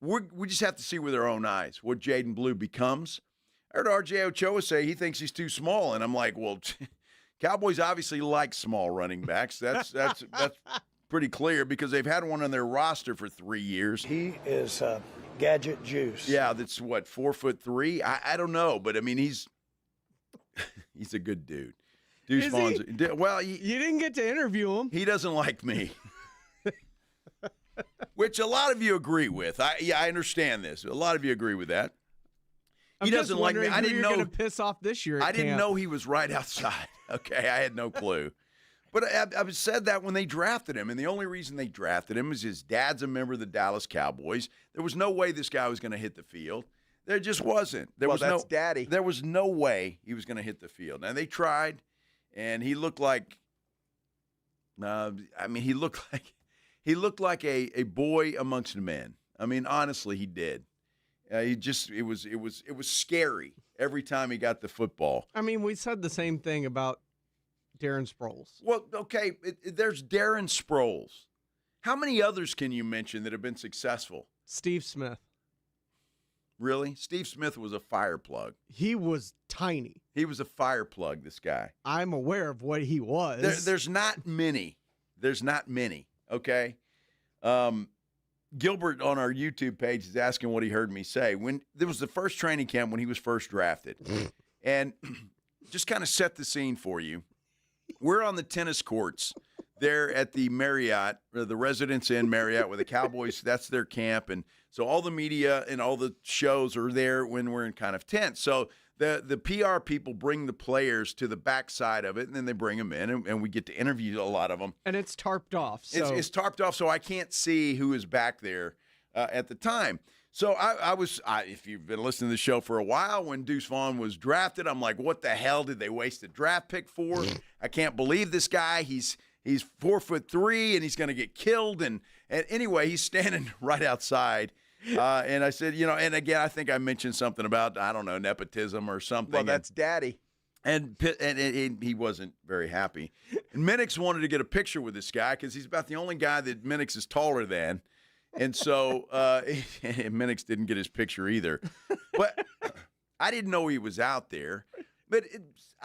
we just have to see with our own eyes what Jaden Blue becomes. I heard R.J. Ochoa say he thinks he's too small, and I'm like, well, Cowboys obviously like small running backs. That's pretty clear because they've had one on their roster for 3 years. He is gadget juice. Yeah, that's what, 4'3"? I don't know, but I mean he's a good dude. Deuce Vaughn's, well, you didn't get to interview him. He doesn't like me. Which a lot of you agree with. I understand this. A lot of you agree with that. He doesn't like me. I didn't know going to piss off this year. I didn't know he was right outside. Okay, I had no clue. But I said that when they drafted him, and the only reason they drafted him is his dad's a member of the Dallas Cowboys. There was no way this guy was going to hit the field. There just wasn't. That's Daddy. There was no way he was going to hit the field. Now they tried, and he looked like. He looked like a boy amongst men. I mean, honestly, he did. It was scary every time he got the football. I mean, we said the same thing about Darren Sproles. Well, okay, there's Darren Sproles. How many others can you mention that have been successful? Steve Smith. Really? Steve Smith was a fire plug. He was tiny. He was a fire plug, this guy. I'm aware of what he was. There's not many. There's not many, okay? Gilbert on our YouTube page is asking what he heard me say. When there was the first training camp when he was first drafted. And just kind of set the scene for you. We're on the tennis courts there at the Marriott, or the Residence Inn Marriott, where the Cowboys, that's their camp. And so all the media and all the shows are there when we're in kind of tents. So the PR people bring the players to the backside of it, and then they bring them in, and we get to interview a lot of them. And it's tarped off. So. It's tarped off, so I can't see who is back there at the time. So I was, if you've been listening to the show for a while, when Deuce Vaughn was drafted, I'm like, what the hell did they waste a draft pick for? I can't believe this guy. He's 4'3", and he's going to get killed. And anyway, he's standing right outside. And I said, and again, I think I mentioned something about, I don't know, nepotism or something. Well, that's daddy. And he wasn't very happy. And Minix wanted to get a picture with this guy because he's about the only guy that Minix is taller than. And so Minix didn't get his picture either. But I didn't know he was out there. But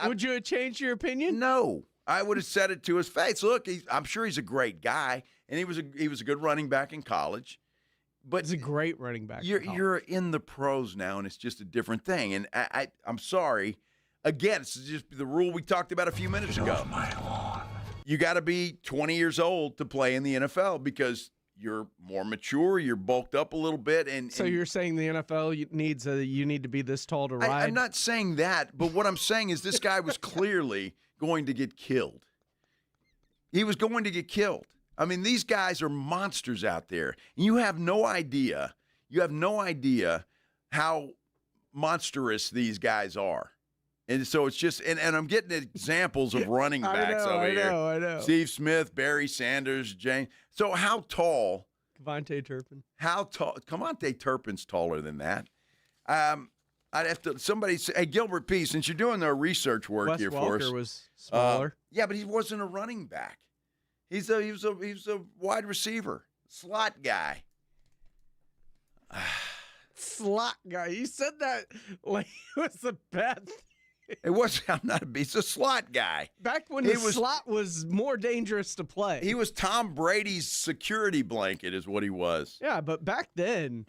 would you have changed your opinion? No. I would have said it to his face. Look, I'm sure he's a great guy, and he was a good running back in college. But he's a great running back. You're in the pros now, and it's just a different thing. And I'm sorry. Again, it's just the rule we talked about a few minutes ago. You got to be 20 years old to play in the NFL because you're more mature, you're bulked up a little bit. So you're saying the NFL you need to be this tall to ride? I'm not saying that, but what I'm saying is this guy was clearly going to get killed. He was going to get killed. I mean, these guys are monsters out there. And you have no idea how monstrous these guys are. And so it's just, and I'm getting examples of running backs over here. I know. Steve Smith, Barry Sanders, James. So how tall? Devontae Turpin. How tall? Devontae Turpin's taller than that. I'd have to, somebody say, hey, Gilbert P., since you're doing the research work Wes here Welker for us. Was smaller. Yeah, but he wasn't a running back. He was a wide receiver, slot guy. Slot guy. You said that like it was a bad thing. It was. I'm not a beast. He's a slot guy. Back when slot was more dangerous to play. He was Tom Brady's security blanket, is what he was. Yeah, but back then,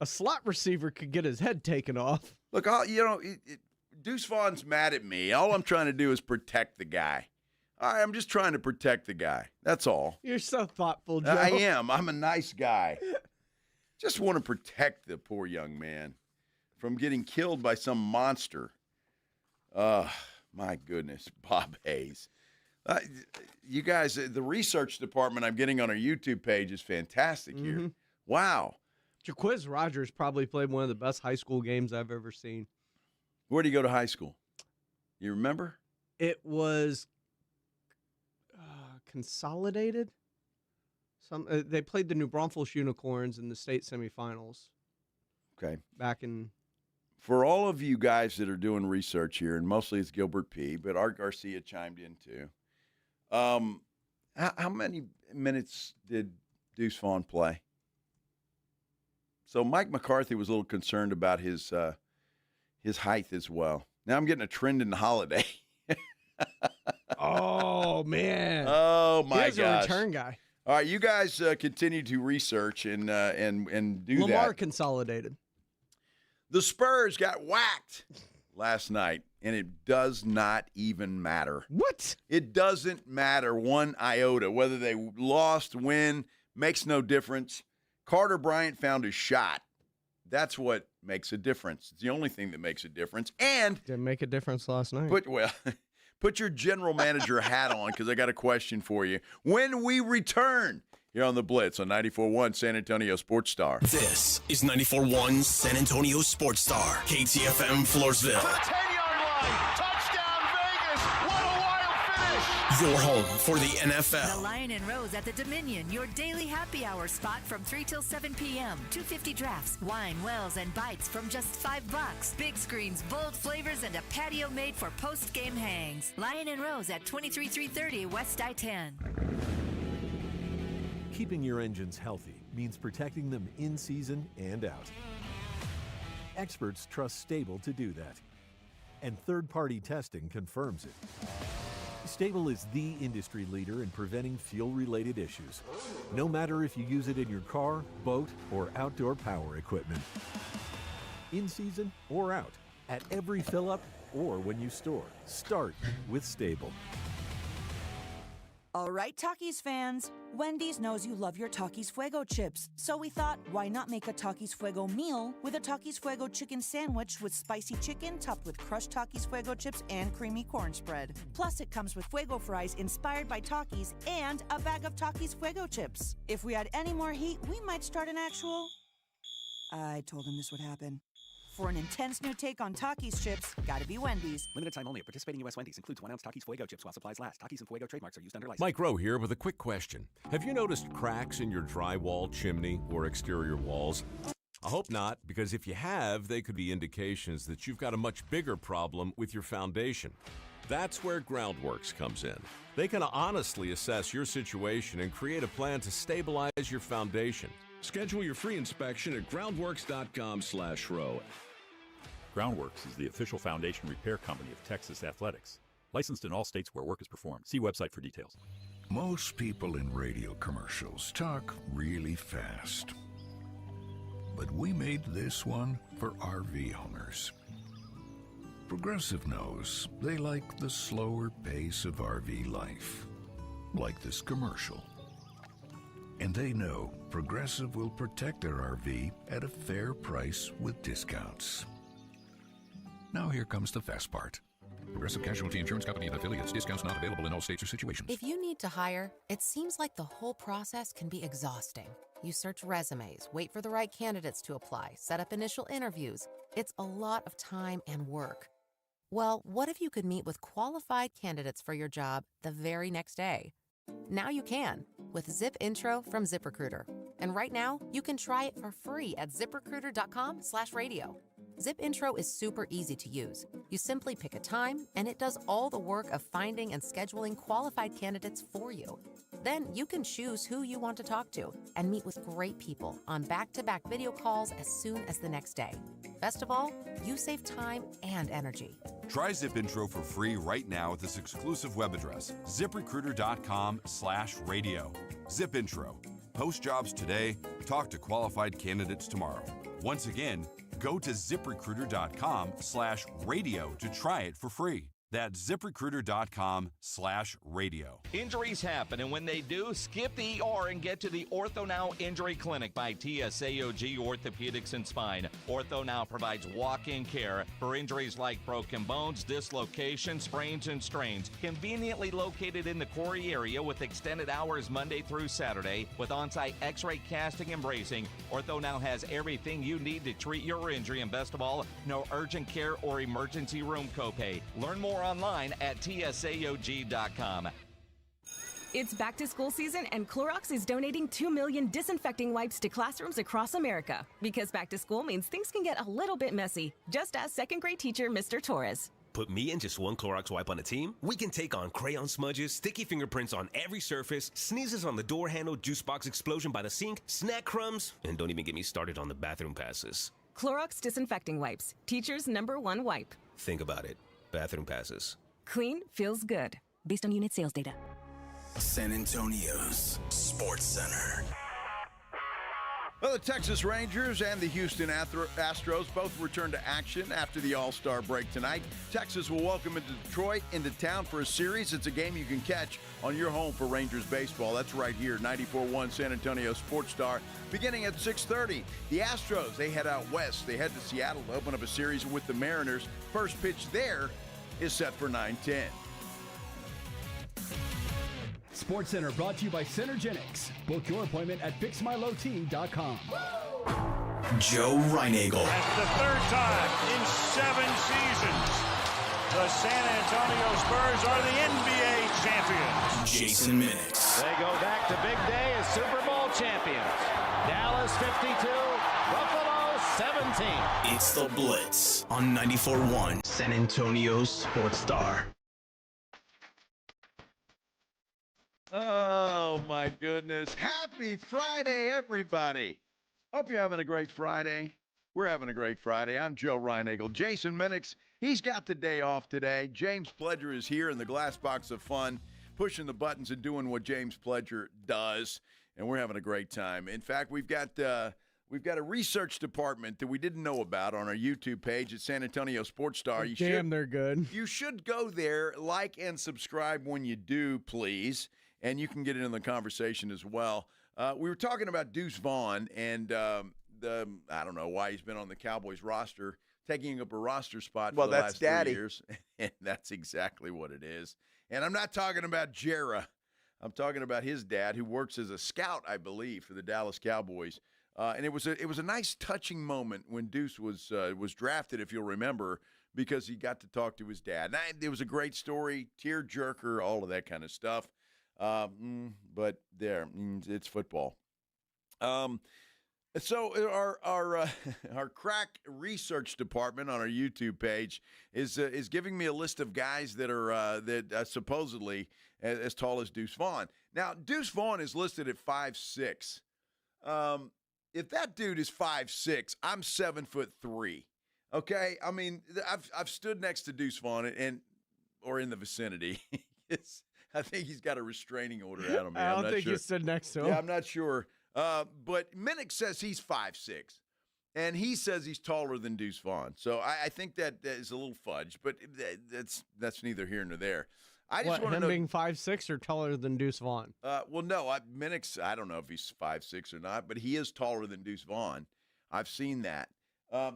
a slot receiver could get his head taken off. Look, Deuce Vaughn's mad at me. All I'm trying to do is protect the guy. All right, I'm just trying to protect the guy. That's all. You're so thoughtful, Joe. I am. I'm a nice guy. Just want to protect the poor young man from getting killed by some monster. My goodness, Bob Hayes. You guys, the research department I'm getting on our YouTube page is fantastic here. Wow. Jaquiz Rogers probably played one of the best high school games I've ever seen. Where did he go to high school? You remember? It was Consolidated. They played the New Braunfels Unicorns in the state semifinals. Okay. Back in. For all of you guys that are doing research here, and mostly it's Gilbert P., but Art Garcia chimed in too. How many minutes did Deuce Vaughn play? So Mike McCarthy was a little concerned about his height as well. Now I'm getting a trend in the holiday. Oh, man. Oh, my gosh. He's a return guy. All right, you guys continue to research and do that. Lamar Consolidated. The Spurs got whacked last night, and it does not even matter. What? It doesn't matter one iota. Whether they lost, win, makes no difference. Carter Bryant found his shot. That's what makes a difference. It's the only thing that makes a difference. And didn't make a difference last night. Put your general manager hat on because I got a question for you. When we return here on the Blitz on 94.1 San Antonio Sports Star. This is 94.1 San Antonio Sports Star, KTFM Floresville. 10-yard line, touchdown Vegas. What a wild finish. Your home for the NFL. The Lion and Rose at the Dominion, your daily happy hour spot from 3 till 7 p.m. 250 drafts, wine, wells, and bites from just $5. Big screens, bold flavors, and a patio made for post-game hangs. Lion and Rose at 23330 West I-10. Keeping your engines healthy means protecting them in season and out. Experts trust Stable to do that. And third-party testing confirms it. Stable is the industry leader in preventing fuel-related issues, no matter if you use it in your car, boat, or outdoor power equipment. In season or out, At every fill-up or when you store, start with Stable. All right, Takis fans. Wendy's knows you love your Takis Fuego chips. So we thought, why not make a Takis Fuego meal with a Takis Fuego chicken sandwich with spicy chicken topped with crushed Takis Fuego chips and creamy corn spread. Plus, it comes with Fuego fries inspired by Takis and a bag of Takis Fuego chips. If we had any more heat, we might start an actual... I told him this would happen. For an intense new take on Takis chips, gotta be Wendy's. Limited time only at participating U.S. Wendy's. Includes 1 ounce Takis Fuego chips while supplies last. Takis and Fuego trademarks are used under license. Mike Rowe here with a quick question. Have you noticed cracks in your drywall, chimney, or exterior walls? I hope not, because if you have, they could be indications that you've got a much bigger problem with your foundation. That's where Groundworks comes in. They can honestly assess your situation and create a plan to stabilize your foundation. Schedule your free inspection at groundworks.com/row. Groundworks is the official foundation repair company of Texas Athletics. Licensed in all states where work is performed. See website for details. Most people in radio commercials talk really fast. But we made this one for RV owners. Progressive knows they like the slower pace of RV life, like this commercial. And they know Progressive will protect their RV at a fair price with discounts. Now here comes the fast part. Progressive Casualty Insurance Company and affiliates. Discounts not available in all states or situations. If you need to hire, it seems like the whole process can be exhausting. You search resumes, wait for the right candidates to apply, set up initial interviews. It's a lot of time and work. Well, what if you could meet with qualified candidates for your job the very next day? Now you can with Zip Intro from ZipRecruiter. And right now, you can try it for free at ZipRecruiter.com/radio. Zip Intro is super easy to use. You simply pick a time, and it does all the work of finding and scheduling qualified candidates for you. Then you can choose who you want to talk to and meet with great people on back-to-back video calls as soon as the next day. Best of all, you save time and energy. Try Zip Intro for free right now at this exclusive web address, ZipRecruiter.com/radio. Zip Intro. Post jobs today, talk to qualified candidates tomorrow. Once again, go to ZipRecruiter.com/radio to try it for free. That's ZipRecruiter.com/radio. Injuries happen, and when they do, skip the ER and get to the Ortho Now Injury Clinic by TSAOG Orthopedics and Spine. Ortho Now provides walk-in care for injuries like broken bones, dislocations, sprains, and strains. Conveniently located in the Quarry area with extended hours Monday through Saturday with on-site x-ray casting and bracing, Ortho Now has everything you need to treat your injury, and best of all, no urgent care or emergency room copay. Learn more online at tsaog.com. It's back to school season, and Clorox is donating 2 million disinfecting wipes to classrooms across America. Because back to school means things can get a little bit messy. Just ask second grade teacher Mr. Torres. Put me and just one Clorox wipe on a team, we can take on crayon smudges, sticky fingerprints on every surface, sneezes on the door handle, juice box explosion by the sink, snack crumbs, and don't even get me started on the bathroom passes. Clorox disinfecting wipes, teacher's #1 wipe. Think about it. Bathroom passes. Clean feels good. Based on unit sales data. San Antonio's Sports Center. Well, the Texas Rangers and the Houston Astros both return to action after the All-Star break tonight. Texas will welcome Detroit into town for a series. It's a game you can catch on your home for Rangers baseball. That's right here, 94.1 San Antonio Sports Star, beginning at 6:30. The Astros, they head out west. They head to Seattle to open up a series with the Mariners. First pitch there is set for 9:10. Sports Center brought to you by Centergenics. Book your appointment at fixmylowteam.com. Joe Reinagel. That's the third time in 7 seasons, the San Antonio Spurs are the NBA champions. Jason Minix. They go back to big day as Super Bowl champions. Dallas 52, Buffalo 17. It's the Blitz on 94.1 San Antonio Sports Star. Oh, my goodness. Happy Friday, everybody. Hope you're having a great Friday. We're having a great Friday. I'm Joe Reinagel. Jason Minix, he's got the day off today. James Pledger is here in the glass box of fun, pushing the buttons and doing what James Pledger does, and we're having a great time. In fact, we've got We've got a research department that we didn't know about on our YouTube page at San Antonio Sports Star. They're good. You should go there, like and subscribe when you do, please, and you can get in the conversation as well. We were talking about Deuce Vaughn, and I don't know why he's been on the Cowboys roster, taking up a roster spot for the last 3 years. And that's exactly what it is. And I'm not talking about Jera. I'm talking about his dad, who works as a scout, I believe, for the Dallas Cowboys. And it was a nice, touching moment when Deuce was drafted, if you'll remember, because he got to talk to his dad. And it was a great story, tear-jerker, all of that kind of stuff. But it's football. So our crack research department on our YouTube page is giving me a list of guys that are supposedly as tall as Deuce Vaughn. Now, Deuce Vaughn is listed at 5'6". If that dude is 5'6", I'm 7'3". Okay, I mean, I've stood next to Deuce Vaughn or in the vicinity. I think he's got a restraining order out on me. I don't think you stood next to him. Yeah, I'm not sure. But Minnick says he's 5'6", and he says he's taller than Deuce Vaughn. So I think that is a little fudge, but that's neither here nor there. I just want to know, being 5'6" or taller than Deuce Vaughn? Well, no, Minnick's, I don't know if he's 5'6" or not, but he is taller than Deuce Vaughn. I've seen that.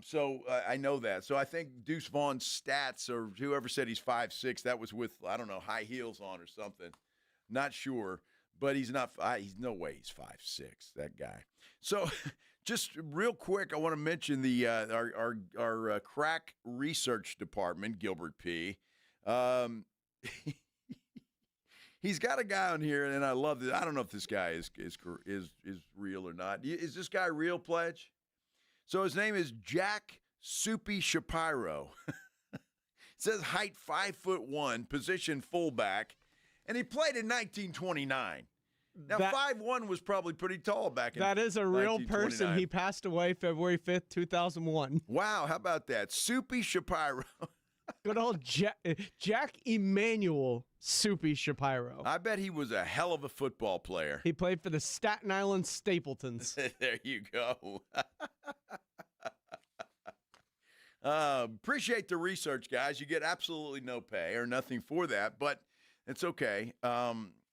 So I know that. So I think Deuce Vaughn's stats, or whoever said he's 5'6", that was with, I don't know, high heels on or something. Not sure, but he's not. He's no way he's 5'6", that guy. So just real quick, I want to mention the our crack research department, Gilbert P. He's got a guy on here, and I love it. I don't know if this guy is real or not. Is this guy real, Pledge? So his name is Jack Soupy Shapiro. It says height 5'1", position fullback, and he played in 1929. Now, 5'1" was probably pretty tall back in 1929. That is a real person. He passed away February 5th, 2001. Wow, how about that? Soupy Shapiro. Good old Jack Emanuel Soupy Shapiro. I bet he was a hell of a football player. He played for the Staten Island Stapletons. There you go. Appreciate the research, guys. You get absolutely no pay or nothing for that, but it's okay.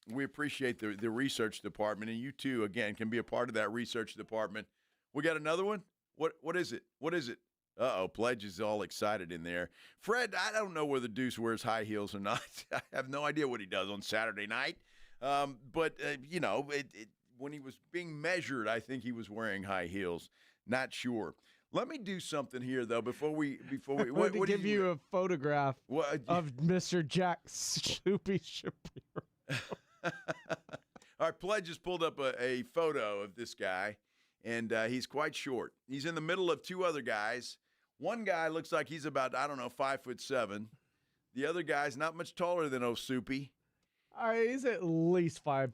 We appreciate the research department, and you too, again, can be a part of that research department. We got another one? What is it? What is it? Uh-oh, Pledge is all excited in there. Fred, I don't know whether Deuce wears high heels or not. I have no idea what he does on Saturday night. But when he was being measured, I think he was wearing high heels. Not sure. Let me do something here, though, before we I want to give you a photograph of Mr. Jack Soupy Shapiro. All right, Pledge has pulled up a photo of this guy, and he's quite short. He's in the middle of two other guys. One guy looks like he's about, 5'7". The other guy's not much taller than Soupy. He's at least 5'6".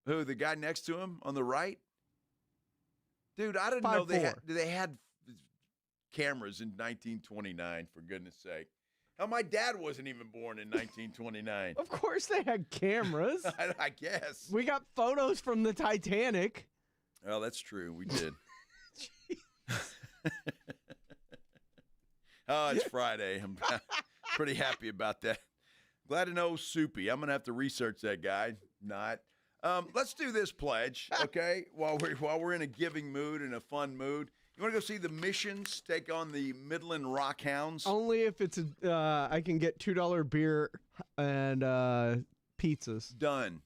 Who, the guy next to him on the right? Dude, I didn't know they had cameras in 1929, for goodness sake. Hell, my dad wasn't even born in 1929. Of course they had cameras. I guess. We got photos from the Titanic. Well, that's true. We did. Oh, it's Friday. I'm pretty happy about that. Glad to know Soupy. I'm going to have to research that guy. Not. Let's do this, Pledge, okay? While we're in a giving mood and a fun mood. You want to go see the Missions take on the Midland Rockhounds? Only if it's I can get $2 beer and pizzas. Done.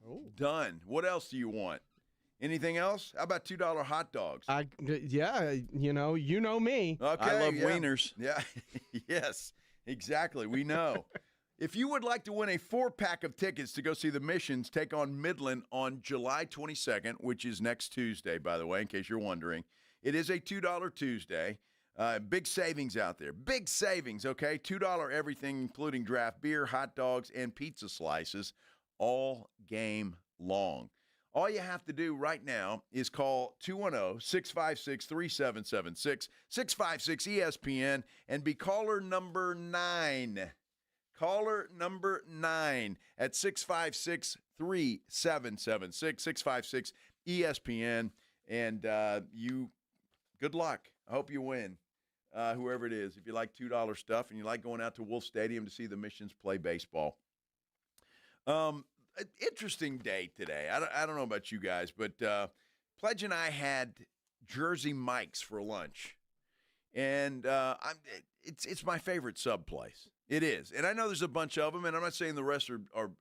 Oh. Done. What else do you want? Anything else? How about $2 hot dogs? Yeah, you know me. Okay, I love wieners. Yeah, yes, exactly. We know. If you would like to win a 4-pack of tickets to go see the Missions take on Midland on July 22nd, which is next Tuesday, by the way, in case you're wondering. It is a $2 Tuesday. Big savings out there. Big savings, okay? $2 everything, including draft beer, hot dogs, and pizza slices all game long. All you have to do right now is call 210-656-3776, 656-ESPN, and be caller number 9. Caller number 9 at 656-3776, ESPN, and you. Good luck. I hope you win, whoever it is. If you like $2 stuff and you like going out to Wolf Stadium to see the Missions play baseball. Interesting day today. I don't know about you guys, but Pledge and I had Jersey Mike's for lunch. And it's my favorite sub place. It is. And I know there's a bunch of them, and I'm not saying the rest are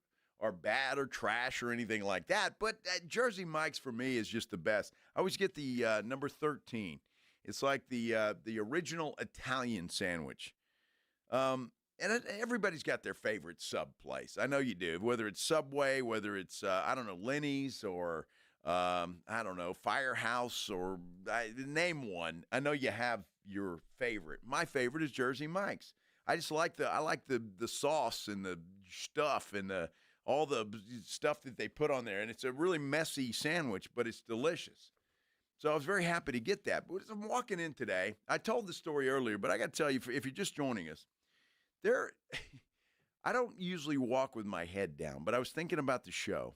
bad or trash or anything like that, but Jersey Mike's for me is just the best. I always get the number 13. It's like the original Italian sandwich. And everybody's got their favorite sub place. I know you do, whether it's Subway, whether it's, Lenny's or, Firehouse or name one. I know you have your favorite. My favorite is Jersey Mike's. I just like the sauce and the stuff and all the stuff that they put on there. And it's a really messy sandwich, but it's delicious. So I was very happy to get that. But as I'm walking in today, I told the story earlier, but I got to tell you, if you're just joining us, I don't usually walk with my head down, but I was thinking about the show.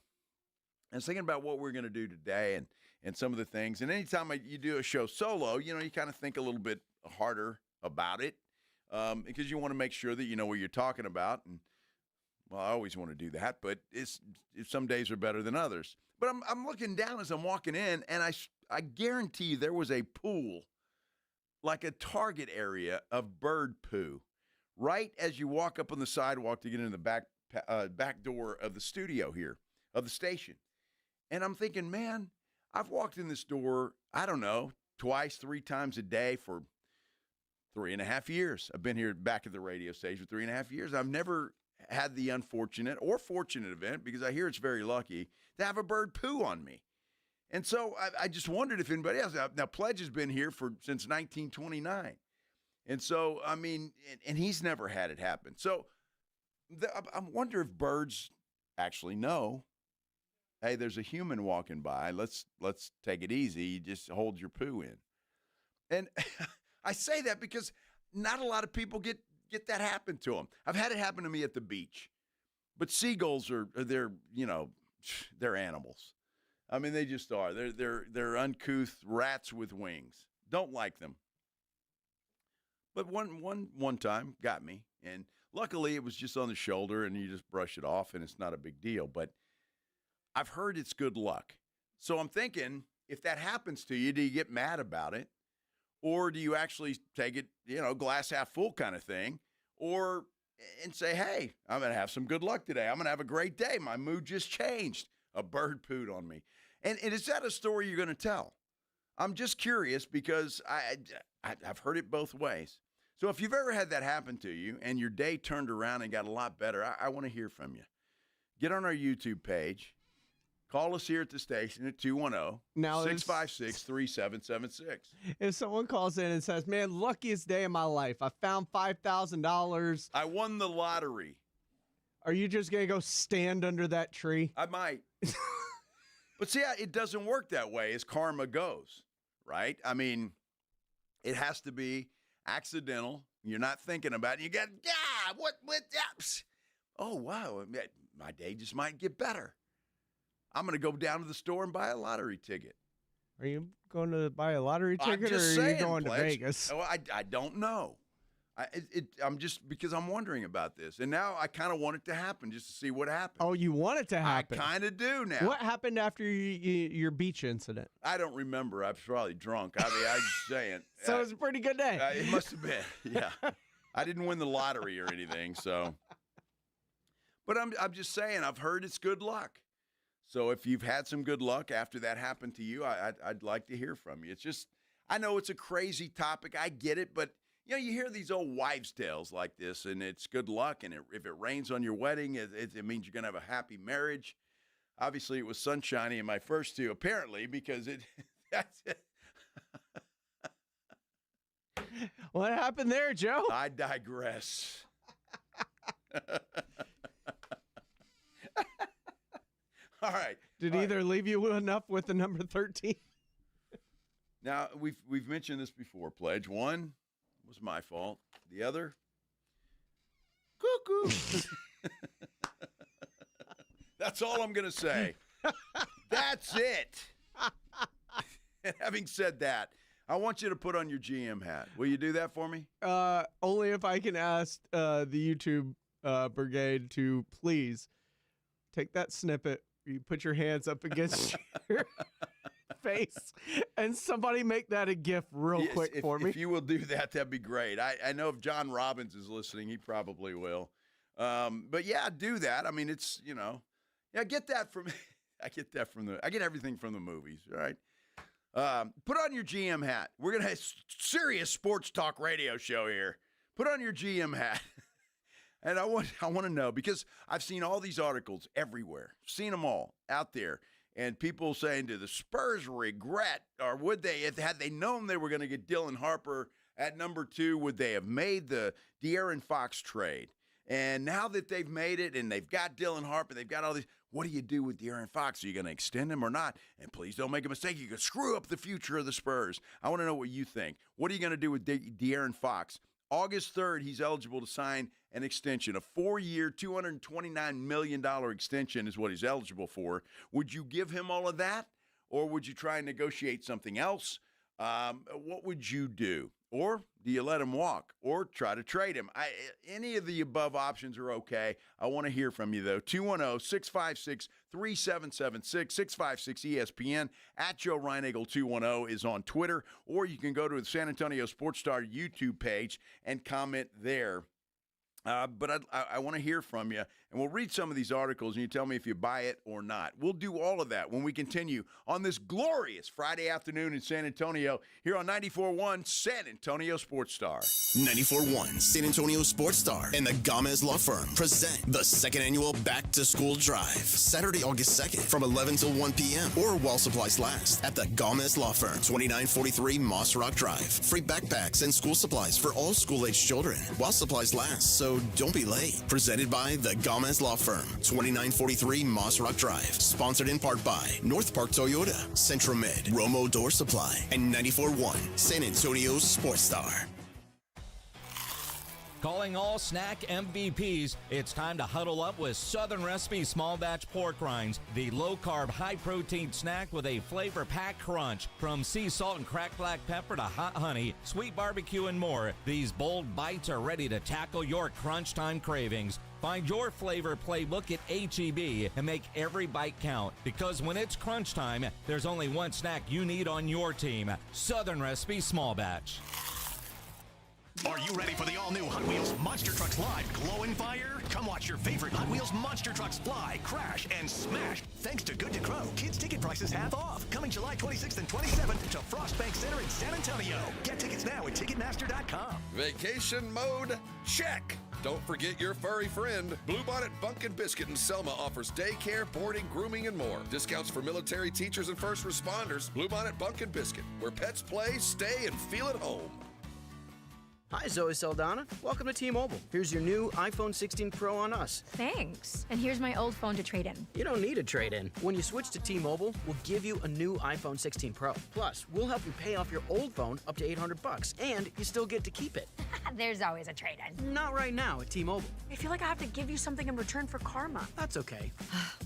I was thinking about what we're going to do today and some of the things. And anytime you do a show solo, you kind of think a little bit harder about it because you want to make sure that you know what you're talking about. And, well, I always want to do that, but some days are better than others. But I'm looking down as I'm walking in, and I guarantee you there was a pool, like a target area of bird poo, right as you walk up on the sidewalk to get into the back door of the studio here, of the station. And I'm thinking, man, I've walked in this door, I don't know, twice, 3 times a day for 3.5 years. I've been here back at the radio station for 3.5 years. I've never had the unfortunate or fortunate event, because I hear it's very lucky, to have a bird poo on me. And so I just wondered if anybody else. Now, Pledge has been here since 1929. And so, I mean, and he's never had it happen. So I wonder if birds actually know, hey, there's a human walking by. Let's take it easy. You just hold your poo in. And I say that because not a lot of people get that happen to them. I've had it happen to me at the beach. But seagulls they're animals. I mean, they just are. They're uncouth rats with wings. Don't like them. But one time got me, and luckily it was just on the shoulder, and you just brush it off, and it's not a big deal. But I've heard it's good luck. So I'm thinking, if that happens to you, do you get mad about it? Or do you actually take it, glass half full kind of thing? And say, hey, I'm going to have some good luck today. I'm going to have a great day. My mood just changed. A bird pooed on me. And is that a story you're going to tell? I'm just curious because I've heard it both ways. So if you've ever had that happen to you and your day turned around and got a lot better, I want to hear from you. Get on our YouTube page. Call us here at the station at 210-656-3776. If someone calls in and says, man, luckiest day of my life, I found $5,000. I won the lottery. Are you just going to go stand under that tree? I might. But see, it doesn't work that way as karma goes, right? I mean, it has to be accidental. You're not thinking about it. You got, what, oh, wow, my day just might get better. I'm going to go down to the store and buy a lottery ticket. Are you going to buy a lottery ticket, or are you going to Vegas? Oh, I don't know. I'm just, because I'm wondering about this. And now I kind of want it to happen just to see what happens. Oh, you want it to happen? I kind of do now. What happened after your beach incident? I don't remember. I was probably drunk. I mean, I'm just saying. So it was a pretty good day. It must have been, yeah. I didn't win the lottery or anything, so. But I'm just saying, I've heard it's good luck. So if you've had some good luck after that happened to you, I'd like to hear from you. It's just, I know it's a crazy topic. I get it, but you hear these old wives' tales like this, and it's good luck. And if it rains on your wedding, it means you're going to have a happy marriage. Obviously, it was sunshiny in my first two, apparently, because that's it. What happened there, Joe? I digress. All right. Did either leave you enough with the number 13? Now, we've mentioned this before, Pledge. One was my fault. The other, cuckoo. That's all I'm going to say. That's it. Having said that, I want you to put on your GM hat. Will you do that for me? Only if I can ask the YouTube brigade to please take that snippet. You put your hands up against your face, and somebody make that a GIF real quick for me. If you will do that, that'd be great. I know if John Robbins is listening, he probably will. But yeah, do that. I mean, it's, I get that from I get everything from the movies, right? Put on your GM hat. We're going to have serious sports talk radio show here. Put on your GM hat. And I want to know, because I've seen all these articles everywhere, seen them all out there, and people saying, do the Spurs regret, or would they, had they known they were going to get Dylan Harper at number 2, would they have made the De'Aaron Fox trade? And now that they've made it and they've got Dylan Harper, they've got all these, what do you do with De'Aaron Fox? Are you going to extend him or not? And please don't make a mistake. You could screw up the future of the Spurs. I want to know what you think. What are you going to do with De'Aaron Fox? August 3rd, he's eligible to sign an extension. A 4-year, $229 million extension is what he's eligible for. Would you give him all of that? Or would you try and negotiate something else? What would you do? Or do you let him walk or try to trade him? Any of the above options are okay. I want to hear from you, though. 210-656-3776, 656-ESPN, at Joe Reinagel 210 is on Twitter, or you can go to the San Antonio Sports Star YouTube page and comment there. But I want to hear from you, and we'll read some of these articles, and you tell me if you buy it or not. We'll do all of that when we continue on this glorious Friday afternoon in San Antonio here on 94.1 San Antonio Sports Star. 94.1 San Antonio Sports Star and the Gomez Law Firm present the second annual Back to School Drive, Saturday, August 2nd from 11 till 1 p.m. or while supplies last at the Gomez Law Firm, 2943 Moss Rock Drive. Free backpacks and school supplies for all school-age children while supplies last, so don't be late. Presented by the Gomez Law Firm, 2943 Moss Rock Drive. Sponsored in part by North Park Toyota, Centromed, Romo Door Supply, and 94.1 San Antonio Sports Star. Calling all snack MVPs, it's time to huddle up with Southern Recipe Small Batch Pork Rinds, the low-carb, high-protein snack with a flavor-packed crunch. From sea salt and cracked black pepper to hot honey, sweet barbecue, and more, these bold bites are ready to tackle your crunch time cravings. Find your flavor playbook at H-E-B and make every bite count, because when it's crunch time, there's only one snack you need on your team: Southern Recipe Small Batch. Are you ready for the all-new Hot Wheels Monster Trucks Live Glow and Fire? Come watch your favorite Hot Wheels Monster Trucks fly, crash, and smash. Thanks to Good to Grow, kids' ticket prices half off. Coming July 26th and 27th to Frost Bank Center in San Antonio. Get tickets now at Ticketmaster.com. Vacation mode? Check. Don't forget your furry friend. Bluebonnet Bunkin' Biscuit in Selma offers daycare, boarding, grooming, and more. Discounts for military, teachers, and first responders. Bluebonnet Bunkin' Biscuit, where pets play, stay, and feel at home. Hi, Zoe Saldana. Welcome to T-Mobile. Here's your new iPhone 16 Pro on us. Thanks. And here's my old phone to trade in. You don't need a trade-in. When you switch to T-Mobile, we'll give you a new iPhone 16 Pro. Plus, we'll help you pay off your old phone up to $800, and you still get to keep it. There's always a trade-in. Not right now at T-Mobile. I feel like I have to give you something in return for karma. That's okay.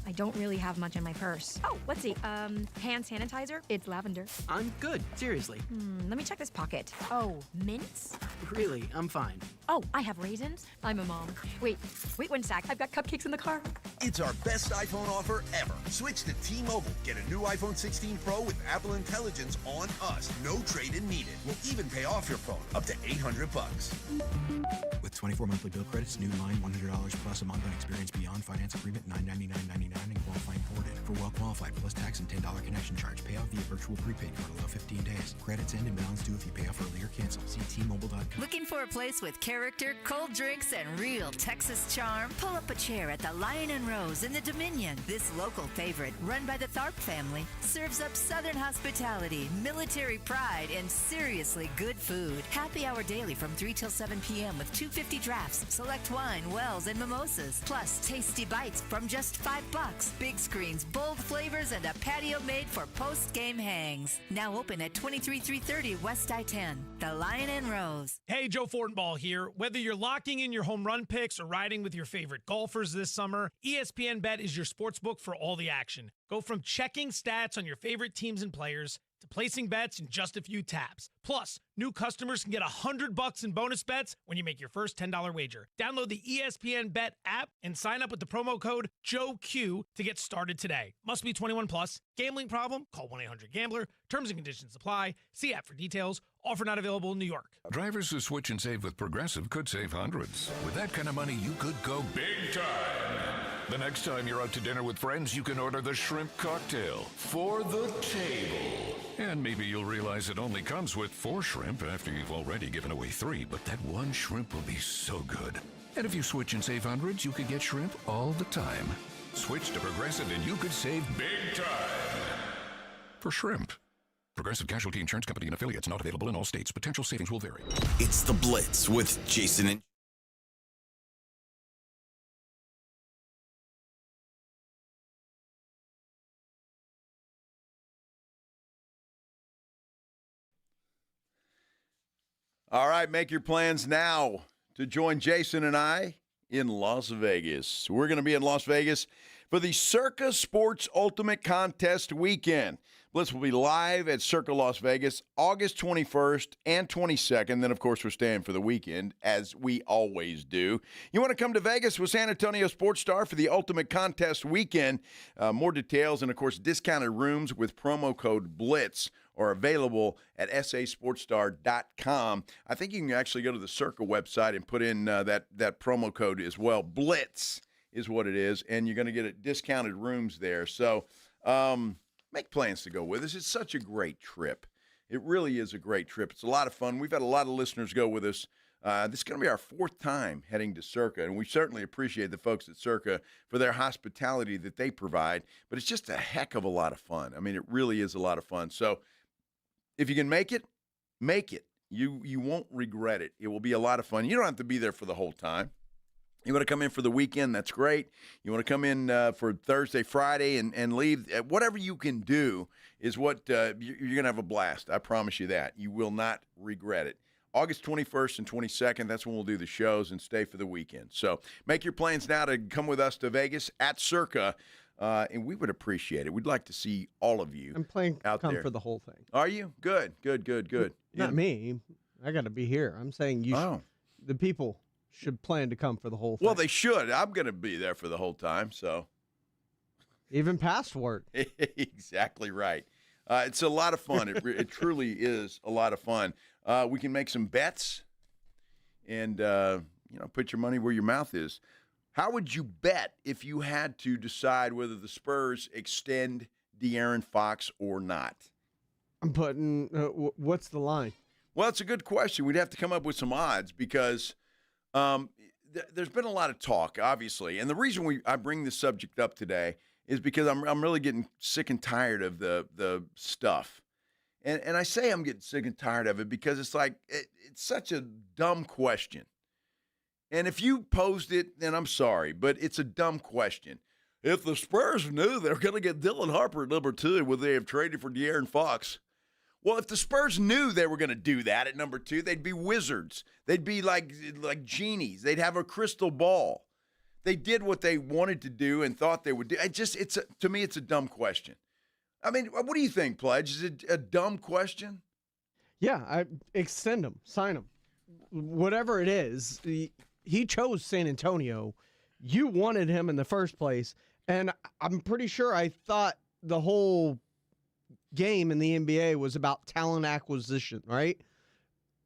I don't really have much in my purse. Oh, let's see. Hand sanitizer. It's lavender. I'm good. Seriously. Let me check this pocket. Oh, mints? Really, I'm fine. Oh, I have raisins. I'm a mom. Wait 1 sec. I've got cupcakes in the car. It's our best iPhone offer ever. Switch to T-Mobile. Get a new iPhone 16 Pro with Apple Intelligence on us. No trade-in needed. We'll even pay off your phone up to $800. With 24 monthly bill credits, new line, $100 plus a month on experience beyond finance agreement, $999.99 and qualifying ported. For well qualified plus tax and $10 connection charge. Pay off via virtual prepaid card, allow 15 days. Credits end and balance due if you pay off early or cancel. See T-Mobile.com. Looking for a place with character, cold drinks, and real Texas charm? Pull up a chair at the Lion and Rose in the Dominion. This local favorite, run by the Tharp family, serves up Southern hospitality, military pride, and seriously good food. Happy hour daily from 3 till 7 p.m. with $2.50 drafts, select wine, wells, and mimosas. Plus, tasty bites from just $5. Big screens, bold flavors, and a patio made for post-game hangs. Now open at 23330 West I-10. The Lion and Rose. Hey, Joe Fortenbaugh here. Whether you're locking in your home run picks or riding with your favorite golfers this summer, ESPN Bet is your sports book for all the action. Go from checking stats on your favorite teams and players to placing bets in just a few taps. Plus, new customers can get $100 in bonus bets when you make your first $10 wager. Download the ESPN Bet app and sign up with the promo code JOEQ to get started today. Must be 21 plus. Gambling problem? Call 1-800-GAMBLER. Terms and conditions apply. See app for details. Offer not available in New York. Drivers who switch and save with Progressive could save hundreds. With that kind of money, you could go big time. The next time you're out to dinner with friends, you can order the shrimp cocktail for the table. And maybe you'll realize it only comes with 4 shrimp after you've already given away 3, but that one shrimp will be so good. And if you switch and save hundreds, you could get shrimp all the time. Switch to Progressive and you could save big time. For shrimp. Progressive Casualty Insurance Company and affiliates, not available in all states. Potential savings will vary. It's the Blitz with Jason and All right, make your plans now to join Jason and I in Las Vegas. We're going to be in Las Vegas for the Circa Sports Ultimate Contest weekend. Blitz will be live at Circa Las Vegas August 21st and 22nd. Then, of course, we're staying for the weekend, as we always do. You want to come to Vegas with San Antonio Sports Star for the Ultimate Contest weekend? More details and, of course, discounted rooms with promo code BLITZ are available at sasportstar.com. I think you can actually go to the Circa website and put in that promo code as well. BLITZ is what it is, and you're going to get discounted rooms there. So make plans to go with us. It's such a great trip. It really is a great trip. It's a lot of fun. We've had a lot of listeners go with us. This is going to be our 4th time heading to Circa, and we certainly appreciate the folks at Circa for their hospitality that they provide, but it's just a heck of a lot of fun. I mean, it really is a lot of fun. So if you can make it, make it. You won't regret it. It will be a lot of fun. You don't have to be there for the whole time. You want to come in for the weekend, that's great. You want to come in for Thursday, Friday, and leave. Whatever you can do is what you're going to have a blast. I promise you that. You will not regret it. August 21st and 22nd, that's when we'll do the shows and stay for the weekend. So make your plans now to come with us to Vegas at Circa, and we would appreciate it. We'd like to see all of you. I'm planning to out come there for the whole thing. Are you? Good. Not me. I got to be here. I'm saying the people should plan to come for the whole thing. Well, they should. I'm going to be there for the whole time, so. Even past work. Exactly right. It's a lot of fun. It truly is a lot of fun. We can make some bets and, put your money where your mouth is. How would you bet if you had to decide whether the Spurs extend De'Aaron Fox or not? I'm putting, what's the line? Well, it's a good question. We'd have to come up with some odds because there's been a lot of talk, obviously. And the reason I bring this subject up today is because I'm really getting sick and tired of the stuff. And I say I'm getting sick and tired of it because it's like it's such a dumb question. And if you posed it, then I'm sorry, but it's a dumb question. If the Spurs knew they were going to get Dylan Harper at number 2, would they have traded for De'Aaron Fox? Well, if the Spurs knew they were going to do that at number 2, they'd be wizards. They'd be like genies. They'd have a crystal ball. They did what they wanted to do and thought they would do. To me, it's a dumb question. I mean, what do you think, Pledge? Is it a dumb question? Yeah, I extend him, sign him, whatever it is. He chose San Antonio. You wanted him in the first place, and I'm pretty sure I thought the whole game in the NBA was about talent acquisition, right?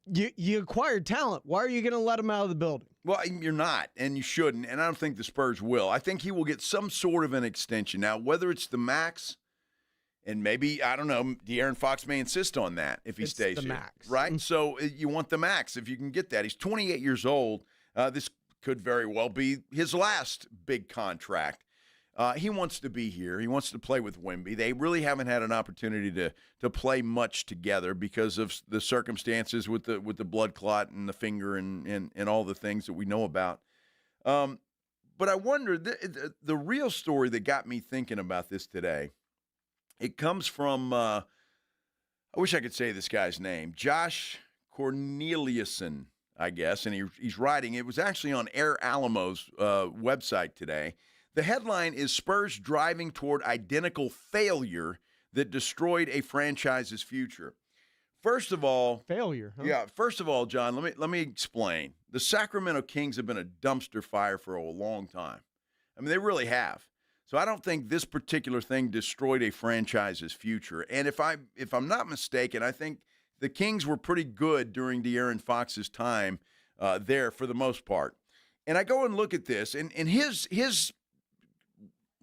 You acquired talent. Why are you going to let him out of the building? Well, you're not, and you shouldn't, and I don't think the Spurs will. I think he will get some sort of an extension. Now, whether it's the max, and maybe, I don't know, De'Aaron Fox may insist on that if he stays here. Max. Right? So you want the max if you can get that. He's 28 years old. This could very well be his last big contract. He wants to be here. He wants to play with Wemby. They really haven't had an opportunity to play much together because of the circumstances with the blood clot and the finger and all the things that we know about. But I wonder, the real story that got me thinking about this today, it comes from, I wish I could say this guy's name, Josh Corneliuson, I guess, and he's writing. It was actually on Air Alamo's website today. The headline is Spurs driving toward identical failure that destroyed a franchise's future. First of all, failure. Huh? Yeah. First of all, John, let me explain. The Sacramento Kings have been a dumpster fire for a long time. I mean, they really have. So I don't think this particular thing destroyed a franchise's future. And if I'm not mistaken, I think the Kings were pretty good during De'Aaron Fox's time there for the most part. And I go and look at this, and his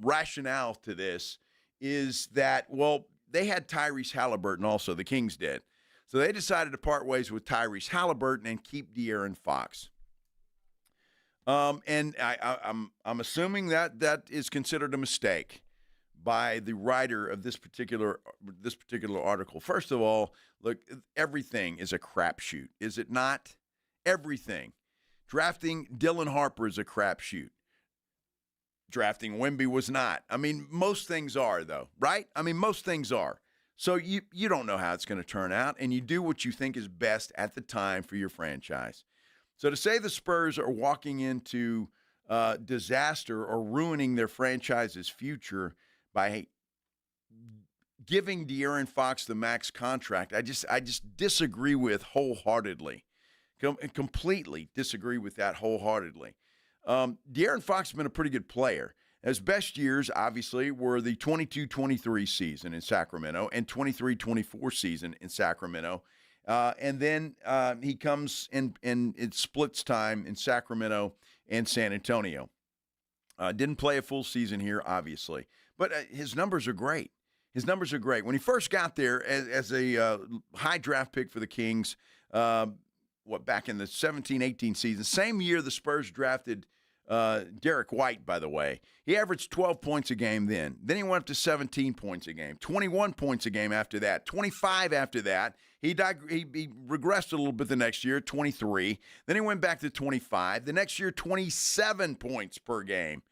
rationale to this is that, well, they had Tyrese Halliburton also, the Kings did. So they decided to part ways with Tyrese Halliburton and keep De'Aaron Fox. And I'm assuming that is considered a mistake by the writer of this particular article. First of all, look, everything is a crapshoot, is it not? Everything. Drafting Dylan Harper is a crapshoot. Drafting Wemby was not. I mean, most things are, though, right? I mean, most things are. So you don't know how it's going to turn out, and you do what you think is best at the time for your franchise. So to say the Spurs are walking into disaster or ruining their franchise's future by giving De'Aaron Fox the max contract, I just disagree with wholeheartedly. Completely disagree with that wholeheartedly. De'Aaron Fox has been a pretty good player. His best years, obviously, were the 22-23 season in Sacramento and 23-24 season in Sacramento. And then he comes in it splits time in Sacramento and San Antonio. Didn't play a full season here, obviously. But his numbers are great. His numbers are great. When he first got there as a high draft pick for the Kings, back in the 17-18 season, same year the Spurs drafted Derek White, by the way. He averaged 12 points a game then. Then he went up to 17 points a game, 21 points a game after that, 25 after that. He regressed a little bit the next year, 23. Then he went back to 25. The next year, 27 points per game,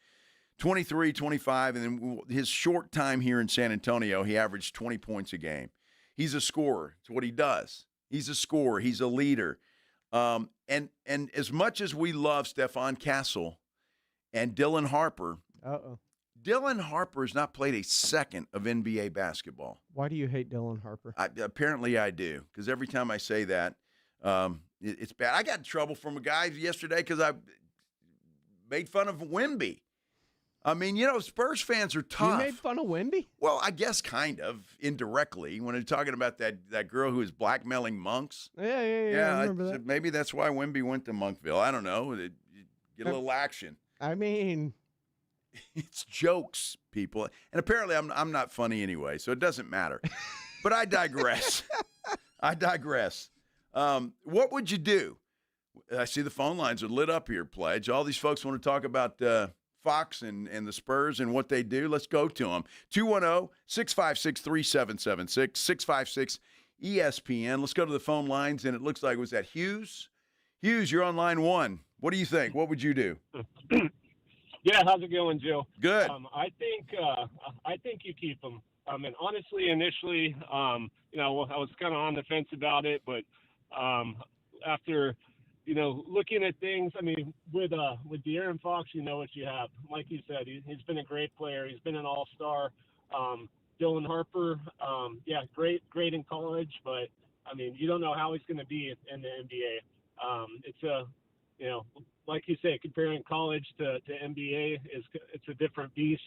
23, 25. And then his short time here in San Antonio, he averaged 20 points a game. He's a scorer. It's what he does. He's a scorer. He's a leader. And as much as we love Stephon Castle and Dylan Harper, Dylan Harper has not played a second of NBA basketball. Why do you hate Dylan Harper? Apparently I do, because every time I say that, it's bad. I got in trouble from a guy yesterday because I made fun of Wemby. I mean, Spurs fans are tough. You made fun of Wemby? Well, I guess kind of indirectly when they're talking about that girl who was blackmailing monks. Yeah. I remember that. Maybe that's why Wemby went to Monkville. I don't know. Get a little action. I mean, it's jokes, people, and apparently I'm not funny anyway, so it doesn't matter. But I digress. What would you do? I see the phone lines are lit up here, Pledge. All these folks want to talk about Fox and the Spurs and what they do. Let's go to them. 210-656-3776, 656-ESPN. Let's go to the phone lines, and it looks like, was that Hughes? Hughes, you're on line one. What do you think? What would you do? Yeah, how's it going, Joe? Good. I think you keep them. I mean, honestly, initially, I was kind of on the fence about it, but after looking at things, I mean, with De'Aaron Fox, you know what you have. Like you said, he's been a great player. He's been an all-star. Dylan Harper, great in college, but I mean, you don't know how he's going to be in the NBA. Like you say, comparing college to NBA it's a different beast.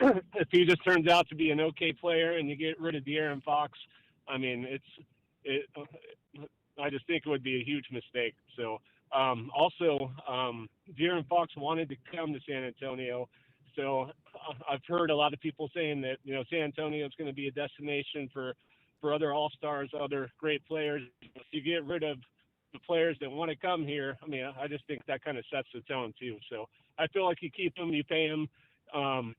If he just turns out to be an okay player and you get rid of De'Aaron Fox, I mean, I just think it would be a huge mistake. So, De'Aaron Fox wanted to come to San Antonio. So I've heard a lot of people saying that, San Antonio is going to be a destination for other all-stars, other great players. If you get rid of the players that want to come here, I mean, I just think that kind of sets the tone too. So I feel like you keep them, you pay them.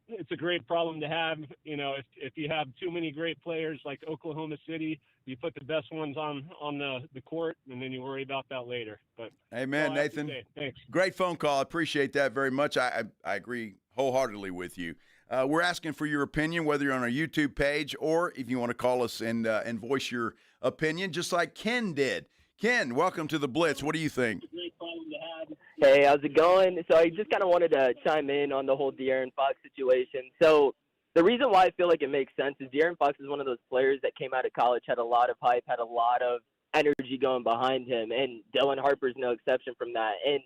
It's a great problem to have. If you have too many great players like Oklahoma City, you put the best ones on the court, and then you worry about that later. But amen, Nathan. Thanks. Great phone call. I appreciate that very much. I agree wholeheartedly with you. We're asking for your opinion, whether you're on our YouTube page or if you want to call us and voice your opinion, just like Ken did. Ken, welcome to the Blitz. What do you think? Hey, how's it going? So I just kind of wanted to chime in on the whole De'Aaron Fox situation. So the reason why I feel like it makes sense is De'Aaron Fox is one of those players that came out of college, had a lot of hype, had a lot of energy going behind him, and Dylan Harper's no exception from that. And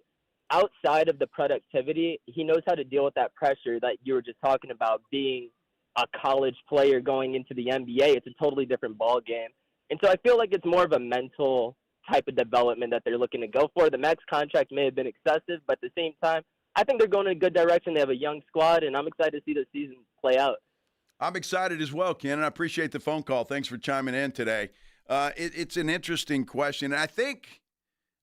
outside of the productivity, he knows how to deal with that pressure that you were just talking about, being a college player going into the NBA. It's a totally different ball game. And so I feel like it's more of a mental type of development that they're looking to go for. The max contract may have been excessive, but at the same time, I think they're going in a good direction. They have a young squad, and I'm excited to see the season play out. I'm excited as well, Ken, and I appreciate the phone call. Thanks for chiming in today. It's an interesting question, and I think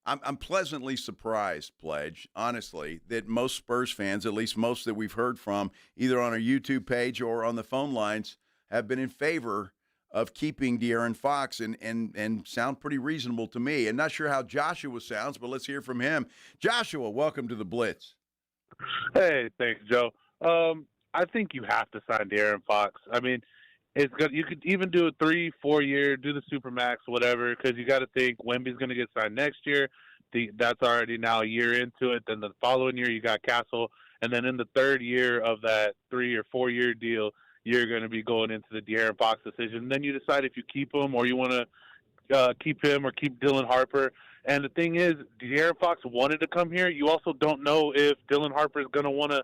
I'm pleasantly surprised, Pledge, honestly, that most Spurs fans, at least most that we've heard from, either on our YouTube page or on the phone lines, have been in favor of keeping De'Aaron Fox and sound pretty reasonable to me. And not sure how Joshua sounds, but let's hear from him. Joshua, welcome to the Blitz. Hey, thanks, Joe. I think you have to sign De'Aaron Fox. I mean, it's good. You could even do a 3-4 year, do the Supermax, whatever, because you got to think Wemby's going to get signed next year. That's already now a year into it. Then the following year you got Castle, and then in the third year of that 3 or 4 year deal, you're going to be going into the De'Aaron Fox decision. And then you decide if you keep him or you want to keep him or keep Dylan Harper. And the thing is, De'Aaron Fox wanted to come here. You also don't know if Dylan Harper is going to want to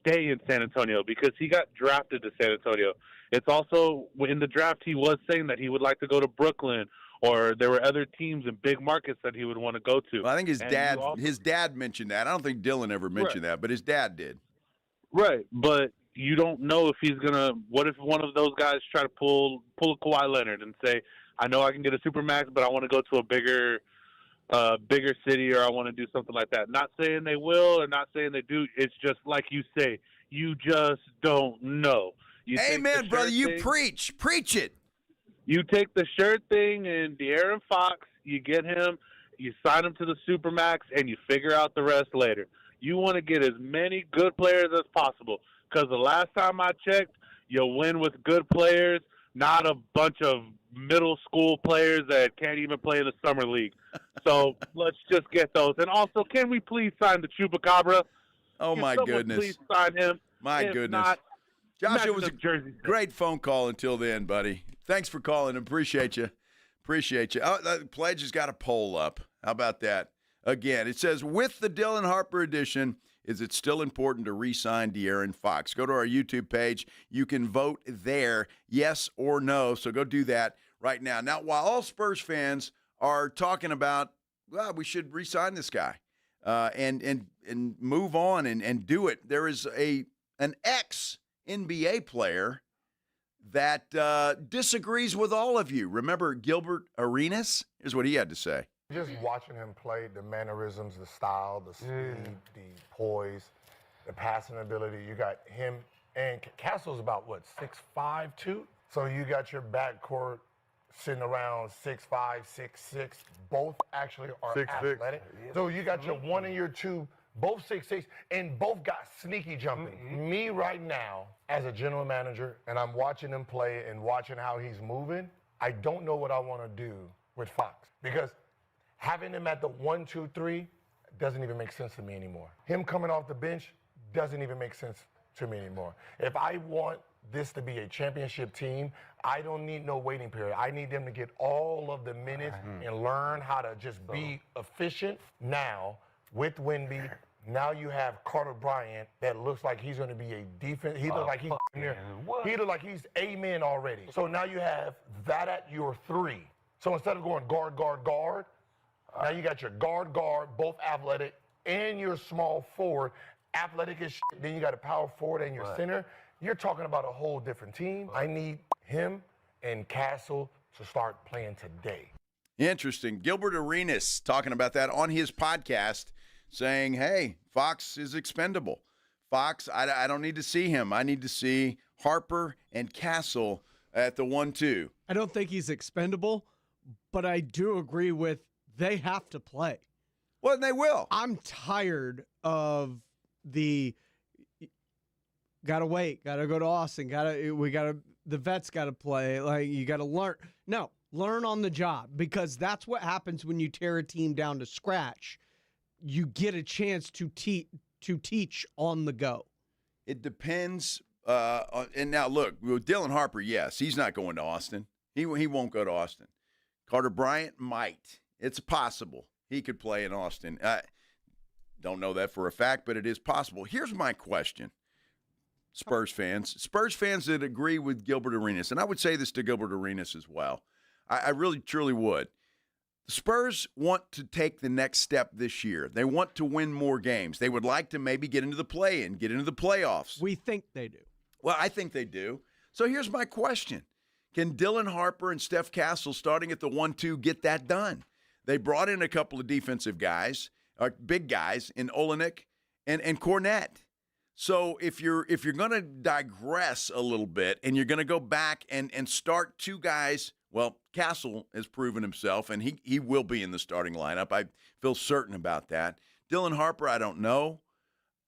stay in San Antonio because he got drafted to San Antonio. It's also, in the draft, he was saying that he would like to go to Brooklyn, or there were other teams in big markets that he would want to go to. Well, I think his dad mentioned that. I don't think Dylan ever mentioned that, but his dad did. Right, but you don't know if he's going to – what if one of those guys try to pull a Kawhi Leonard and say, I know I can get a Supermax, but I want to go to a bigger city, or I want to do something like that. Not saying they will or not saying they do. It's just like you say, you just don't know. Amen, brother. You preach it. You take the shirt thing and De'Aaron Fox, you get him, you sign him to the Supermax, and you figure out the rest later. You want to get as many good players as possible because the last time I checked, you'll win with good players, not a bunch of middle school players that can't even play in the summer league. So let's just get those. And also, can we please sign the Chupacabra? Oh, my goodness. Please sign him. My goodness. Joshua, it was a great phone call until then, buddy. Thanks for calling. Appreciate you. Oh, the Pledge has got a poll up. How about that? Again, it says, with the Dylan Harper edition, is it still important to re-sign De'Aaron Fox? Go to our YouTube page. You can vote there, yes or no. So go do that right now. Now, while all Spurs fans are talking about, well, we should re-sign this guy and move on and do it, there is an ex-NBA player that disagrees with all of you. Remember Gilbert Arenas? Here's what he had to say. Just watching him play, the mannerisms, the style, the speed, the poise, the passing ability. You got him, and Castle's about, 6'5", 2"? So you got your backcourt sitting around 6'5", 6'6". Both actually are 6'6". athletic. So you got your 1 and your 2, both 6'6", and both got sneaky jumping. Me right now, as a general manager, and I'm watching him play and watching how he's moving, I don't know what I want to do with Fox because having him at the 1, 2, 3 doesn't even make sense to me anymore. Him coming off the bench doesn't even make sense to me anymore. If I want this to be a championship team, I don't need no waiting period. I need them to get all of the minutes and learn how to just be efficient. Now, with Wemby, now you have Carter Bryant that looks like he's going to be a defense. He looks like he's he looks like he's amen already. So now you have that at your 3. So instead of going guard, guard, guard, now you got your guard, both athletic, and your small forward, athletic as shit. Then you got a power forward and your center. You're talking about a whole different team. I need him and Castle to start playing today. Interesting. Gilbert Arenas talking about that on his podcast, saying, hey, Fox is expendable. Fox, I don't need to see him. I need to see Harper and Castle at the 1-2. I don't think he's expendable, but I do agree with they have to play. Well, they will. I'm tired of the gotta wait, gotta go to Austin, the vets gotta play. Like, you gotta learn. No, learn on the job, because that's what happens when you tear a team down to scratch. You get a chance to teach on the go. It depends And now look, with Dylan Harper, yes, he's not going to Austin. He won't go to Austin. Carter Bryant might. It's possible he could play in Austin. Don't know that for a fact, but it is possible. Here's my question, Spurs fans that agree with Gilbert Arenas, and I would say this to Gilbert Arenas as well. I really, truly would. The Spurs want to take the next step this year. They want to win more games. They would like to maybe get into the play-in, get into the playoffs. We think they do. Well, I think they do. So here's my question. Can Dylan Harper and Steph Castle, starting at the 1-2, get that done? They brought in a couple of defensive guys, big guys, in Olenek and Cornette. So if you're going to digress a little bit and you're going to go back and start two guys, well, Castle has proven himself, and he will be in the starting lineup. I feel certain about that. Dylan Harper, I don't know.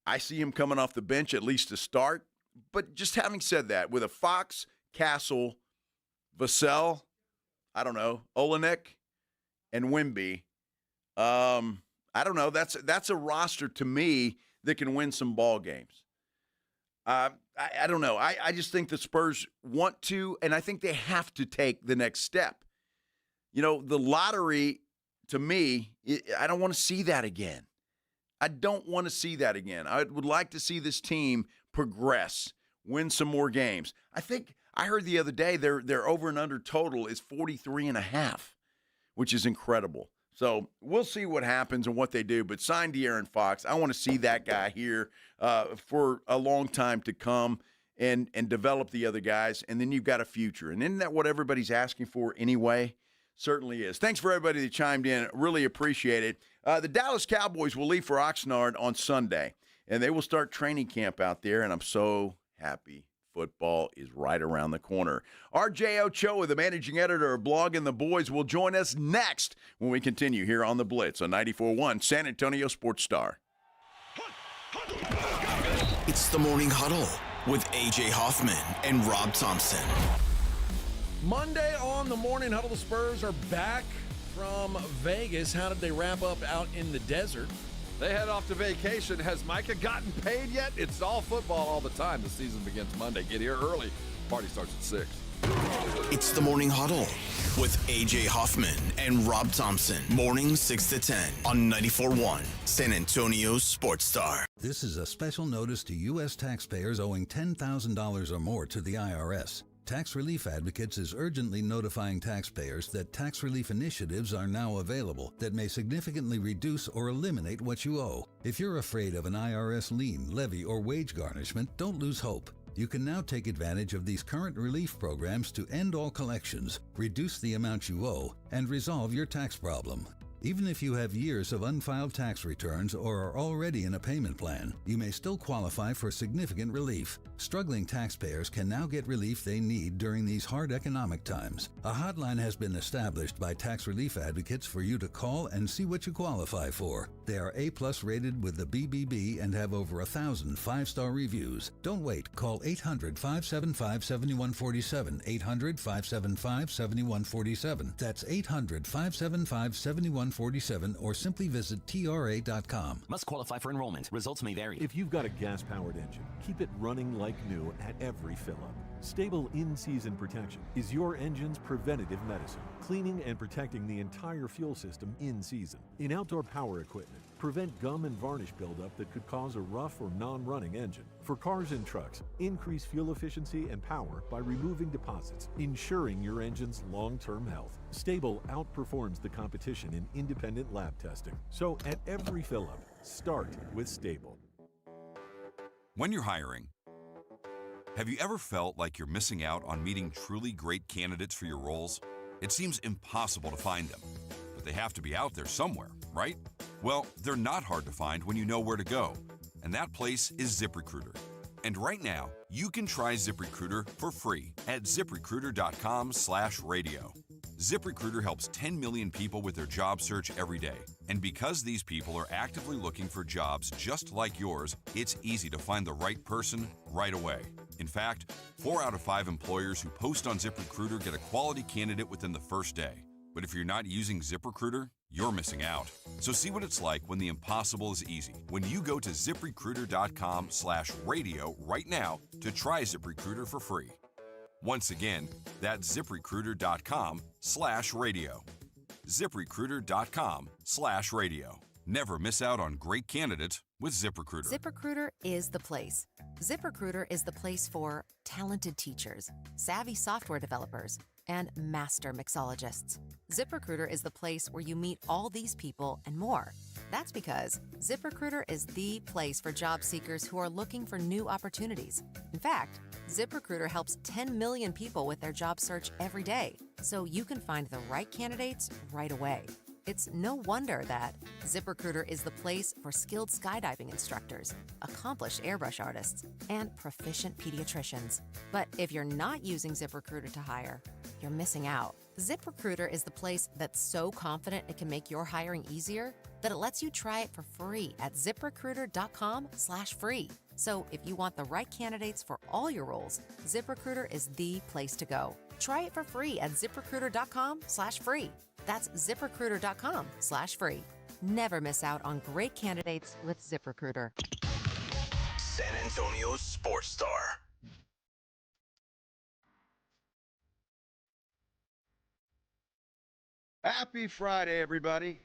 I see him coming off the bench at least to start. But just having said that, with a Fox, Castle, Vassell, I don't know, Olenek, and Wemby, I don't know. That's a roster to me that can win some ball games. I don't know. I just think the Spurs want to, and I think they have to take the next step. You know, the lottery, to me, I don't want to see that again. I don't want to see that again. I would like to see this team progress, win some more games. I think I heard the other day their over and under total is 43.5, which is incredible. So we'll see what happens and what they do. But sign De'Aaron Fox. I want to see that guy here for a long time to come and develop the other guys. And then you've got a future. And isn't that what everybody's asking for anyway? Certainly is. Thanks for everybody that chimed in. Really appreciate it. The Dallas Cowboys will leave for Oxnard on Sunday, and they will start training camp out there, and I'm so happy. Football is right around the corner. RJ Ochoa, the managing editor of Blogging the Boys, will join us next when we continue here on The Blitz on 94.1 San Antonio Sports Star. It's the Morning Huddle with A.J. Hoffman and Rob Thompson. Monday on the Morning Huddle, the Spurs are back from Vegas. How did they wrap up out in the desert? They head off to vacation. Has Micah gotten paid yet? It's all football all the time. The season begins Monday. Get here early. Party starts at 6. It's the Morning Huddle with A.J. Hoffman and Rob Thompson. Mornings 6 to 10 on 94.1 San Antonio Sports Star. This is a special notice to U.S. taxpayers owing $10,000 or more to the IRS. Tax Relief Advocates is urgently notifying taxpayers that tax relief initiatives are now available that may significantly reduce or eliminate what you owe. If you're afraid of an IRS lien, levy, or wage garnishment, don't lose hope. You can now take advantage of these current relief programs to end all collections, reduce the amount you owe, and resolve your tax problem. Even if you have years of unfiled tax returns or are already in a payment plan, you may still qualify for significant relief. Struggling taxpayers can now get relief they need during these hard economic times. A hotline has been established by Tax Relief Advocates for you to call and see what you qualify for. They are A+ rated with the BBB and have over 1,000 5-star reviews. Don't wait. Call 800-575-7147. 800-575-7147. That's 800-575-7147 or simply visit TRA.com. Must qualify for enrollment. Results may vary. If you've got a gas-powered engine, keep it running like new at every fill-up. Stable in-season protection is your engine's preventative medicine, cleaning and protecting the entire fuel system in season. In outdoor power equipment, prevent gum and varnish buildup that could cause a rough or non-running engine. For cars and trucks, increase fuel efficiency and power by removing deposits, ensuring your engine's long-term health. Stable outperforms the competition in independent lab testing. So at every fill-up, start with Stable. When you're hiring, have you ever felt like you're missing out on meeting truly great candidates for your roles? It seems impossible to find them, but they have to be out there somewhere, right? Well, they're not hard to find when you know where to go, and that place is ZipRecruiter. And right now, you can try ZipRecruiter for free at ZipRecruiter.com/radio. ZipRecruiter helps 10 million people with their job search every day. And because these people are actively looking for jobs just like yours, it's easy to find the right person right away. In fact, 4 out of 5 employers who post on ZipRecruiter get a quality candidate within the first day. But if you're not using ZipRecruiter, you're missing out. So see what it's like when the impossible is easy. When you go to ZipRecruiter.com/radio right now to try ZipRecruiter for free. Once again, that's ZipRecruiter.com/radio. ZipRecruiter.com/radio. Never miss out on great candidates with ZipRecruiter. ZipRecruiter is the place. ZipRecruiter is the place for talented teachers, savvy software developers, and master mixologists. ZipRecruiter is the place where you meet all these people and more. That's because ZipRecruiter is the place for job seekers who are looking for new opportunities. In fact, ZipRecruiter helps 10 million people with their job search every day, so you can find the right candidates right away. It's no wonder that ZipRecruiter is the place for skilled skydiving instructors, accomplished airbrush artists, and proficient pediatricians. But if you're not using ZipRecruiter to hire, you're missing out. ZipRecruiter is the place that's so confident it can make your hiring easier that it lets you try it for free at ZipRecruiter.com/free. So if you want the right candidates for all your roles, ZipRecruiter is the place to go. Try it for free at ZipRecruiter.com/free. That's ZipRecruiter.com/free. Never miss out on great candidates with ZipRecruiter. San Antonio Sports Star. Happy Friday, everybody.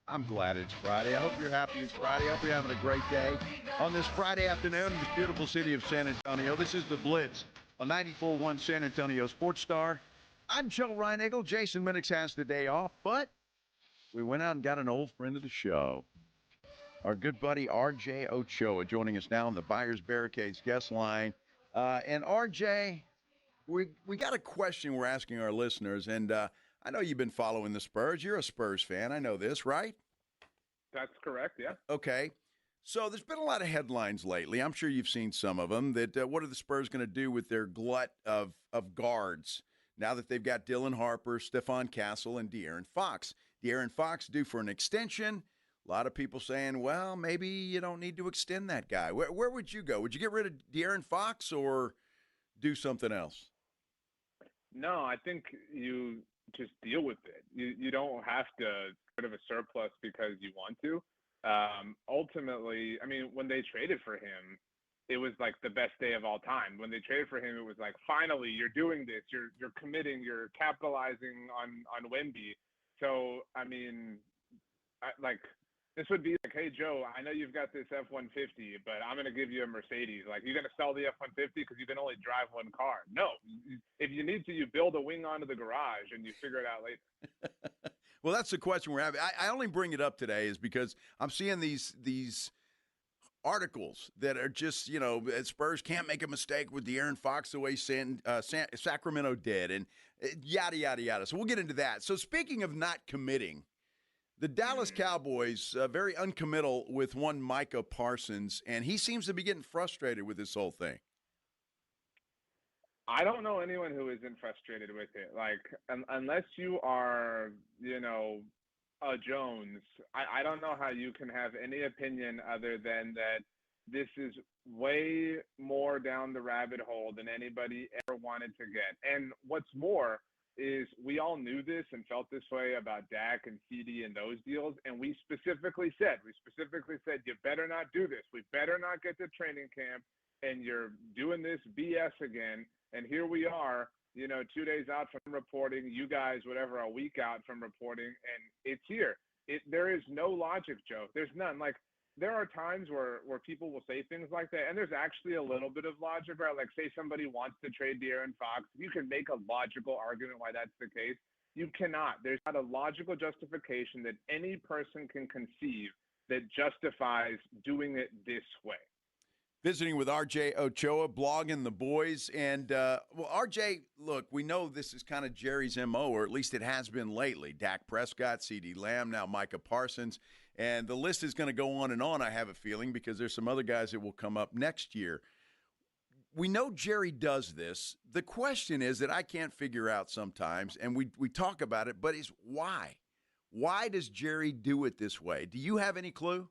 I'm glad it's Friday. I hope you're happy it's Friday. I hope you're having a great day. On this Friday afternoon in the beautiful city of San Antonio, this is the Blitz on 94.1 San Antonio Sports Star. I'm Joe Reinagle. Jason Minix has the day off, but we went out and got an old friend of the show. Our good buddy RJ Ochoa joining us now on the Buyers Barricades guest line. And RJ, we got a question we're asking our listeners, and I know you've been following the Spurs. You're a Spurs fan. I know this, right? That's correct, yeah. Okay. So there's been a lot of headlines lately. I'm sure you've seen some of them. That what are the Spurs going to do with their glut of guards now that they've got Dylan Harper, Stephon Castle, and De'Aaron Fox? De'Aaron Fox due for an extension. A lot of people saying, well, maybe you don't need to extend that guy. Where would you go? Would you get rid of De'Aaron Fox or do something else? No, I think you just deal with it. You don't have to get rid of a surplus because you want to. Ultimately, I mean, when they traded for him, it was like the best day of all time. When they traded for him, it was like, finally, you're doing this. You're committing. You're capitalizing on Wemby. So, I mean, this would be like, hey, Joe, I know you've got this F-150, but I'm going to give you a Mercedes. Like, you're going to sell the F-150 because you can only drive one car. No. If you need to, you build a wing onto the garage and you figure it out later. Well, that's the question we're having. I only bring it up today is because I'm seeing these articles that are just, Spurs can't make a mistake with De'Aaron Fox the way Sacramento did, and yada, yada, yada. So we'll get into that. So speaking of not committing, the Dallas Cowboys, very uncommittal with one Micah Parsons, and he seems to be getting frustrated with this whole thing. I don't know anyone who isn't frustrated with it. Like, unless you are, a Jones, I don't know how you can have any opinion other than that this is way more down the rabbit hole than anybody ever wanted to get. And what's more is we all knew this and felt this way about Dak and CD and those deals, and we specifically said, you better not do this. We better not get to training camp, and you're doing this BS again. And here we are, 2 days out from reporting, you guys, whatever, a week out from reporting, and it's here. There is no logic, Joe. There's none. Like, there are times where people will say things like that, and there's actually a little bit of logic, right? Like, say somebody wants to trade De'Aaron Fox. You can make a logical argument why that's the case. You cannot. There's not a logical justification that any person can conceive that justifies doing it this way. Visiting with RJ Ochoa, blogging the boys. And, RJ, look, we know this is kind of Jerry's MO, or at least it has been lately. Dak Prescott, CeeDee Lamb, now Micah Parsons. And the list is going to go on and on, I have a feeling, because there's some other guys that will come up next year. We know Jerry does this. The question is that I can't figure out sometimes, and we talk about it, but is why? Why does Jerry do it this way? Do you have any clue?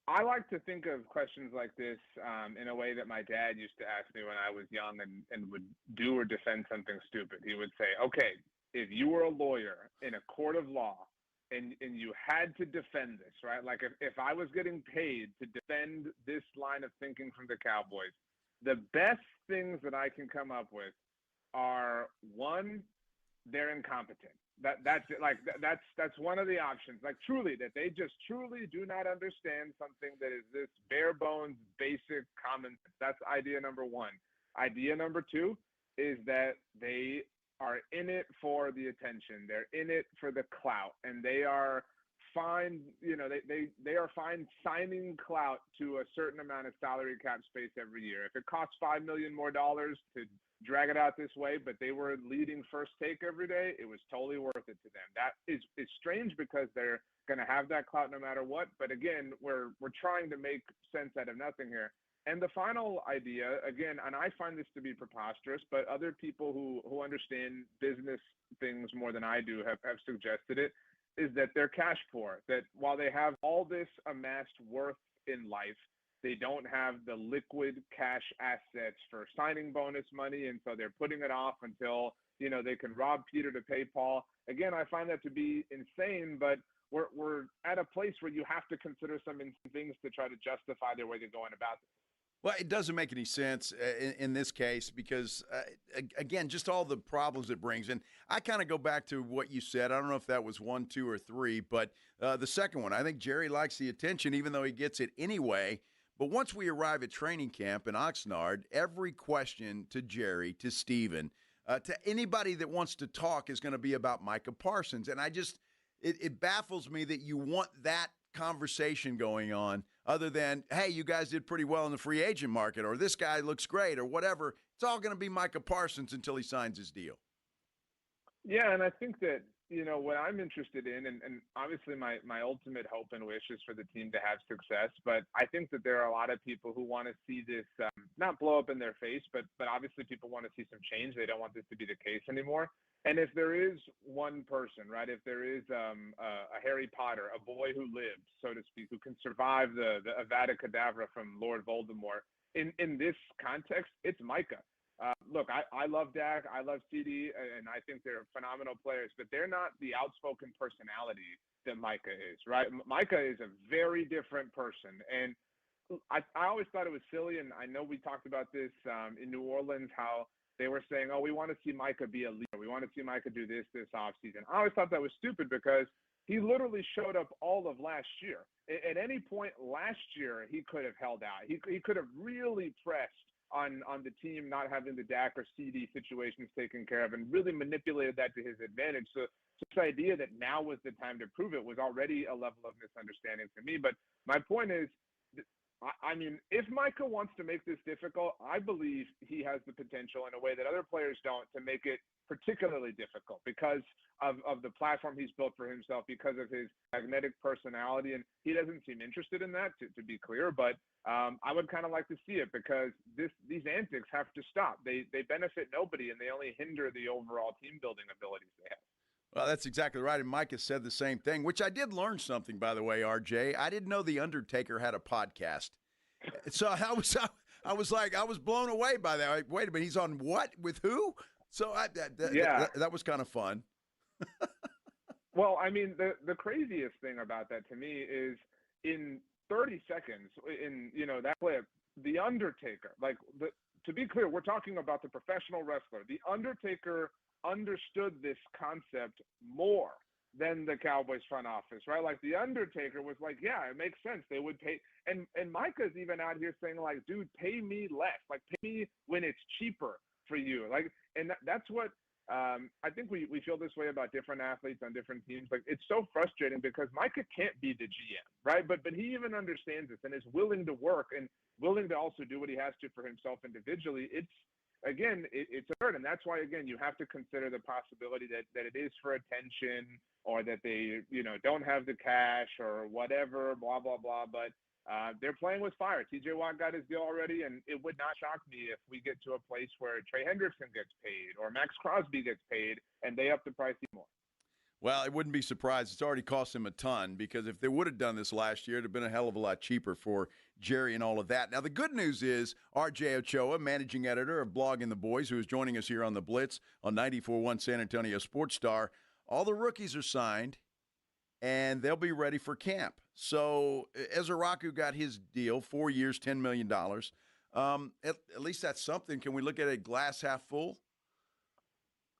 I like to think of questions like this in a way that my dad used to ask me when I was young and would do or defend something stupid. He would say, okay, if you were a lawyer in a court of law and you had to defend this, right? Like if I was getting paid to defend this line of thinking from the Cowboys, the best things that I can come up with are, one, they're incompetent. That's one of the options. Like truly, that they just truly do not understand something that is this bare bones, basic common sense. That's idea number one. Idea number two is that they are in it for the attention. They're in it for the clout, and they are fine. They are fine signing clout to a certain amount of salary cap space every year. If it costs $5 million more to drag it out this way, but they were leading First Take every day, it was totally worth it to them. That is strange because they're going to have that clout no matter what. But again, we're trying to make sense out of nothing here. And the final idea, again, and I find this to be preposterous, but other people who understand business things more than I do have suggested it, is that they're cash poor. That while they have all this amassed worth in life, they don't have the liquid cash assets for signing bonus money, and so they're putting it off until, they can rob Peter to pay Paul. Again, I find that to be insane, but we're at a place where you have to consider some things to try to justify their way they're going about this. Well, it doesn't make any sense in this case because, again, just all the problems it brings. And I kind of go back to what you said. I don't know if that was 1, 2, or 3, but the second one, I think Jerry likes the attention even though he gets it anyway. But once we arrive at training camp in Oxnard, every question to Jerry, to Steven, to anybody that wants to talk is going to be about Micah Parsons. And it baffles me that you want that conversation going on other than, hey, you guys did pretty well in the free agent market, or this guy looks great, or whatever. It's all going to be Micah Parsons until he signs his deal. Yeah, and I think that, what I'm interested in, and obviously my ultimate hope and wish is for the team to have success, but I think that there are a lot of people who want to see this not blow up in their face, but obviously people want to see some change. They don't want this to be the case anymore. And if there is one person, right, if there is a Harry Potter, a boy who lived, so to speak, who can survive the Avada Kedavra from Lord Voldemort, in this context, it's Micah. Look, I love Dak, I love CD, and I think they're phenomenal players, but they're not the outspoken personality that Micah is, right? Micah is a very different person. And I always thought it was silly, and I know we talked about this in New Orleans, how they were saying, oh, we want to see Micah be a leader. We want to see Micah do this offseason. I always thought that was stupid because he literally showed up all of last year. At any point last year, he could have held out. He could have really pressed on the team not having the Dak or CD situations taken care of and really manipulated that to his advantage. So this idea that now was the time to prove it was already a level of misunderstanding for me. But my point is, I mean, if Micah wants to make this difficult, I believe he has the potential in a way that other players don't to make it particularly difficult because of the platform he's built for himself, because of his magnetic personality. And he doesn't seem interested in that, to be clear. But I would kind of like to see it because these antics have to stop. They benefit nobody, and they only hinder the overall team building abilities they have. Well, that's exactly right. And Micah said the same thing, which I did learn something, by the way, RJ. I didn't know The Undertaker had a podcast. So I was blown away by that. Like, wait a minute, he's on what? With who? So that was kind of fun. Well, I mean, the craziest thing about that to me is in 30 seconds in, that clip, The Undertaker, to be clear, we're talking about the professional wrestler. The Undertaker understood this concept more than the Cowboys front office, right? Like The Undertaker was like, yeah, it makes sense. They would pay. And Micah's even out here saying like, dude, pay me less. Like pay me when it's cheaper for you. Like, and that's what I think we feel this way about different athletes on different teams. Like it's so frustrating because Micah can't be the GM, right? But he even understands this and is willing to work and willing to also do what he has to for himself individually. It's absurd. And that's why, again, you have to consider the possibility that it is for attention or that they, don't have the cash or whatever, blah, blah, blah. But they're playing with fire. TJ Watt got his deal already, and it would not shock me if we get to a place where Trey Hendrickson gets paid or Max Crosby gets paid and they up the price even more. Well, I wouldn't be surprised. It's already cost him a ton because if they would have done this last year, it would have been a hell of a lot cheaper for Jerry and all of that. Now, the good news is R.J. Ochoa, managing editor of Blogging the Boys, who is joining us here on the Blitz on 94.1 San Antonio Sports Star. All the rookies are signed, and they'll be ready for camp. So Ezra Raku got his deal, 4 years, $10 million. At least that's something. Can we look at a glass half full?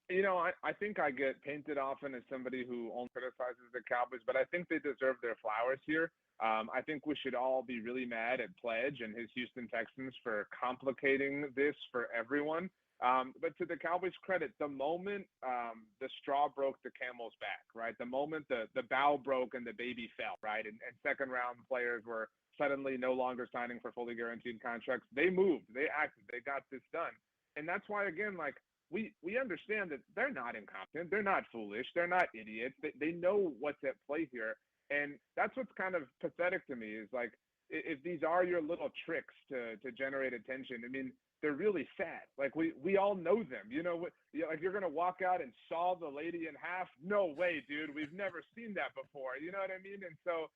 You know, I think I get painted often as somebody who only criticizes the Cowboys, but I think they deserve their flowers here. I think we should all be really mad at Pledge and his Houston Texans for complicating this for everyone. But to the Cowboys' credit, the moment the straw broke the camel's back, right? The moment the bow broke and the baby fell, right? And second-round players were suddenly no longer signing for fully guaranteed contracts, they moved, they acted, they got this done. And that's why, again, like, we understand that they're not incompetent. They're not foolish. They're not idiots. They know what's at play here. And that's what's kind of pathetic to me is, like, if these are your little tricks to generate attention, I mean, they're really sad. Like, we all know them. You know, like, you're going to walk out and saw the lady in half? No way, dude. We've never seen that before. You know what I mean? And so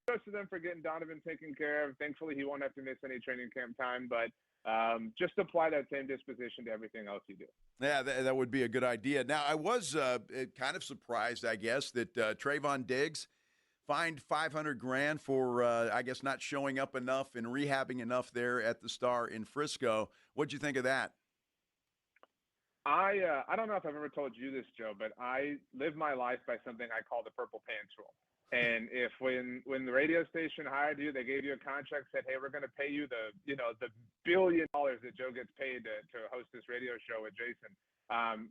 kudos to them for getting Donovan taken care of. Thankfully, he won't have to miss any training camp time. But just apply that same disposition to everything else you do. Yeah, that would be a good idea. Now, I was kind of surprised, I guess, that Trayvon Diggs fined $500,000 for, I guess, not showing up enough and rehabbing enough there at the Star in Frisco. What'd you think of that? I don't know if I've ever told you this, Joe, but I live my life by something I call the purple pants rule. And if when the radio station hired you, they gave you a contract, said, hey, we're going to pay you the $1 billion that Joe gets paid to host this radio show with Jason.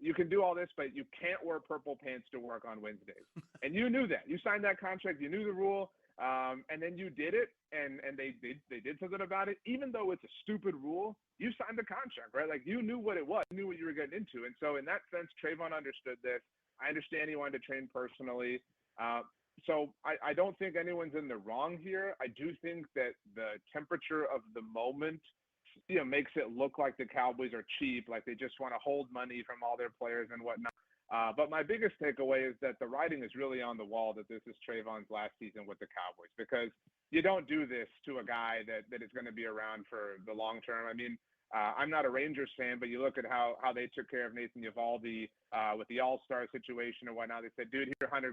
You can do all this, but you can't wear purple pants to work on Wednesdays. And you knew that. You signed that contract. You knew the rule. And then you did it, and they did something about it. Even though it's a stupid rule, you signed the contract, right? Like, you knew what it was. You knew what you were getting into. And so in that sense, Trayvon understood this. I understand he wanted to train personally. So I don't think anyone's in the wrong here. I do think that the temperature of the moment, makes it look like the Cowboys are cheap, like they just want to hold money from all their players and whatnot. But my biggest takeaway is that the writing is really on the wall that this is Trayvon's last season with the Cowboys, because you don't do this to a guy that is going to be around for the long term. I mean, I'm not a Rangers fan, but you look at how they took care of Nathan Eovaldi with the All-Star situation and whatnot. They said, dude, here, $100,000.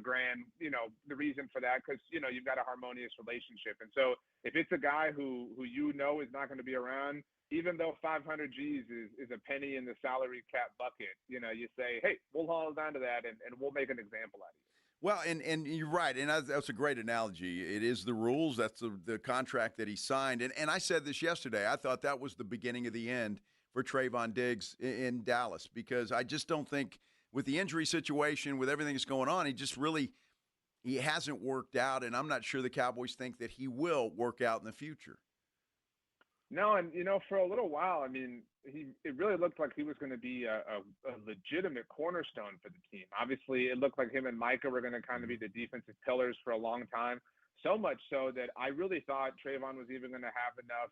The reason for that, because you've got a harmonious relationship. And so if it's a guy who is not going to be around, even though 500 G's is a penny in the salary cap bucket, you say, hey, we'll hold on to that and we'll make an example out of you. Well, and you're right, and that's a great analogy. It is the rules. That's the contract that he signed. And I said this yesterday. I thought that was the beginning of the end for Trayvon Diggs in Dallas, because I just don't think with the injury situation, with everything that's going on, he hasn't worked out, and I'm not sure the Cowboys think that he will work out in the future. No, and, for a little while, I mean, it really looked like he was going to be a legitimate cornerstone for the team. Obviously, it looked like him and Micah were going to kind of be the defensive pillars for a long time, so much so that I really thought Trayvon was even going to have enough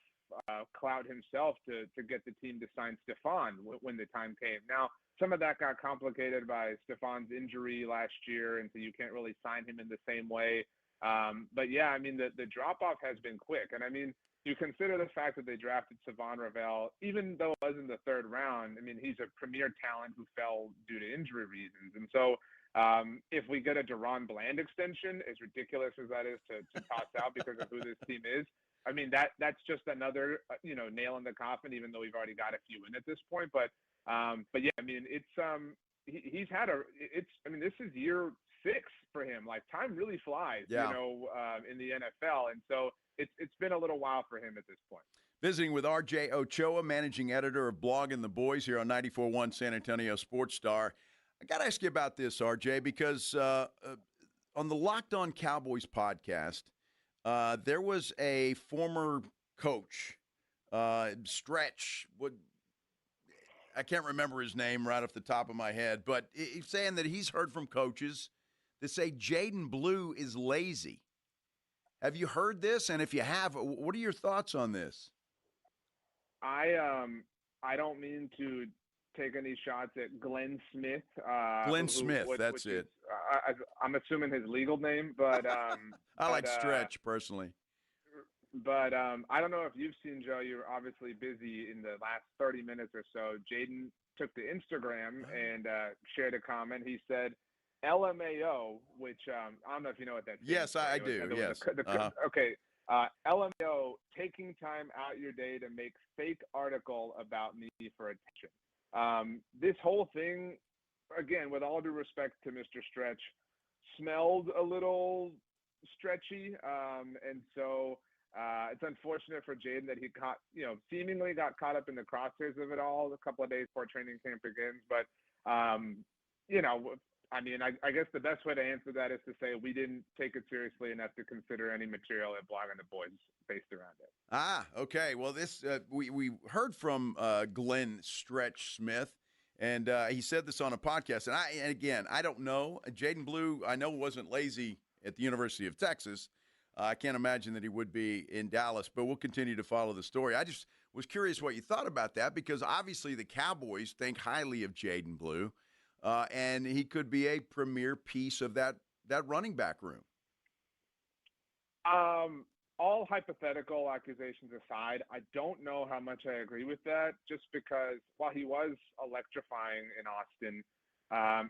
clout himself to get the team to sign Stephon when the time came. Now, some of that got complicated by Stephon's injury last year, and so you can't really sign him in the same way. But, yeah, I mean, the drop-off has been quick. And, I mean, you consider the fact that they drafted Savon Ravel, even though it was in the third round. I mean, he's a premier talent who fell due to injury reasons. And so if we get a Deron Bland extension, as ridiculous as that is to toss out because of who this team is, I mean, that's just another, nail in the coffin, even though we've already got a few in at this point. But yeah, I mean, it's this is year 6 for him. Like, time really flies, yeah. In the NFL. And so it's been a little while for him at this point. Visiting with R.J. Ochoa, managing editor of Blogging the Boys here on 94.1 San Antonio Sports Star. I got to ask you about this, R.J., because on the Locked On Cowboys podcast, there was a former coach, Stretch. I can't remember his name right off the top of my head, but he's saying that he's heard from coaches that say Jaden Blue is lazy. Have you heard this? And if you have, what are your thoughts on this? I don't mean to take any shots at Glenn Smith. Glenn Smith, that's which it. Is, I'm assuming his legal name, but I like Stretch personally. But I don't know if you've seen, Joe. You're obviously busy in the last 30 minutes or so. Jaden took to Instagram and shared a comment. He said, LMAO, which I don't know if you know what that Yes, I do. Yes. Okay. LMAO, taking time out your day to make fake article about me for attention. This whole thing, again, with all due respect to Mr. Stretch, smelled a little stretchy. And so it's unfortunate for Jaden that he seemingly got caught up in the crosshairs of it all a couple of days before training camp begins. But, I guess the best way to answer that is to say we didn't take it seriously enough to consider any material at Blog on the Boys based around it. Okay. Well, this we heard from Glenn Stretch Smith, and he said this on a podcast. And again, I don't know. Jaden Blue, I know, wasn't lazy at the University of Texas. I can't imagine that he would be in Dallas, but we'll continue to follow the story. I just was curious what you thought about that, because obviously the Cowboys think highly of Jaden Blue, and he could be a premier piece of that running back room. All hypothetical accusations aside, I don't know how much I agree with that, just because while he was electrifying in Austin,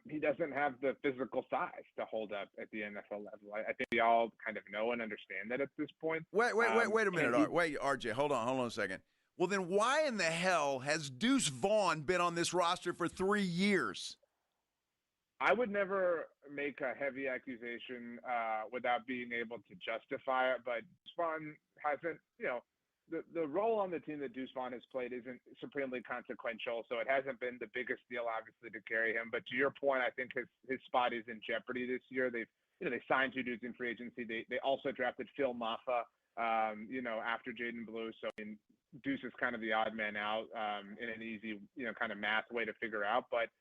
he doesn't have the physical size to hold up at the NFL level. I think we all kind of know and understand that at this point. Wait a minute. RJ, hold on a second. Well, then why in the hell has Deuce Vaughn been on this roster for 3 years? I would never make a heavy accusation without being able to justify it, but Deuce Vaughn hasn't, the role on the team that Deuce Vaughn has played isn't supremely consequential, so it hasn't been the biggest deal, obviously, to carry him. But to your point, I think his spot is in jeopardy this year. They signed 2 dudes in free agency. They also drafted Phil Maffa, after Jaden Blue. So Deuce is kind of the odd man out in an easy, kind of math way to figure out. But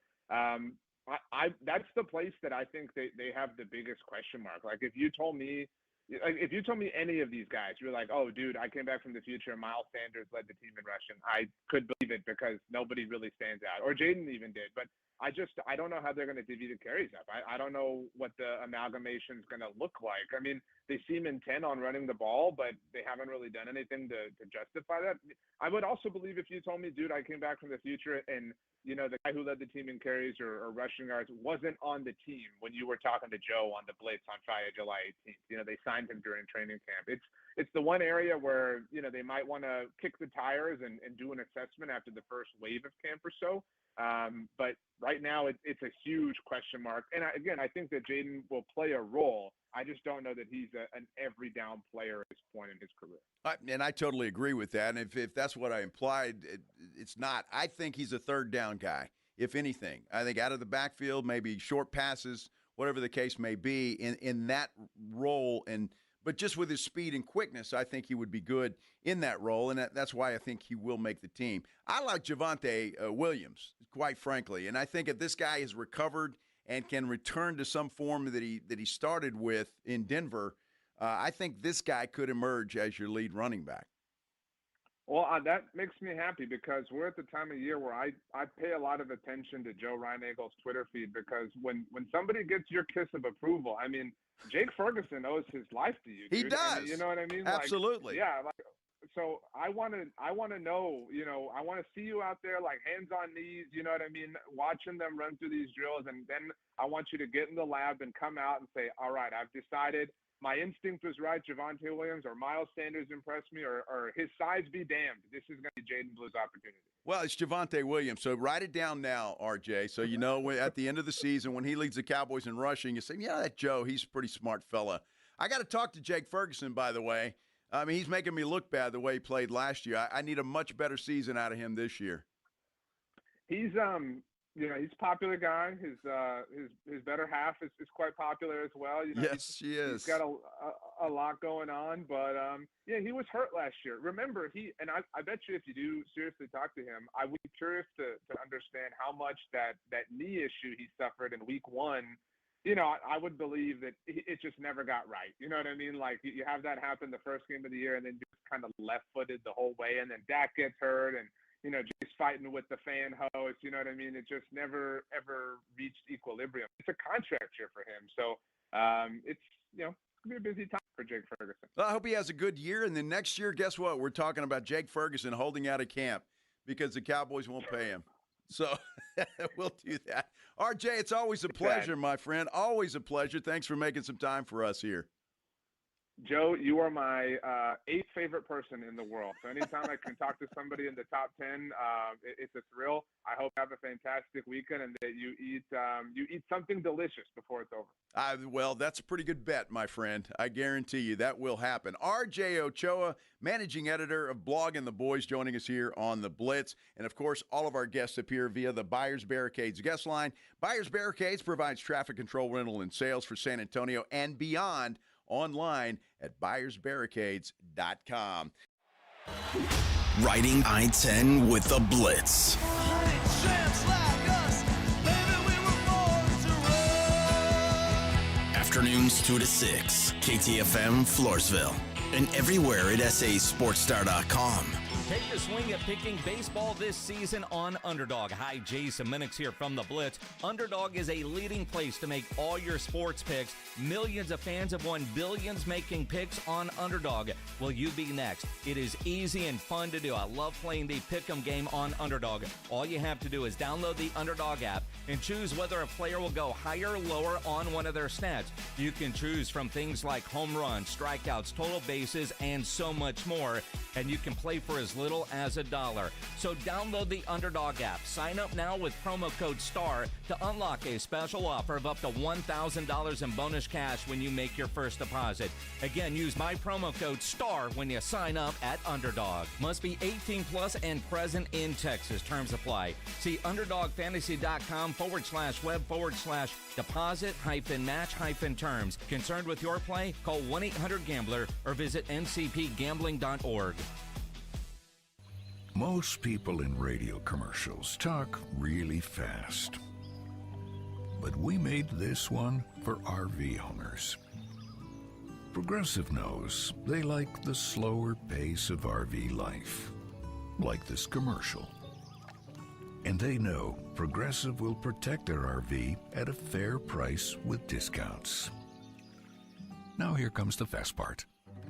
that's the place that I think they have the biggest question mark. Like if you told me any of these guys, you're like, oh, dude, I came back from the future and Miles Sanders led the team in rushing, I could believe it because nobody really stands out. Or Jaden even did. But I don't know how they're going to divvy the carries up. I don't know what the amalgamation is going to look like. I mean, they seem intent on running the ball, but they haven't really done anything to justify that. I would also believe if you told me, dude, I came back from the future and the guy who led the team in carries or rushing yards wasn't on the team when you were talking to Joe on the Blitz on Friday, July 18th. They signed him during training camp. It's the one area where, they might want to kick the tires and do an assessment after the first wave of camp or so. But right now it's a huge question mark. And I think that Jaden will play a role. I just don't know that he's an every down player at this point in his career. And I totally agree with that. And if that's what I implied, it's not. I think he's a third down guy, if anything. I think out of the backfield, maybe short passes, whatever the case may be, in that role. But just with his speed and quickness, I think he would be good in that role, and that's why I think he will make the team. I like Javonte Williams, quite frankly, and I think if this guy has recovered and can return to some form that he started with in Denver, I think this guy could emerge as your lead running back. Well, that makes me happy because we're at the time of year where I pay a lot of attention to Joe Reinagel's Twitter feed, because when somebody gets your kiss of approval, I mean, Jake Ferguson owes his life to you. Dude. He does. And you know what I mean? Absolutely. So I want to know, I want to see you out there like hands on knees, you know what I mean, watching them run through these drills, and then I want you to get in the lab and come out and say, all right, I've decided. My instinct was right. Javonte Williams or Miles Sanders impressed me, or his size be damned. This is going to be Jaden Blue's opportunity. Well, it's Javonte Williams, so write it down now, RJ, so you know at the end of the season when he leads the Cowboys in rushing, you say, that Joe, he's a pretty smart fella. I got to talk to Jake Ferguson, by the way. I mean, he's making me look bad the way he played last year. I need a much better season out of him this year. He's he's a popular guy. His better half is quite popular as well. Yes, she is. He's got a lot going on, but he was hurt last year. Remember, I bet you if you do seriously talk to him, I would be curious to understand how much that knee issue he suffered in week 1. I would believe that it just never got right. You know what I mean? Like you have that happen the first game of the year, and then just kind of left-footed the whole way, and then Dak gets hurt, and Jay's fighting with the fan host. You know what I mean? It just never ever reached equilibrium. It's a contract year for him, so it's gonna be a busy time for Jake Ferguson. Well, I hope he has a good year, and then next year, guess what? We're talking about Jake Ferguson holding out of camp because the Cowboys won't pay him. So we'll do that. RJ, it's always a pleasure, my friend. Always a pleasure. Thanks for making some time for us here. Joe, you are my 8th favorite person in the world. So anytime I can talk to somebody in the top 10, it's a thrill. I hope you have a fantastic weekend and that you eat something delicious before it's over. Well, that's a pretty good bet, my friend. I guarantee you that will happen. RJ Ochoa, managing editor of Blog and the Boys, joining us here on the Blitz. And, of course, all of our guests appear via the Buyers Barricades guest line. Buyers Barricades provides traffic control, rental, and sales for San Antonio and beyond, online at buyersbarricades.com. Riding I-10 with the Blitz. Afternoons 2 to 6, KTFM Floresville, and everywhere at sasportstar.com. Take a swing at picking baseball this season on Underdog. Hi, Jason Minix here from the Blitz. Underdog is a leading place to make all your sports picks. Millions of fans have won billions making picks on Underdog. Will you be next? It is easy and fun to do. I love playing the pick'em game on Underdog. All you have to do is download the Underdog app and choose whether a player will go higher or lower on one of their stats. You can choose from things like home runs, strikeouts, total bases, and so much more. And you can play for as little as $1. So download the Underdog app. Sign up now with promo code STAR to unlock a special offer of up to $1,000 in bonus cash when you make your first deposit. Again, use my promo code STAR when you sign up at Underdog. Must be 18 plus and present in Texas. Terms apply. See UnderdogFantasy.com/web/deposit-match-terms. Concerned with your play? Call 1-800-GAMBLER or visit ncpgambling.org. Most people in radio commercials talk really fast. But we made this one for RV owners. Progressive knows they like the slower pace of RV life, like this commercial. And they know Progressive will protect their RV at a fair price with discounts. Now here comes the fast part.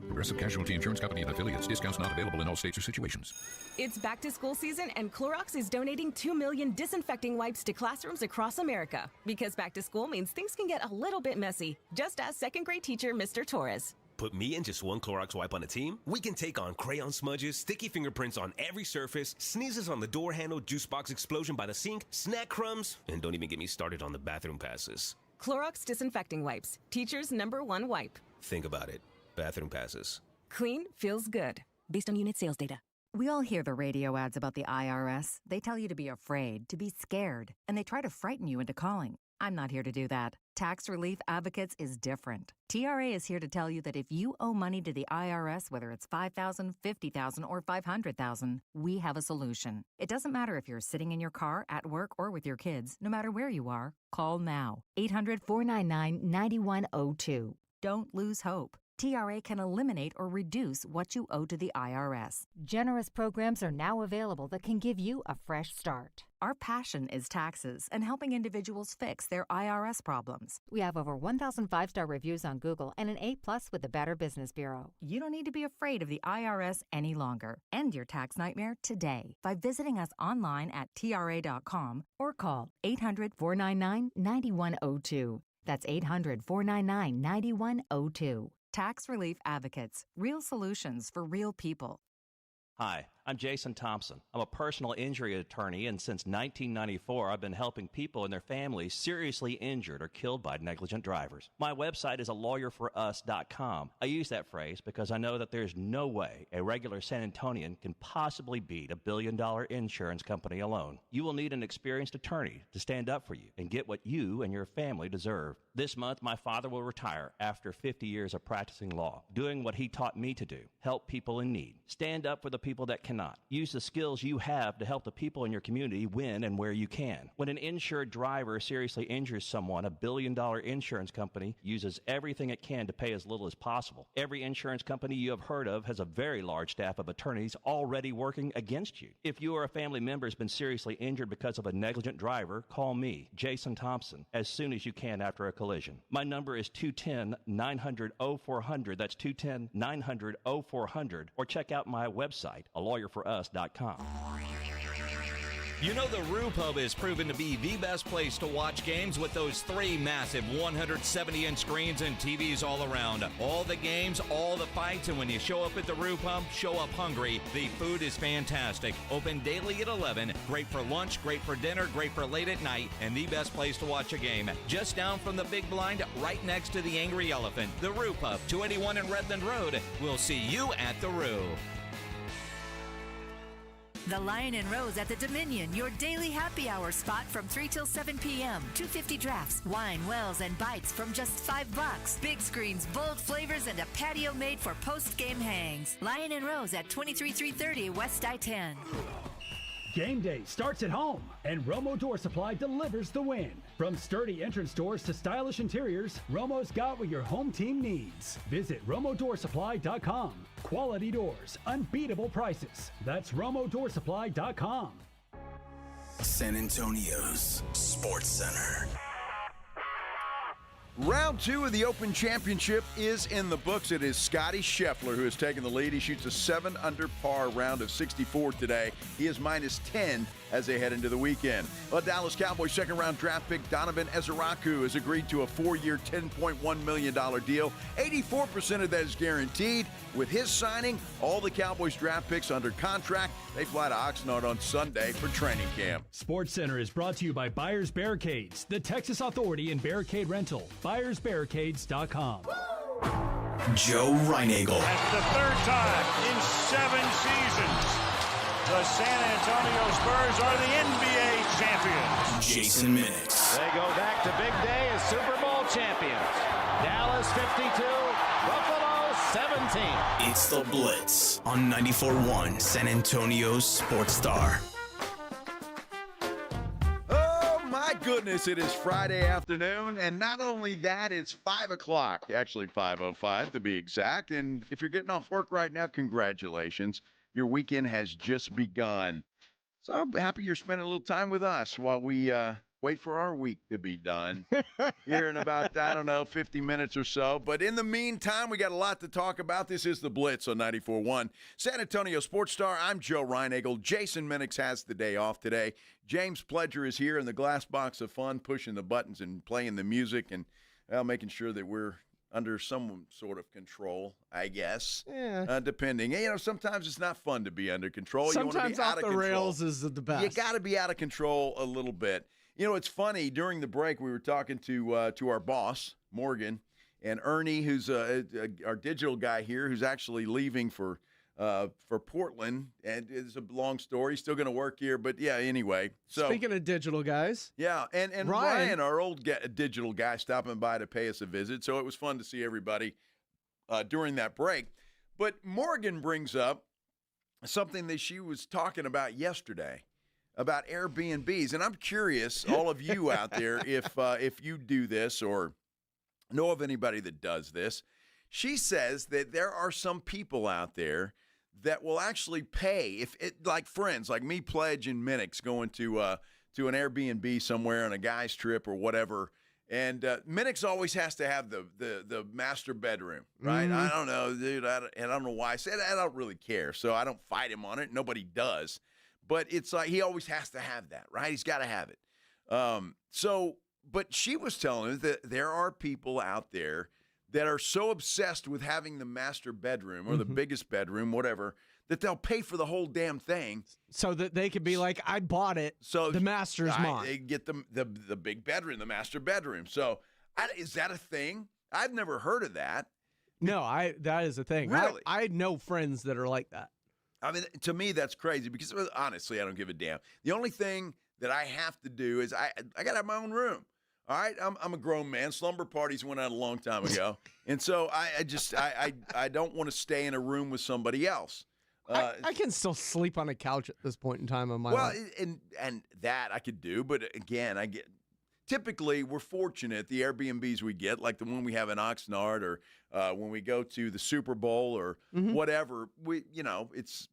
Progressive Casualty Insurance Company and affiliates. Discounts not available in all states or situations. It's back to school season, and Clorox is donating 2 million disinfecting wipes to classrooms across America. Because back to school means things can get a little bit messy. Just ask second grade teacher Mr. Torres. Put me and just one Clorox wipe on a team? We can take on crayon smudges, sticky fingerprints on every surface, sneezes on the door handle, juice box explosion by the sink, snack crumbs, and don't even get me started on the bathroom passes. Clorox disinfecting wipes. Teacher's #1 wipe. Think about it. Bathroom passes. Clean feels good. Based on unit sales data. We all hear the radio ads about the IRS. They tell you to be afraid, to be scared, and they try to frighten you into calling. I'm not here to do that. Tax Relief Advocates is different. TRA is here to tell you that if you owe money to the IRS, whether it's $5,000, $50,000, or $500,000, we have a solution. It doesn't matter if you're sitting in your car, at work, or with your kids. No matter where you are, call now. 800-499-9102. Don't lose hope. TRA can eliminate or reduce what you owe to the IRS. Generous programs are now available that can give you a fresh start. Our passion is taxes and helping individuals fix their IRS problems. We have over 1,000 5-star reviews on Google and an A+ with the Better Business Bureau. You don't need to be afraid of the IRS any longer. End your tax nightmare today by visiting us online at TRA.com or call 800-499-9102. That's 800-499-9102. Tax Relief Advocates. Real solutions for real people. Hi, I'm Jason Thompson. I'm a personal injury attorney, and since 1994, I've been helping people and their families seriously injured or killed by negligent drivers. My website is alawyerforus.com. I use that phrase because I know that there's no way a regular San Antonian can possibly beat a billion-dollar insurance company alone. You will need an experienced attorney to stand up for you and get what you and your family deserve. This month, my father will retire after 50 years of practicing law, doing what he taught me to do, help people in need. Stand up for the people that can cannot. Use the skills you have to help the people in your community win and where you can. When an insured driver seriously injures someone, a billion-dollar insurance company uses everything it can to pay as little as possible. Every insurance company you have heard of has a very large staff of attorneys already working against you. If you or a family member has been seriously injured because of a negligent driver, call me, Jason Thompson, as soon as you can after a collision. My number is 210-900-0400. That's 210-900-0400. Or check out my website, alawyerforus.com. You know the Roo Pub is proven to be the best place to watch games with those 3 massive 170-inch screens and TVs all around. All the games, all the fights, and when you show up at the Roo Pub, show up hungry. The food is fantastic. Open daily at 11. Great for lunch, great for dinner, great for late at night, and the best place to watch a game. Just down from the big blind, right next to the Angry Elephant. The Roo Pub, 281 in Redland Road. We'll see you at the Roo. The Lion and Rose at the Dominion, your daily happy hour spot from 3 till 7 p.m. 250 drafts, wine, wells, and bites from just $5. Big screens, bold flavors, and a patio made for post-game hangs. Lion and Rose at 23330 West I-10. Game day starts at home, and Romo Door Supply delivers the win. From sturdy entrance doors to stylish interiors, Romo's got what your home team needs. Visit RomoDoorSupply.com. Quality doors, unbeatable prices. That's RomoDoorSupply.com. San Antonio's Sports Center. Round 2 of the Open Championship is in the books. It is Scotty Scheffler who has taken the lead. He shoots a 7-under par round of 64 today. He is minus 10 as they head into the weekend. Well, Dallas Cowboys second-round draft pick Donovan Ezeraku has agreed to a 4-year, $10.1 million deal. 84% of that is guaranteed. With his signing, all the Cowboys draft picks under contract. They fly to Oxnard on Sunday for training camp. Sports Center is brought to you by Buyers Barricades, the Texas Authority in Barricade Rental. BuyersBarricades.com. Joe Reinagel. That's the 3rd time in 7 seasons. The San Antonio Spurs are the NBA champions. Jason Minix. They go back to big day as Super Bowl champions. Dallas 52, Buffalo 17. It's the Blitz on 94.1 San Antonio's Sports Star. Oh, my goodness, it is Friday afternoon, and not only that, it's 5 o'clock, actually 5:05 to be exact, and if you're getting off work right now, congratulations. Your weekend has just begun. So I'm happy you're spending a little time with us while we wait for our week to be done here in about, 50 minutes or so. But in the meantime, we got a lot to talk about. This is the Blitz on 94.1 San Antonio Sports Star. I'm Joe Reinagel. Jason Minix has the day off today. James Pledger is here in the glass box of fun, pushing the buttons and playing the music and making sure that we're under some sort of control, I guess. Yeah. Depending. Sometimes it's not fun to be under control. Sometimes you off the rails is the best. You got to be out of control a little bit. It's funny. During the break, we were talking to our boss, Morgan, and Ernie, who's our digital guy here, who's actually leaving for Portland, and it's a long story. He's still going to work here, but yeah. Anyway, so speaking of digital guys, yeah, and Ryan, our old digital guy, stopping by to pay us a visit. So it was fun to see everybody during that break. But Morgan brings up something that she was talking about yesterday about Airbnbs, and I'm curious, all of you out there, if you do this or know of anybody that does this. She says that there are some people out there that will actually pay, like friends, like me, Pledge, and Minix going to an Airbnb somewhere on a guy's trip or whatever. And Minix always has to have the master bedroom, right? I don't know, dude. I don't know why I said I don't really care, so I don't fight him on it. Nobody does. But it's like he always has to have that, right? He's got to have it. But she was telling us that there are people out there that are so obsessed with having the master bedroom or the biggest bedroom, whatever, that they'll pay for the whole damn thing. So that they could be like, I bought it, so the master's mine. They get the big bedroom, the master bedroom. So is that a thing? I've never heard of that. No, that is a thing. Really? I know friends that are like that. I mean, to me, that's crazy because, honestly, I don't give a damn. The only thing that I have to do is I got to have my own room. All right, I'm a grown man. Slumber parties went out a long time ago, and so I don't want to stay in a room with somebody else. I can still sleep on a couch at this point in time in my life. And that I could do, but again, typically we're fortunate the Airbnbs we get, like the one we have in Oxnard, or when we go to the Super Bowl or whatever, it's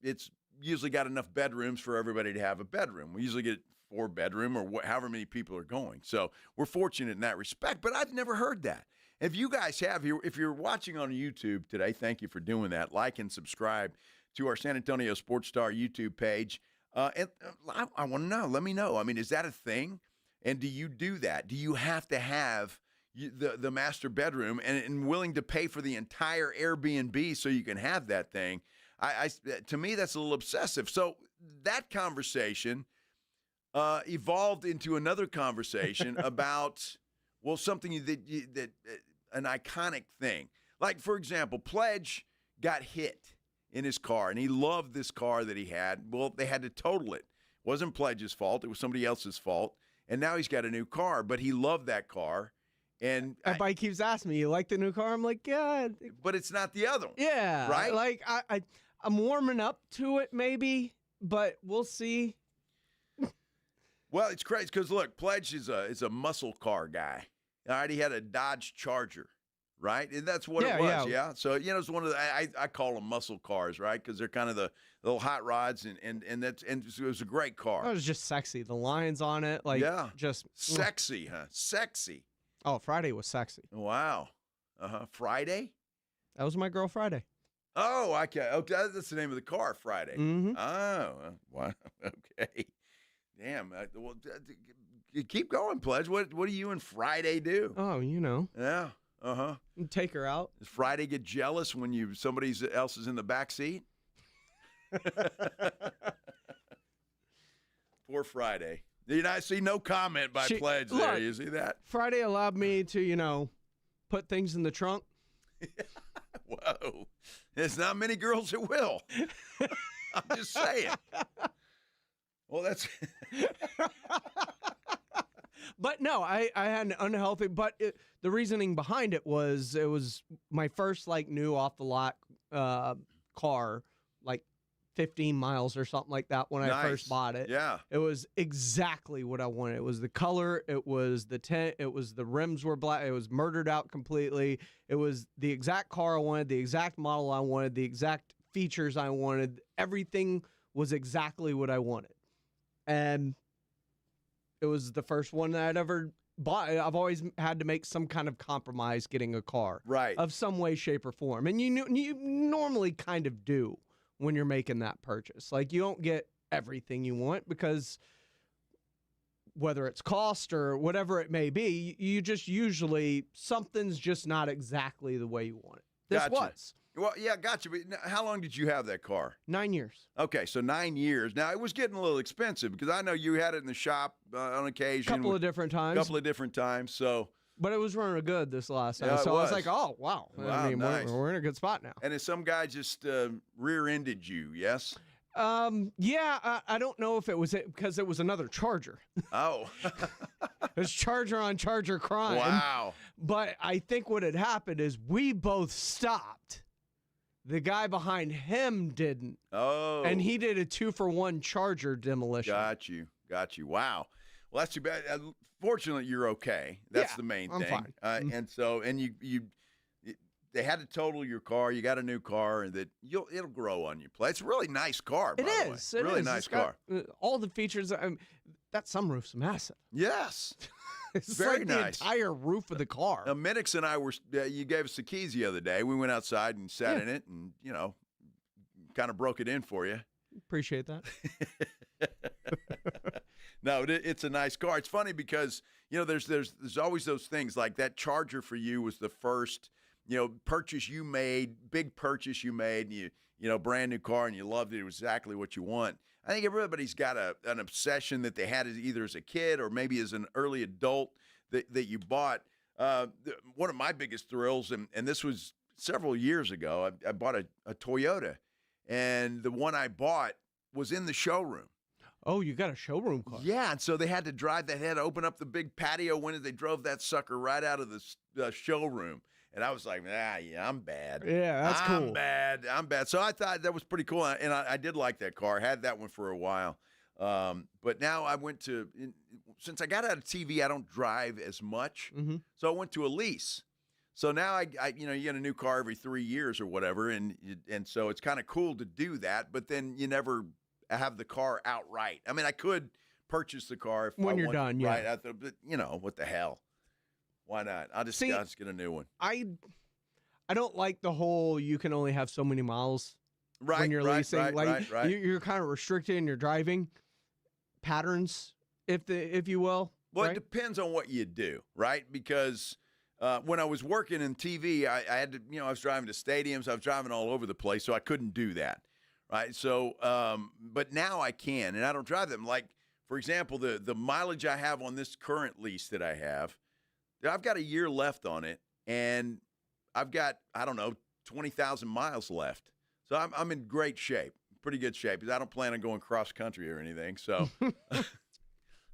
usually got enough bedrooms for everybody to have a bedroom. We usually get 4-bedroom or however many people are going. So we're fortunate in that respect, but I've never heard that. If you guys have, if you're watching on YouTube today, thank you for doing that. Like and subscribe to our San Antonio Sports Star YouTube page. I want to know. Let me know. I mean, is that a thing? And do you do that? Do you have to have the master bedroom and willing to pay for the entire Airbnb so you can have that thing? To me, that's a little obsessive. So that conversation evolved into another conversation about, well, something that an iconic thing. Like, for example, Pledge got hit in his car, and he loved this car that he had. Well, they had to total it. It wasn't Pledge's fault. It was somebody else's fault. And now he's got a new car, but he loved that car. And everybody keeps asking me, you like the new car? I'm like, yeah. But it's not the other one. Yeah. Right? Like, I'm warming up to it maybe, but we'll see. Well, it's crazy because, look, Pledge is a muscle car guy. All right, he had a Dodge Charger, right? And that's what it was, yeah. So, it's one of the, I call them muscle cars, right? Because they're kind of the little hot rods, and it was a great car. It was just sexy. The lines on it, just sexy, huh? Sexy. Oh, Friday was sexy. Wow. Friday? That was my girl Friday. Oh, okay. That's the name of the car, Friday. Mm-hmm. Oh, wow. Okay. Damn. Well, keep going, Pledge. What do you and Friday do? Oh, Yeah. Uh-huh. Take her out. Does Friday get jealous when somebody else is in the back seat? Poor Friday. I see no comment by Pledge there. You see that? Friday allowed me to, put things in the trunk. Whoa. There's not many girls that will. I'm just saying. Well, that's... But no, I had an unhealthy, but the reasoning behind it was my first new off the lot car, 15 miles or something like that when I first bought it. Yeah. It was exactly what I wanted. It was the color, it was the tint, it was the rims were black, it was murdered out completely. It was the exact car I wanted, the exact model I wanted, the exact features I wanted. Everything was exactly what I wanted. And it was the first one that I'd ever bought. I've always had to make some kind of compromise getting a car. Right. Of some way, shape, or form. And you normally kind of do when you're making that purchase. You don't get everything you want because whether it's cost or whatever it may be, you just usually, something's just not exactly the way you want it. This was. Well, yeah, gotcha. But how long did you have that car? 9 years. Okay, so 9 years. Now, it was getting a little expensive because I know you had it in the shop on occasion. Couple of different times. So... But it was running good this last time. Yeah, so I was like, oh, wow. Nice. We're in a good spot now. And if some guy just rear-ended you, yes? Yeah, I don't know if it was it because it was another Charger. Oh. It was Charger on Charger crime. Wow. But I think what had happened is we both stopped. The guy behind him didn't. Oh. And he did a 2-for-1 Charger demolition. Got you. Wow. Well, that's too bad. Fortunately, you're okay. That's the main thing. I'm fine. And so, they had to total your car. You got a new car, and it'll grow on you. It's a really nice car. By the way. It really is. Nice car. All the features. That sunroof's massive. Yes. It's very nice. The entire roof of the car. Now, Minix and I were. You gave us the keys the other day. We went outside and sat in it, and kind of broke it in for you. Appreciate that. No, it's a nice car. It's funny because there's always those things like that Charger for you was the first purchase you made, big purchase you made, and brand new car, and you loved it. It was exactly what you want. I think everybody's got an obsession that they had either as a kid or maybe as an early adult that you bought. One of my biggest thrills, and this was several years ago, I bought a Toyota, and the one I bought was in the showroom. Oh, you got a showroom car? Yeah, and so they had to drive. They had to open up the big patio window. They drove that sucker right out of the showroom. And I was like, yeah, I'm bad. Yeah, that's cool. I'm bad. So I thought that was pretty cool. And I did like that car. I had that one for a while. But now I went to, since I got out of TV, I don't drive as much. Mm-hmm. So I went to a lease. So now I you get a new car every 3 years or whatever. And so it's kind of cool to do that. But then you never have the car outright. I mean, I could purchase the car if when I you're want, done, yeah. Right. But, what the hell? Why not? I'll just get a new one. I don't like the whole you can only have so many miles when you're leasing. Right. You're kind of restricted in your driving patterns, if you will. Well, right? It depends on what you do, right? Because when I was working in TV, I had to, I was driving to stadiums. I was driving all over the place, so I couldn't do that, right? So, but now I can, and I don't drive them. Like, for example, the mileage I have on this current lease that I have, I've got a year left on it, and I've got, 20,000 miles left. So I'm in great shape, pretty good shape, because I don't plan on going cross country or anything. So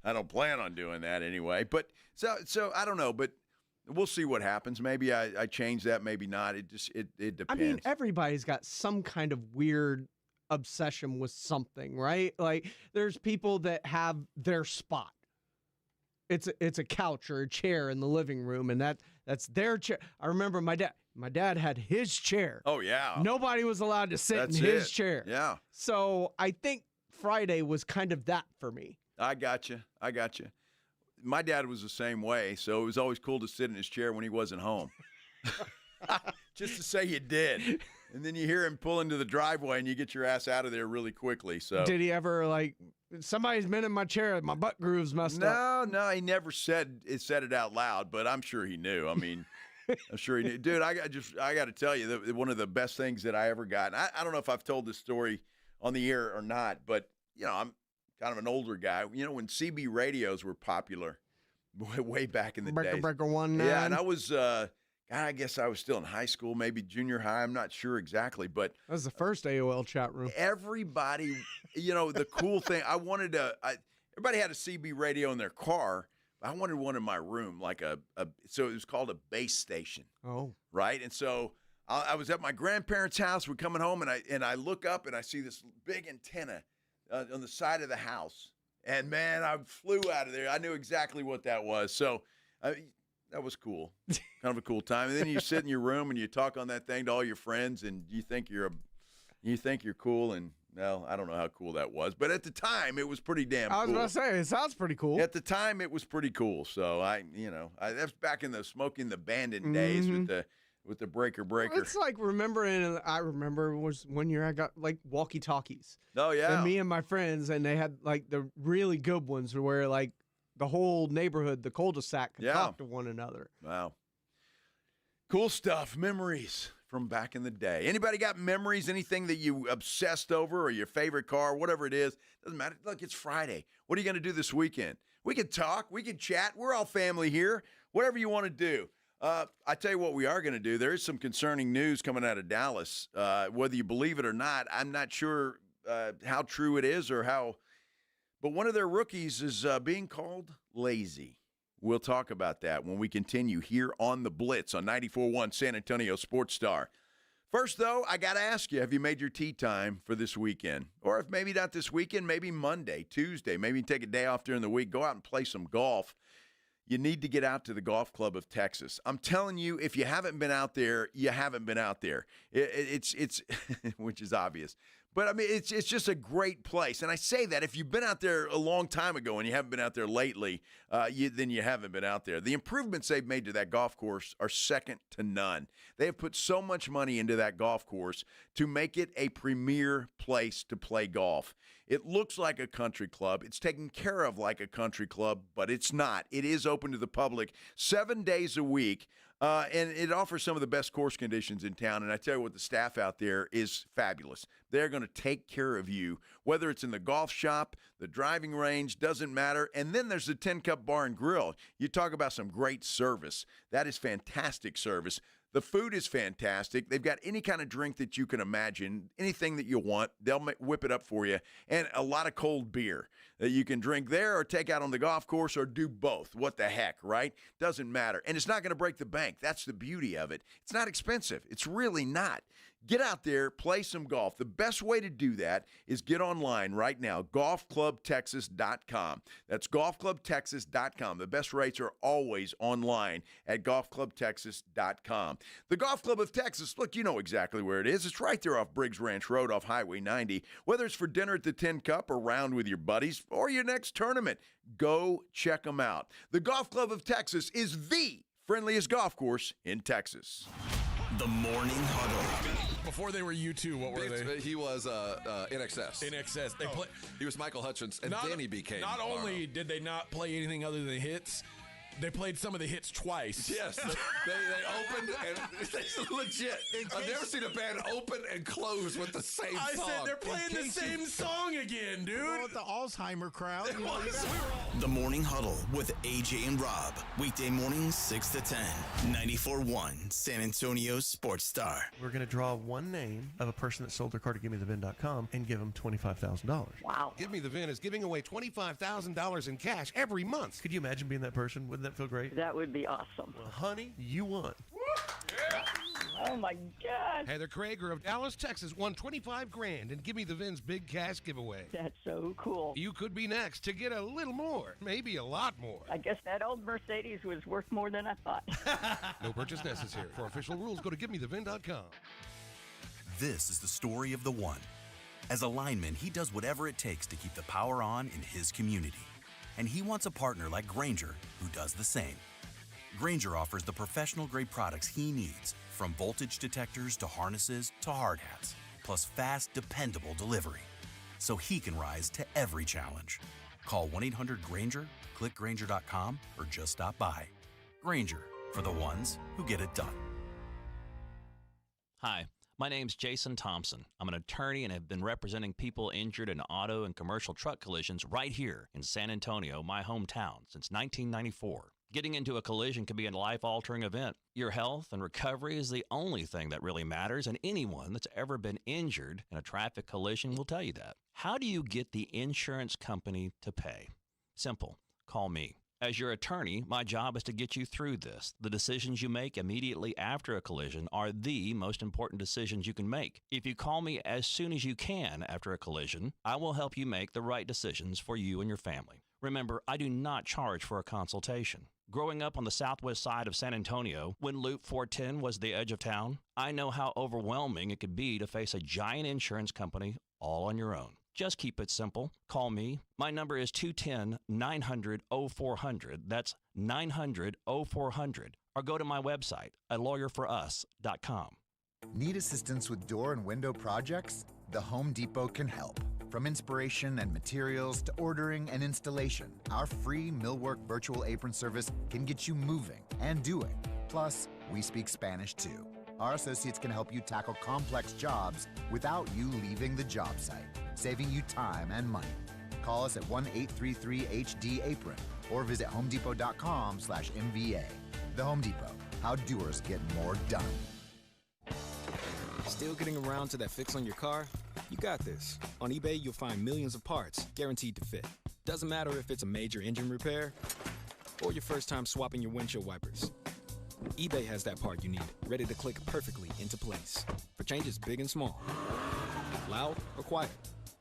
I don't plan on doing that anyway. But so I don't know, but we'll see what happens. Maybe I change that, maybe not. It depends. I mean, everybody's got some kind of weird obsession with something, right? Like there's people that have their spot. It's a couch or a chair in the living room, and that's their chair. I remember my dad had his chair. Oh, yeah. Nobody was allowed to sit in his chair. Yeah. So I think Friday was kind of that for me. I got you. My dad was the same way, so it was always cool to sit in his chair when he wasn't home. Just to say you did. And then you hear him pull into the driveway, and you get your ass out of there really quickly. So did he ever, somebody's been in my chair, my butt groove's messed up? No, he never said it out loud, but I'm sure he knew. I mean, I'm sure he knew. Dude, I got to tell you, that one of the best things that I ever got, and I don't know if I've told this story on the air or not, but, I'm kind of an older guy. When CB radios were popular way back in the day. Breaker 19. Yeah, and I was, I guess I was still in high school, maybe junior high. I'm not sure exactly, but that was the first AOL chat room. Everybody, the cool thing, everybody had a CB radio in their car. I wanted one in my room, so it was called a base station. Oh. Right? And so I was at my grandparents' house. We're coming home, and I look up, and I see this big antenna on the side of the house. And, man, I flew out of there. I knew exactly what that was. So that was cool. Kind of a cool time. And then you sit in your room, and you talk on that thing to all your friends, and you think you're cool, and well, I don't know how cool that was, but at the time it was pretty damn cool. I was going to say, it sounds pretty cool. At the time it was pretty cool. So that's back in the Smoking the Bandit days with the breaker. It's like I remember was one year I got walkie-talkies. Oh yeah. And me and my friends, and they had the really good ones where the whole neighborhood, the cul-de-sac could talk to one another. Wow. Cool stuff. Memories from back in the day. Anybody got memories, anything that you obsessed over or your favorite car, whatever it is? Doesn't matter. Look, it's Friday. What are you going to do this weekend? We can talk. We can chat. We're all family here. Whatever you want to do. I tell you what we are going to do. There is some concerning news coming out of Dallas. Whether you believe it or not, I'm not sure how true it is or how. But one of their rookies is being called lazy. We'll talk about that when we continue here on the Blitz on 94.1 San Antonio Sports Star. First, though, I got to ask you, have you made your tee time for this weekend? Or if maybe not this weekend, maybe Monday, Tuesday, maybe take a day off during the week, go out and play some golf. You need to get out to the Golf Club of Texas. I'm telling you, if you haven't been out there, you haven't been out there. It's which is obvious. But, I mean, it's just a great place. And I say that if you've been out there a long time ago and you haven't been out there lately, then you haven't been out there. The improvements they've made to that golf course are second to none. They have put so much money into that golf course to make it a premier place to play golf. It looks like a country club. It's taken care of like a country club, but it's not. It is open to the public 7 days a week. And it offers some of the best course conditions in town. And I tell you what, the staff out there is fabulous. They're going to take care of you, whether it's in the golf shop, the driving range, doesn't matter. And then there's the 10 Cup Bar and Grill. You talk about some great service. That is fantastic service. The food is fantastic. They've got any kind of drink that you can imagine, anything that you want. They'll whip it up for you. And a lot of cold beer that you can drink there or take out on the golf course or do both. What the heck, right? Doesn't matter. And it's not going to break the bank. That's the beauty of it. It's not expensive. It's really not. Get out there, play some golf. The best way to do that is get online right now, golfclubtexas.com. That's golfclubtexas.com. The best rates are always online at golfclubtexas.com. The Golf Club of Texas, look, you know exactly where it is. It's right there off Briggs Ranch Road off Highway 90. Whether it's for dinner at the Tin Cup or round with your buddies or your next tournament, go check them out. The Golf Club of Texas is the friendliest golf course in Texas. The Morning Huddle. Before they were U2, what were they? He was NXS. NXS. He was Michael Hutchins, and then he became. Not only did they not play anything other than hits, they played some of the hits twice. Yes, they opened and they legit. I've never seen a band open and close with the same song. I said they're playing the same song again, dude. Well, with the Alzheimer crowd. The Morning Huddle with AJ and Rob. Weekday mornings 6 to 10. 94.1 San Antonio Sports Star. We're going to draw one name of a person that sold their car to GiveMeTheVin.com and give them $25,000. Wow. Give Me the Vin is giving away $25,000 in cash every month. Could you imagine being that person? Wouldn't that feel great? That would be awesome. Well, honey, you won. Oh my God. Heather Krager of Dallas, Texas won $25,000 and Give Me the Vin's big cash giveaway. That's so cool. You could be next to get a little more, maybe a lot more. I guess that old Mercedes was worth more than I thought. No purchase necessary. For official rules, go to GiveMeTheVin.com. This is the story of the one. As a lineman, he does whatever it takes to keep the power on in his community. And he wants a partner like Grainger who does the same. Grainger offers the professional-grade products he needs, from voltage detectors to harnesses to hard hats, plus fast, dependable delivery, so he can rise to every challenge. Call 1-800-GRAINGER, click Grainger.com, or just stop by. Grainger, for the ones who get it done. Hi, my name's Jason Thompson. I'm an attorney and have been representing people injured in auto and commercial truck collisions right here in San Antonio, my hometown, since 1994. Getting into a collision can be a life-altering event. Your health and recovery is the only thing that really matters, and anyone that's ever been injured in a traffic collision will tell you that. How do you get the insurance company to pay? Simple. Call me. As your attorney, my job is to get you through this. The decisions you make immediately after a collision are the most important decisions you can make. If you call me as soon as you can after a collision, I will help you make the right decisions for you and your family. Remember, I do not charge for a consultation. Growing up on the southwest side of San Antonio, when Loop 410 was the edge of town, I know how overwhelming it could be to face a giant insurance company all on your own. Just keep it simple. Call me. My number is 210-900-0400. That's 900-0400. Or go to my website at lawyerforus.com. Need assistance with door and window projects? The Home Depot can help. From inspiration and materials to ordering and installation, our free Millwork virtual apron service can get you moving and doing. Plus, we speak Spanish too. Our associates can help you tackle complex jobs without you leaving the job site, saving you time and money. Call us at 1-833-HD-APRON or visit homedepot.com/MVA. The Home Depot, how doers get more done. Still getting around to that fix on your car? You got this. On eBay, you'll find millions of parts guaranteed to fit. Doesn't matter if it's a major engine repair or your first time swapping your windshield wipers. eBay has that part you need, ready to click perfectly into place for changes big and small, loud or quiet.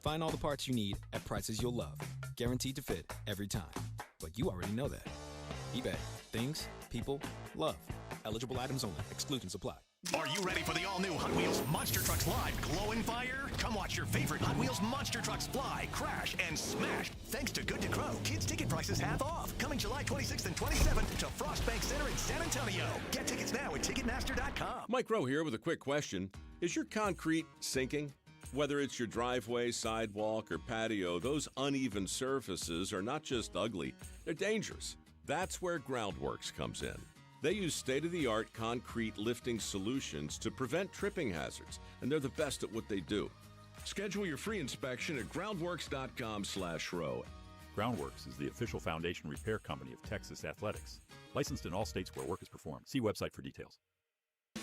Find all the parts you need at prices you'll love, guaranteed to fit every time. But you already know that. eBay. Things, people, love. Eligible items only. Exclusions apply. Are you ready for the all-new Hot Wheels Monster Trucks Live Glow and Fire? Come watch your favorite Hot Wheels Monster Trucks fly, crash, and smash. Thanks to Good to Grow, kids' ticket prices half off. Coming July 26th and 27th to Frost Bank Center in San Antonio. Get tickets now at Ticketmaster.com. Mike Rowe here with a quick question. Is your concrete sinking? Whether it's your driveway, sidewalk, or patio, those uneven surfaces are not just ugly, they're dangerous. That's where Groundworks comes in. They use state-of-the-art concrete lifting solutions to prevent tripping hazards, and they're the best at what they do. Schedule your free inspection at groundworks.com/row. Groundworks is the official foundation repair company of Texas Athletics. Licensed in all states where work is performed. See website for details.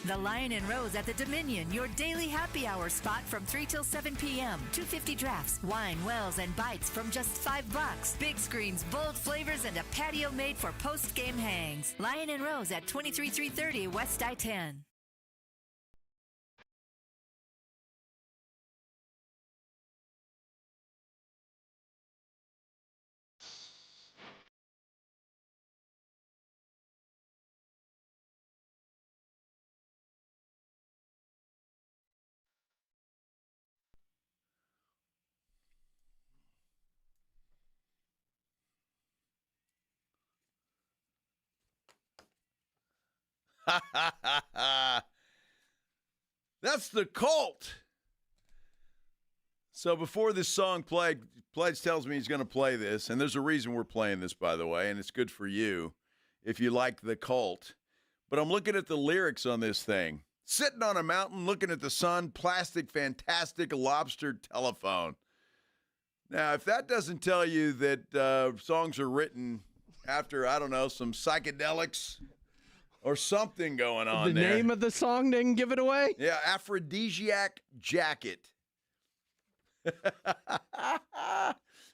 The Lion and Rose at the Dominion, your daily happy hour spot from 3 till 7 p.m. 250 drafts, wine, wells, and bites from just $5. Big screens, bold flavors, and a patio made for post-game hangs. Lion and Rose at 23330 West I-10. That's the Colt. So before this song played, Pledge tells me he's going to play this, and there's a reason we're playing this, by the way, and it's good for you if you like the Colt. But I'm looking at the lyrics on this thing. Sitting on a mountain, looking at the sun, plastic, fantastic, lobster telephone. Now, if that doesn't tell you that songs are written after, I don't know, some psychedelics or something going on the there. The name of the song didn't give it away? Yeah, Aphrodisiac Jacket.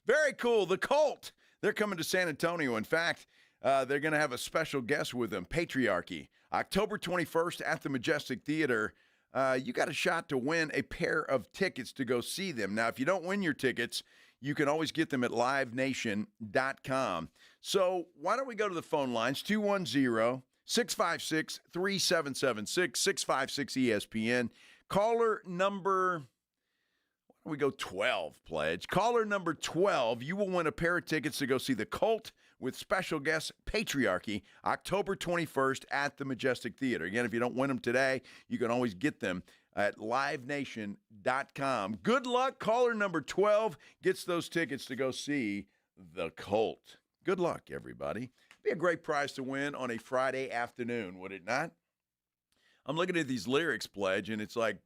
Very cool. The Colt. They're coming to San Antonio. In fact, they're going to have a special guest with them, Patriarchy. October 21st at the Majestic Theater. You got a shot to win a pair of tickets to go see them. Now, if you don't win your tickets, you can always get them at livenation.com. So why don't we go to the phone lines, 210-656-3776, 656-ESPN. Caller number, why don't we go 12, Pledge? Caller number 12, you will win a pair of tickets to go see the Colt with special guest Patriarchy, October 21st at the Majestic Theater. Again, if you don't win them today, you can always get them at livenation.com. Good luck. Caller number 12 gets those tickets to go see the Colt. Good luck, everybody. Be a great prize to win on a Friday afternoon, would it not? I'm looking at these lyrics, Pledge, and it's like,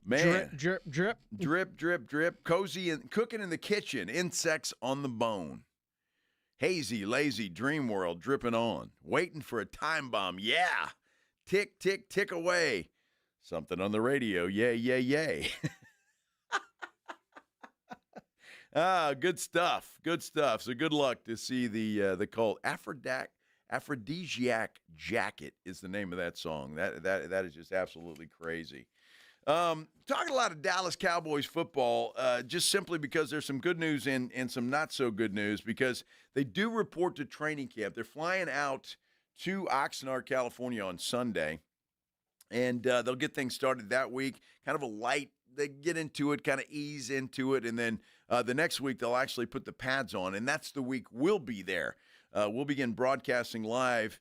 man. Drip, drip, drip. Drip, drip, drip. Cozy and cooking in the kitchen. Insects on the bone. Hazy, lazy, dream world dripping on. Waiting for a time bomb. Yeah. Tick, tick, tick away. Something on the radio. Yay, yay, yay. Good stuff. Good stuff. So good luck to see the Colt. Aphrodisiac Jacket is the name of that song. That is just absolutely crazy. Talking a lot of Dallas Cowboys football, just simply because there's some good news and some not so good news, because they do report to training camp. They're flying out to Oxnard, California on Sunday, and they'll get things started that week. Kind of a light, they get into it, kind of ease into it, and then the next week they'll actually put the pads on, and that's the week we'll be there. We'll begin broadcasting live.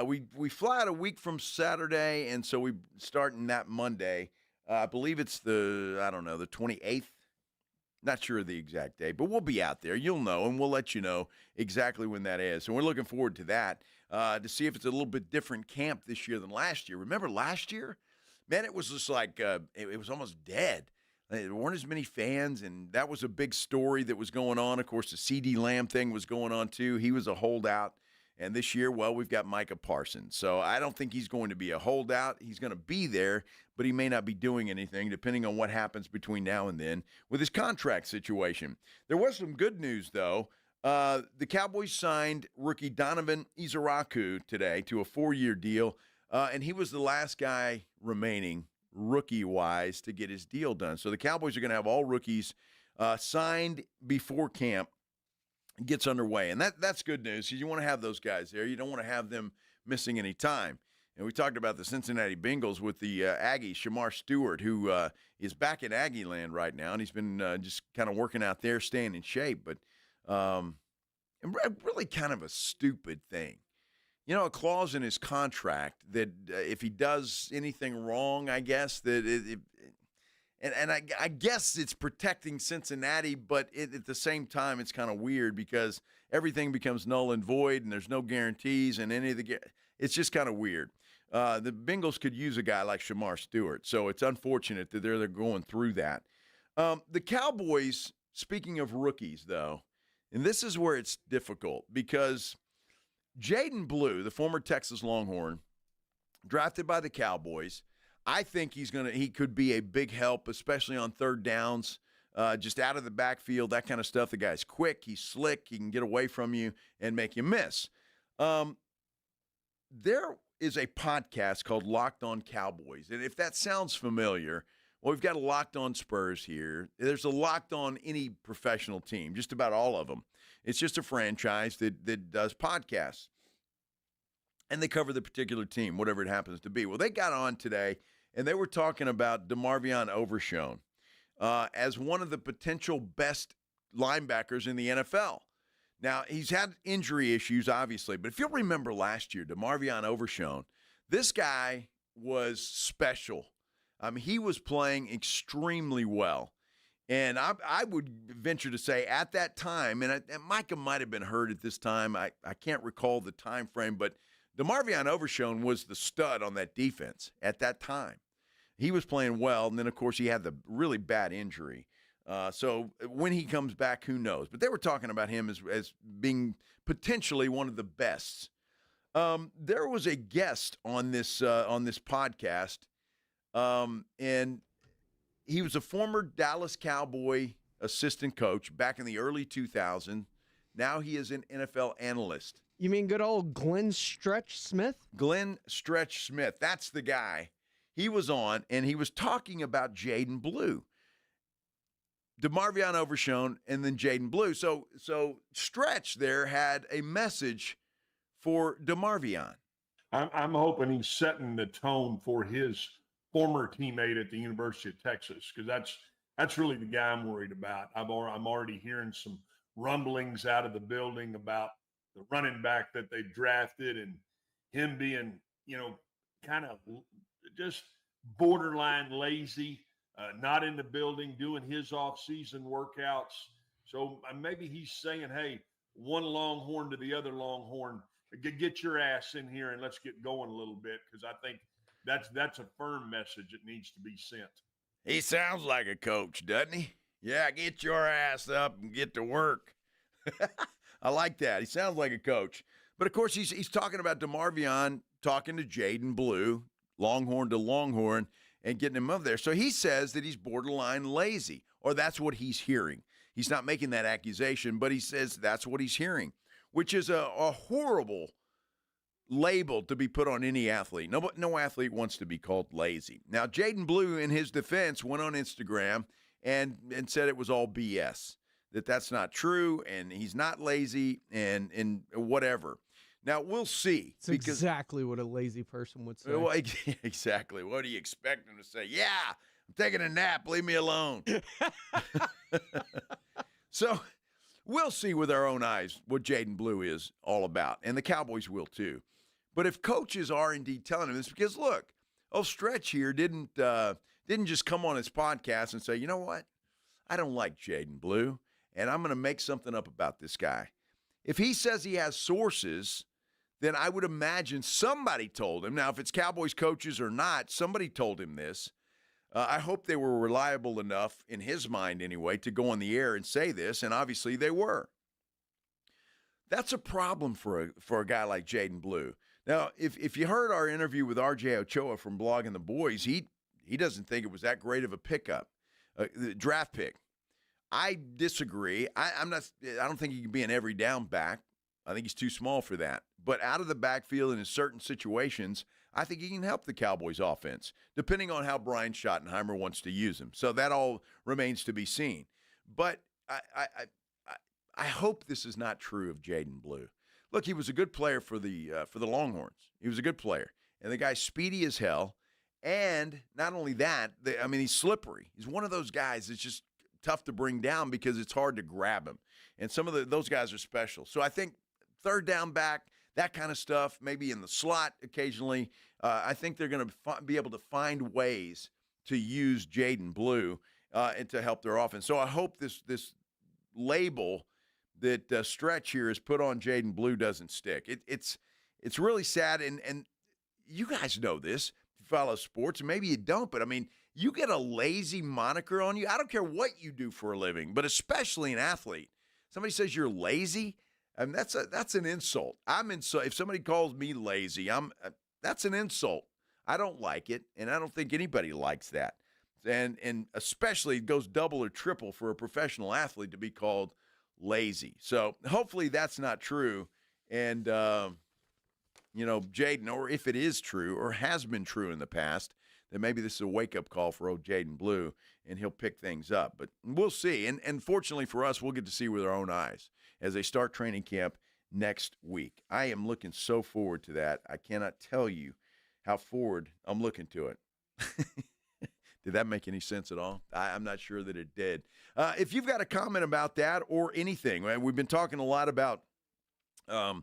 We fly out a week from Saturday, and so we starting that Monday. I believe it's the 28th. Not sure of the exact day, but we'll be out there. You'll know, and we'll let you know exactly when that is. And we're looking forward to that, to see if it's a little bit different camp this year than last year. Remember last year? Man, it was just like it was almost dead. There weren't as many fans, and that was a big story that was going on. Of course, the C.D. Lamb thing was going on too. He was a holdout. And this year, well, we've got Micah Parsons. So I don't think he's going to be a holdout. He's going to be there, but he may not be doing anything, depending on what happens between now and then with his contract situation. There was some good news, though. The Cowboys signed rookie Donovan Izaraku today to a 4-year deal, and he was the last guy remaining rookie-wise to get his deal done. So the Cowboys are going to have all rookies signed before camp gets underway, and that's good news. You want to have those guys there. You don't want to have them missing any time. And we talked about the Cincinnati Bengals with the Aggie, Shamar Stewart, who is back in Aggie land right now, and he's been just kind of working out there, staying in shape. But really kind of a stupid thing. You know, a clause in his contract that if he does anything wrong, I guess, that I guess it's protecting Cincinnati, but at the same time, it's kind of weird because everything becomes null and void, and there's no guarantees, and it's just kind of weird. The Bengals could use a guy like Shamar Stewart, so it's unfortunate that they're going through that. The Cowboys, speaking of rookies, though, and this is where it's difficult because Jaden Blue, the former Texas Longhorn, drafted by the Cowboys. I think he could be a big help, especially on third downs, just out of the backfield, that kind of stuff. The guy's quick, he's slick, he can get away from you and make you miss. There is a podcast called Locked On Cowboys, and if that sounds familiar, well, we've got a Locked On Spurs here. There's a Locked On any professional team, just about all of them. It's just a franchise that does podcasts, and they cover the particular team, whatever it happens to be. Well, they got on today, and they were talking about DeMarvion Overshown as one of the potential best linebackers in the NFL. Now, he's had injury issues, obviously, but if you'll remember last year, DeMarvion Overshown, this guy was special. He was playing extremely well. And I would venture to say at that time, and Micah might have been hurt at this time. I can't recall the time frame, but DeMarvion Overshown was the stud on that defense at that time. He was playing well, and then, of course, he had the really bad injury. So when he comes back, who knows? But they were talking about him as being potentially one of the best. There was a guest on this podcast, and he was a former Dallas Cowboy assistant coach back in the early 2000s. Now he is an NFL analyst. You mean good old Glenn Stretch Smith? Glenn Stretch Smith. That's the guy. He was on, and he was talking about Jaden Blue. DeMarvion Overshown, and then Jaden Blue. So Stretch there had a message for DeMarvion. I'm hoping he's setting the tone for his former teammate at the University of Texas, because that's really the guy I'm worried about. I'm already hearing some rumblings out of the building about the running back that they drafted and him being, kind of just borderline lazy. Not in the building, doing his off-season workouts. So maybe he's saying, hey, one Longhorn to the other Longhorn, get your ass in here and let's get going a little bit, because I think that's a firm message that needs to be sent. He sounds like a coach, doesn't he? Yeah, get your ass up and get to work. I like that. He sounds like a coach. But, of course, he's talking about DeMarvion talking to Jaden Blue, Longhorn to Longhorn, and getting him up there. So he says that he's borderline lazy, or that's what he's hearing. He's not making that accusation, but he says that's what he's hearing, which is a horrible label to be put on any athlete. No athlete wants to be called lazy. Now, Jaden Blue, in his defense, went on Instagram and said it was all BS, that's not true, and he's not lazy, and whatever. Now, we'll see. It's exactly what a lazy person would say. Well, exactly. What do you expect him to say? Yeah, I'm taking a nap. Leave me alone. So we'll see with our own eyes what Jaden Blue is all about, and the Cowboys will too. But if coaches are indeed telling him this, because, look, Stretch here didn't just come on his podcast and say, you know what, I don't like Jaden Blue, and I'm going to make something up about this guy. If he says he has sources, then I would imagine somebody told him. Now, if it's Cowboys coaches or not, somebody told him this. I hope they were reliable enough, in his mind anyway, to go on the air and say this, and obviously they were. That's a problem for a guy like Jaden Blue. Now, if you heard our interview with R.J. Ochoa from Blogging the Boys, he doesn't think it was that great of a pickup, the draft pick. I disagree. I don't think he can be an every down back. I think he's too small for that. But out of the backfield and in certain situations, I think he can help the Cowboys offense, depending on how Brian Schottenheimer wants to use him. So that all remains to be seen. But I hope this is not true of Jaden Blue. Look, he was a good player for the Longhorns. He was a good player. And the guy's speedy as hell. And not only that, he's slippery. He's one of those guys that's just tough to bring down because it's hard to grab him. And some of those guys are special. So I think third down back, that kind of stuff, maybe in the slot occasionally, I think they're going to be able to find ways to use Jaden Blue and to help their offense. So I hope this label that Stretch here has put on Jaden Blue doesn't stick. It's really sad, and you guys know this. If you follow sports, maybe you don't, but you get a lazy moniker on you. I don't care what you do for a living, but especially an athlete. Somebody says you're lazy, that's an insult. If somebody calls me lazy, that's an insult. I don't like it, and I don't think anybody likes that. And especially it goes double or triple for a professional athlete to be called lazy. So hopefully that's not true. And, Jaden, or if it is true or has been true in the past, then maybe this is a wake-up call for old Jaden Blue, and he'll pick things up. But we'll see. And fortunately for us, we'll get to see with our own eyes as they start training camp next week. I am looking so forward to that. I cannot tell you how forward I'm looking to it. Did that make any sense at all? I'm not sure that it did. If you've got a comment about that or anything, right, we've been talking a lot about the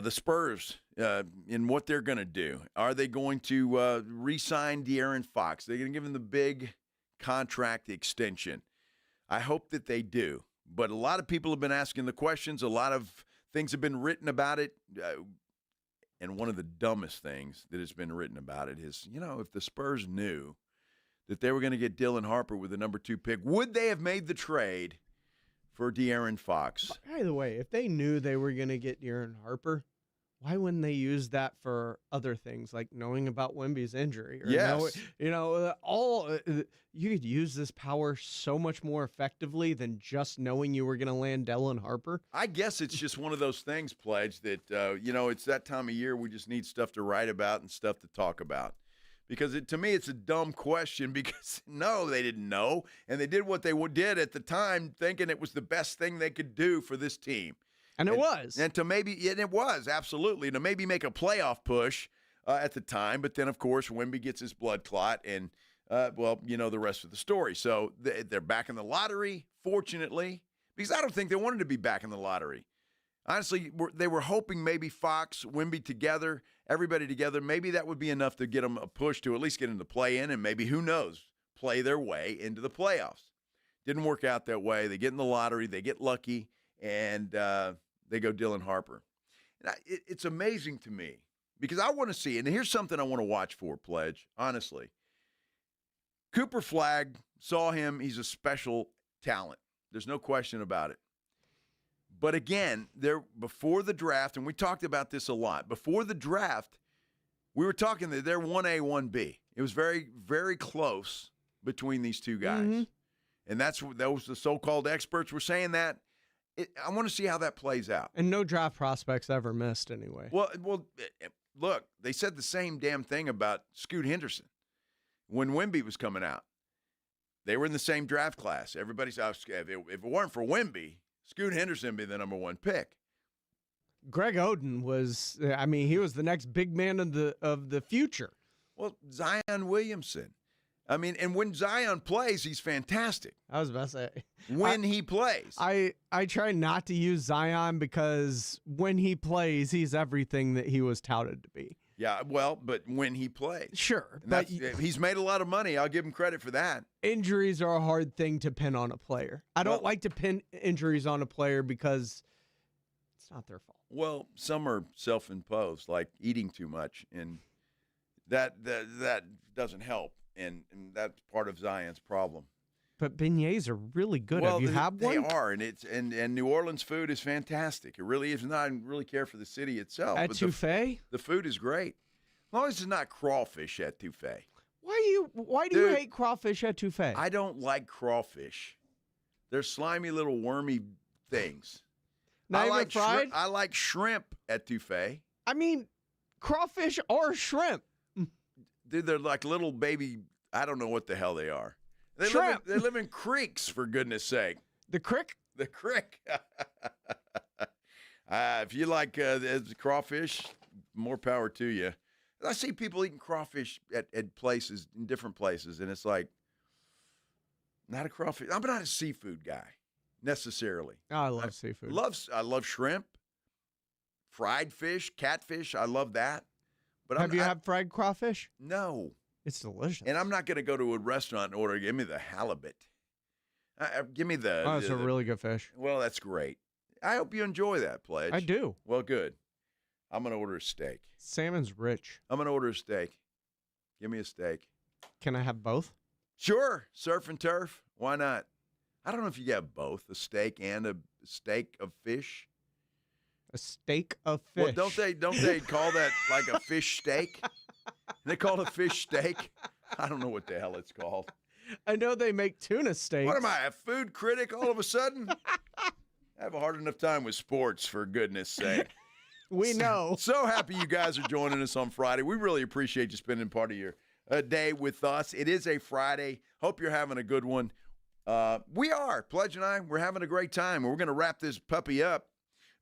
Spurs and what they're going to do. Are they going to re-sign De'Aaron Fox? They're going to give him the big contract extension. I hope that they do. But a lot of people have been asking the questions. A lot of things have been written about it. And one of the dumbest things that has been written about it is, if the Spurs knew that they were going to get Dylan Harper with the number 2 pick, would they have made the trade for De'Aaron Fox? By the way, if they knew they were going to get De'Aaron Harper, why wouldn't they use that for other things, like knowing about Wemby's injury? Or yes. You could use this power so much more effectively than just knowing you were going to land Dylan Harper. I guess it's just one of those things, Pledge, that, it's that time of year we just need stuff to write about and stuff to talk about. Because to me, it's a dumb question because, no, they didn't know. And they did what they did at the time thinking it was the best thing they could do for this team. And it was. And it was, absolutely. To maybe make a playoff push at the time. But then, of course, Wemby gets his blood clot and, the rest of the story. So they're back in the lottery, fortunately, because I don't think they wanted to be back in the lottery. Honestly, they were hoping maybe Fox, Wemby together, everybody together, maybe that would be enough to get them a push to at least get them to play in and maybe, who knows, play their way into the playoffs. Didn't work out that way. They get in the lottery, they get lucky, and they go Dylan Harper. And it's amazing to me because I want to see, and here's something I want to watch for, Pledge, honestly. Cooper Flagg, saw him. He's a special talent. There's no question about it. But again, before the draft, and we talked about this a lot, before the draft, we were talking that they're 1A, 1B. It was very, very close between these two guys. Mm-hmm. And those the so-called experts were saying that. I want to see how that plays out. And no draft prospects ever missed anyway. Well, look, they said the same damn thing about Scoot Henderson when Wemby was coming out. They were in the same draft class. Everybody's out. If it weren't for Wemby, Scoot Henderson would be the number 1 pick. Greg Oden was, he was the next big man of the future. Well, Zion Williamson. And when Zion plays, he's fantastic. I was about to say. When he plays. I try not to use Zion because when he plays, he's everything that he was touted to be. Yeah, well, but when he plays. Sure. But he's made a lot of money. I'll give him credit for that. Injuries are a hard thing to pin on a player. I don't like to pin injuries on a player because it's not their fault. Well, some are self-imposed, like eating too much, and that doesn't help, and that's part of Zion's problem. But beignets are really good. Well, have you had one? They are, and New Orleans food is fantastic. It really is. I don't really care for the city itself. At Touffet? The food is great. As long as it's not crawfish at Touffet. Why do you hate crawfish at Touffet? I don't like crawfish. They're slimy little wormy things. Not even fried? I like shrimp at Touffet. Crawfish or shrimp. Dude, they're like little baby, I don't know what the hell they are. They live in creeks, for goodness sake. The crick? The crick. If you like crawfish, more power to you. I see people eating crawfish at places, in different places, and it's like, not a crawfish. I'm not a seafood guy, necessarily. Oh, I love seafood. I love shrimp, fried fish, catfish. I love that. But Have you had fried crawfish? No. It's delicious. And I'm not going to go to a restaurant and order, give me the halibut. Give me the... Oh, it's a really good fish. Well, that's great. I hope you enjoy that, Pledge. I do. Well, good. I'm going to order a steak. Salmon's rich. I'm going to order a steak. Give me a steak. Can I have both? Sure. Surf and turf. Why not? I don't know if you have both, a steak and a steak of fish. A steak of fish. Well, don't they call that like a fish steak? They call it a fish steak. I don't know what the hell it's called. I know they make tuna steaks. What am I, a food critic all of a sudden? I have a hard enough time with sports, for goodness sake. We know. So happy you guys are joining us on Friday. We really appreciate you spending part of your day with us. It is a Friday. Hope you're having a good one. We are. Pledge and I, we're having a great time. We're going to wrap this puppy up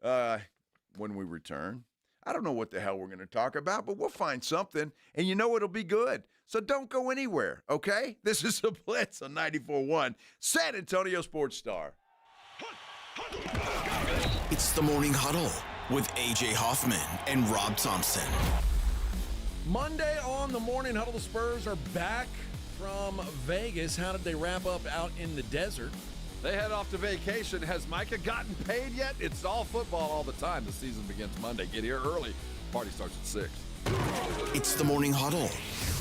when we return. I don't know what the hell we're going to talk about, but we'll find something, and you know it'll be good. So don't go anywhere, okay? This is the Blitz on 94.1, San Antonio Sports Star. It's the Morning Huddle with A.J. Hoffman and Rob Thompson. Monday on the Morning Huddle, the Spurs are back from Vegas. How did they wrap up out in the desert? They head off to vacation. Has Micah gotten paid yet? It's all football all the time. The season begins Monday. Get here early. Party starts at 6. It's the Morning Huddle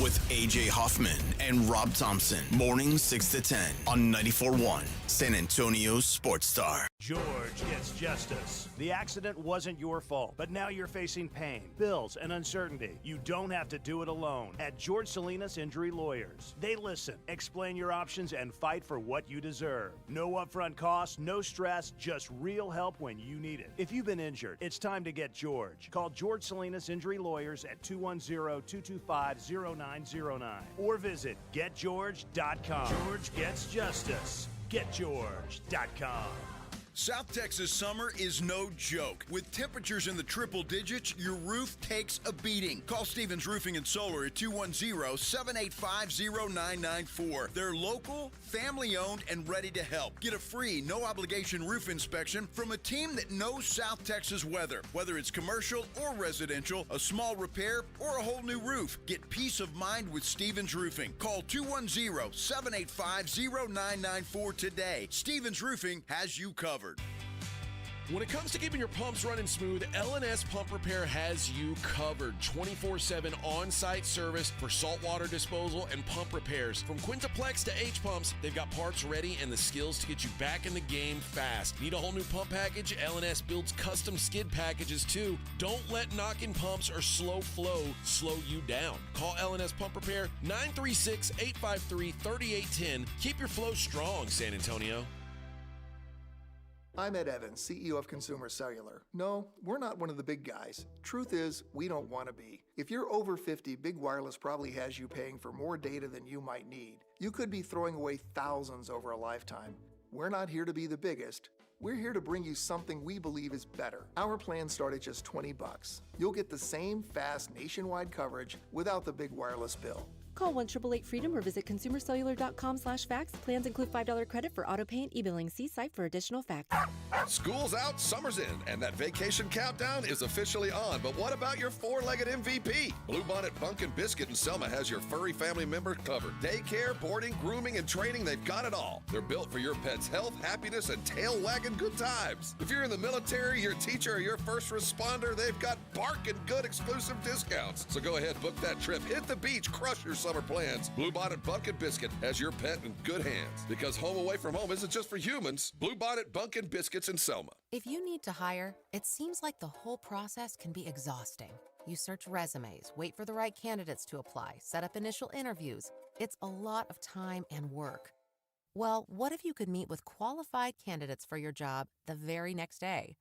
with A.J. Hoffman and Rob Thompson. Mornings 6 to 10 on 94.1 San Antonio Sports Star. George gets justice. The accident wasn't your fault, but now you're facing pain, bills, and uncertainty. You don't have to do it alone. At George Salinas Injury Lawyers, they listen, explain your options, and fight for what you deserve. No upfront costs, no stress, just real help when you need it. If you've been injured, it's time to get George. Call George Salinas Injury Lawyers at 210-225-0909 or visit getgeorge.com. George gets justice. GetGeorge.com. South Texas summer is no joke. With temperatures in the triple digits, your roof takes a beating. Call Stevens Roofing and Solar at 210-785-0994. They're local, family-owned, and ready to help. Get a free, no-obligation roof inspection from a team that knows South Texas weather. Whether it's commercial or residential, a small repair, or a whole new roof, get peace of mind with Stevens Roofing. Call 210-785-0994 today. Stevens Roofing has you covered. When it comes to keeping your pumps running smooth, L&S Pump Repair has you covered. 24/7 on-site service for saltwater disposal and pump repairs. From Quintaplex to H-Pumps, they've got parts ready and the skills to get you back in the game fast. Need a whole new pump package? L&S builds custom skid packages too. Don't let knocking pumps or slow flow slow you down. Call L&S Pump Repair 936-853-3810. Keep your flow strong, San Antonio. I'm Ed Evans, CEO of Consumer Cellular. No, we're not one of the big guys. Truth is, we don't want to be. If you're over 50, Big Wireless probably has you paying for more data than you might need. You could be throwing away thousands over a lifetime. We're not here to be the biggest. We're here to bring you something we believe is better. Our plans start at just $20. You'll get the same fast nationwide coverage without the Big Wireless bill. Call 1-888-FREEDOM or visit consumercellular.com/facts. Plans include $5 credit for auto pay and e-billing. See site for additional facts. School's out, summer's in, and that vacation countdown is officially on. But what about your four-legged MVP? Bluebonnet Pumpkin Biscuit in Selma has your furry family member covered. Daycare, boarding, grooming, and training, they've got it all. They're built for your pet's health, happiness, and tail-wagging good times. If you're in the military, your teacher, or your first responder, they've got barking good exclusive discounts. So go ahead, book that trip, hit the beach, crush your summer plans. Bluebonnet Pumpkin Biscuit has your pet in good hands. Because home away from home isn't just for humans. Bluebonnet Pumpkin Biscuits in Selma. If you need to hire, it seems like the whole process can be exhausting. You search resumes, wait for the right candidates to apply, set up initial interviews. It's a lot of time and work. Well, what if you could meet with qualified candidates for your job the very next day?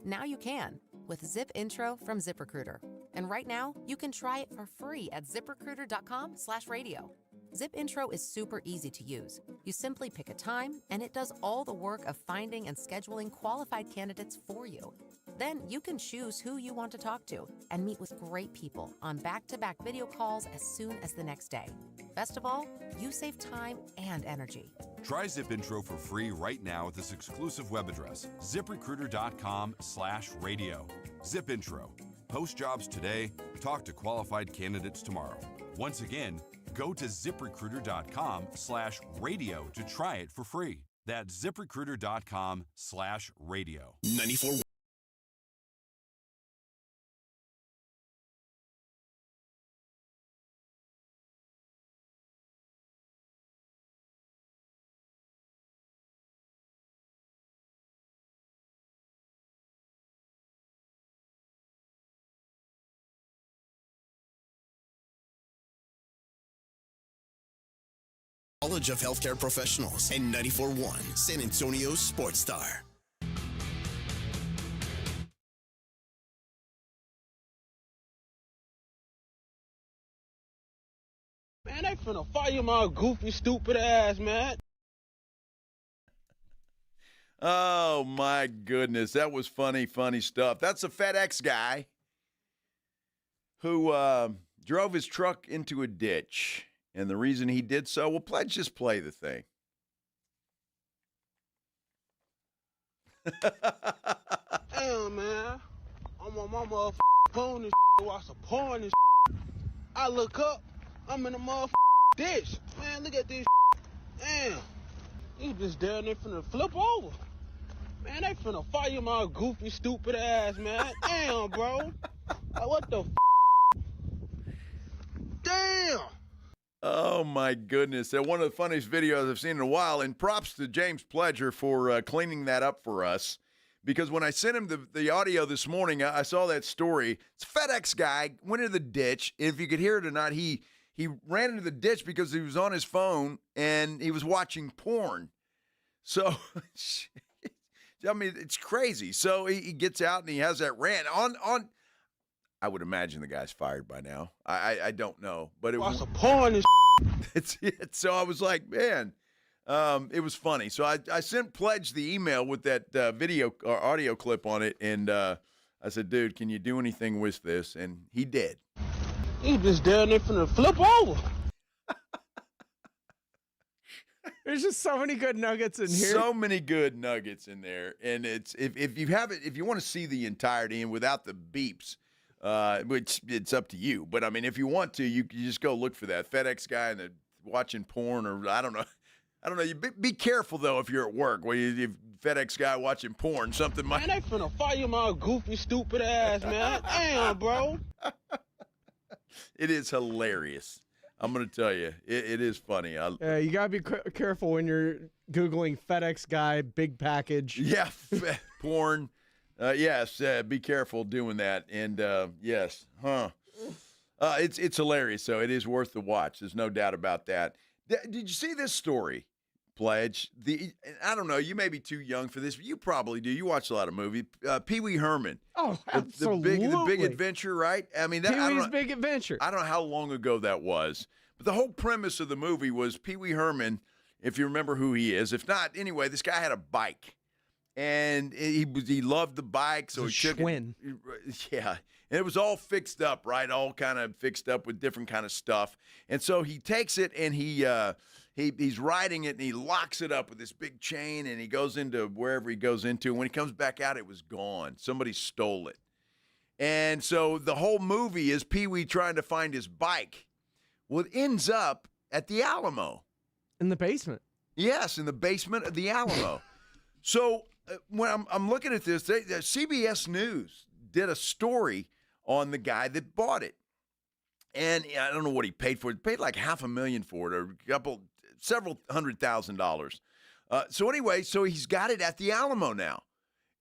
Now you can with Zip Intro from ZipRecruiter. And right now, you can try it for free at ZipRecruiter.com/radio. Zip Intro is super easy to use. You simply pick a time, and it does all the work of finding and scheduling qualified candidates for you. Then you can choose who you want to talk to and meet with great people on back-to-back video calls as soon as the next day. Best of all, you save time and energy. Try Zip Intro for free right now at this exclusive web address, ZipRecruiter.com/radio. Zip Intro. Post jobs today, talk to qualified candidates tomorrow. Once again, go to ZipRecruiter.com/radio to try it for free. That's ZipRecruiter.com/radio. 94 College of Healthcare Professionals and 94.1 San Antonio Sports Star. Man, they finna fire my goofy, stupid ass, man. Oh, my goodness. That was funny stuff. That's a FedEx guy who drove his truck into a ditch. And the reason he did so, well, Pledge, just play the thing. Damn, man. I'm on my motherfucking phone and watch some porn and I look up, I'm in a motherfucking ditch. Man, look at this. Damn. These bitches down there finna flip over. Man, they finna fire my goofy, stupid ass, man. Damn, bro. Like, what the Damn. Oh, my goodness. One of the funniest videos I've seen in a while. And props to James Pledger for cleaning that up for us. Because when I sent him the audio this morning, I saw that story. It's a FedEx guy, went into the ditch. If you could hear it or not, he ran into the ditch because he was on his phone and he was watching porn. So, I mean, it's crazy. So he gets out and he has that rant on. I would imagine the guy's fired by now. I don't know, but it was a porn and it's it. So I was like, man, it was funny. So I sent Pledge the email with that video or audio clip on it, and I said, dude, can you do anything with this? And he did. He just down there finna flip over. There's just so many good nuggets in here. So many good nuggets in there, and it's if you have it, if you want to see the entirety and without the beeps. Which it's up to you. But, I mean, if you want to, you just go look for that FedEx guy and watching porn or I don't know. You be careful, though, if you're at work where you FedEx guy watching porn. Something might. Man, they finna fire my goofy, stupid ass, man. Damn, bro. It is hilarious. I'm going to tell you. It is funny. Yeah, you got to be careful when you're Googling FedEx guy, big package. Yeah, porn. Yes, be careful doing that. And yes, it's hilarious. So it is worth the watch. There's no doubt about that. Did you see this story, Pledge? I don't know. You may be too young for this, but you probably do. You watch a lot of movies. Pee Wee Herman. Oh, absolutely. The big adventure, right? I mean, Pee Wee's Big Adventure. I don't know how long ago that was, but the whole premise of the movie was Pee Wee Herman. If you remember who he is, if not, anyway, this guy had a bike. And he loved the bike, so he took it. Yeah, and it was all fixed up, right? All kind of fixed up with different kind of stuff. And so he takes it and he's riding it and he locks it up with this big chain and he goes into wherever he goes into. And when he comes back out, it was gone. Somebody stole it. And so the whole movie is Pee Wee trying to find his bike. Well, it ends up at the Alamo. In the basement. Yes, in the basement of the Alamo. So when I'm looking at this, CBS News did a story on the guy that bought it. And I don't know what he paid for it. He paid like $500,000 for it or several $100,000. So anyway, so he's got it at the Alamo now.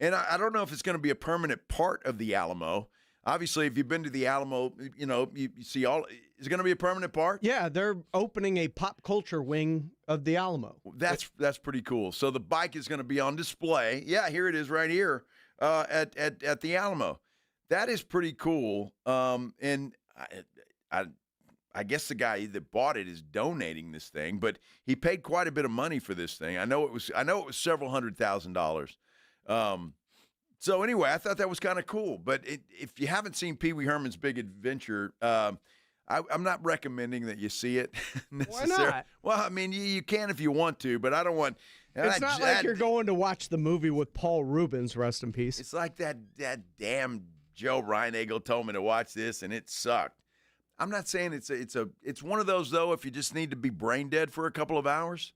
And I don't know if it's going to be a permanent part of the Alamo. Obviously, if you've been to the Alamo, you see all. Is it going to be a permanent part? Yeah, they're opening a pop culture wing of the Alamo. That's pretty cool. So the bike is going to be on display. Yeah, here it is right here at the Alamo. That is pretty cool. And I guess the guy that bought it is donating this thing, but he paid quite a bit of money for this thing. I know it was several $100,000. So anyway, I thought that was kind of cool. But if you haven't seen Pee Wee Herman's Big Adventure, I'm not recommending that you see it necessarily. Why not? Well, I mean, you can if you want to, but I don't want. It's not like you're going to watch the movie with Paul Rubens, rest in peace. It's like that damn Joe Reinagle told me to watch this, and it sucked. I'm not saying it's one of those, though, if you just need to be brain dead for a couple of hours.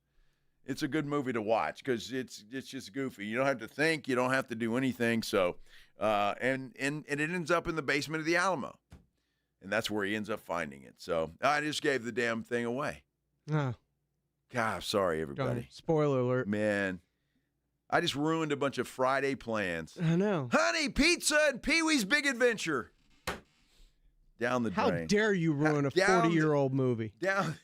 It's a good movie to watch because it's just goofy. You don't have to think. You don't have to do anything. So, and it ends up in the basement of the Alamo, and that's where he ends up finding it. So I just gave the damn thing away. Oh. God, sorry everybody. Spoiler alert, man. I just ruined a bunch of Friday plans. I know. Honey, pizza and Pee Wee's Big Adventure. Down the drain. How dare you ruin a 40-year-old movie? Down.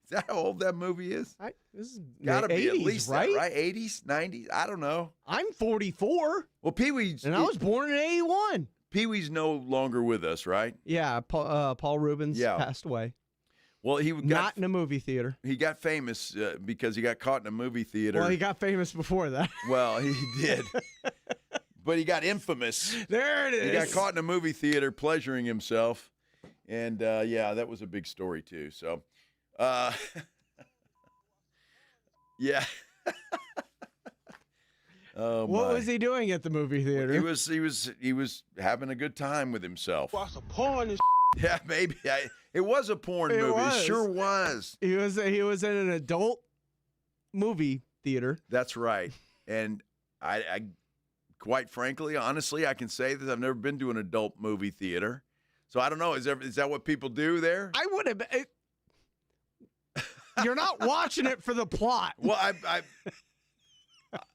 Is that how old that movie is? This is Gotta be 80s, at least right? that, right? 80s, 90s? I don't know. I'm 44. Well, Pee-wee's... And I was born in 81. Pee-wee's no longer with us, right? Yeah, Paul Rubens passed away. Well, not in a movie theater. He got famous because he got caught in a movie theater. Well, he got famous before that. Well, he did. But he got infamous. There it is. He got caught in a movie theater pleasuring himself. And, yeah, that was a big story, too. So, yeah. What was he doing at the movie theater? He was having a good time with himself. Watch a porn and Yeah, maybe. It was a porn movie. It sure was. He was in an adult movie theater. That's right. And I quite frankly, honestly, I can say that I've never been to an adult movie theater. So I don't know. Is that what people do there? I would have. You're not watching it for the plot. Well,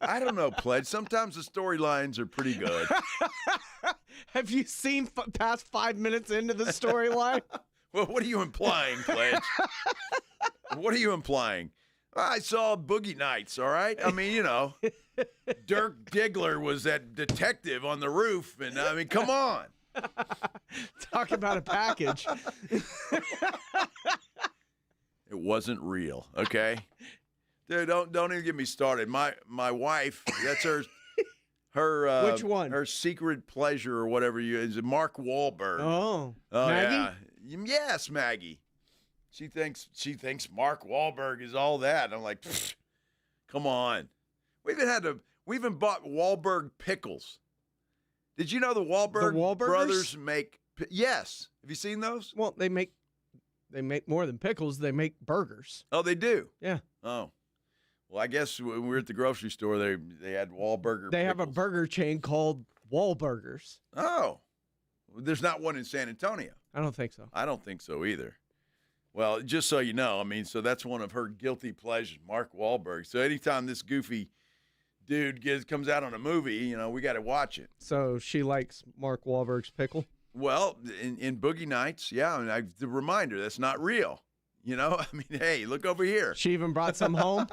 I don't know, Pledge. Sometimes the storylines are pretty good. Have you seen past 5 minutes into the storyline? Well, what are you implying, Pledge? What are you implying? I saw Boogie Nights, all right? I mean, you know, Dirk Diggler was that detective on the roof, and I mean, come on. Talk about a package. It wasn't real, okay? Dude, don't even get me started. My wife, that's her which one? Her secret pleasure or whatever is Mark Wahlberg. Oh, Maggie? Yeah. Yes, Maggie. She thinks Mark Wahlberg is all that. And I'm like, come on. We even bought Wahlberg pickles. Did you know the Wahlberg brothers make? Yes. Have you seen those? Well, they make more than pickles. They make burgers. Oh, they do. Yeah. Oh. Well, I guess when we were at the grocery store, they had Wahlburger. They have a burger chain called Wahlburgers. Oh. There's not one in San Antonio. I don't think so. I don't think so either. Well, just so you know, I mean, so that's one of her guilty pleasures, Mark Wahlberg. So anytime this goofy dude comes out on a movie, you know, we got to watch it. So she likes Mark Wahlberg's pickle? Well, in Boogie Nights, yeah. I mean, the reminder, that's not real. You know, I mean, hey, look over here. She even brought some home?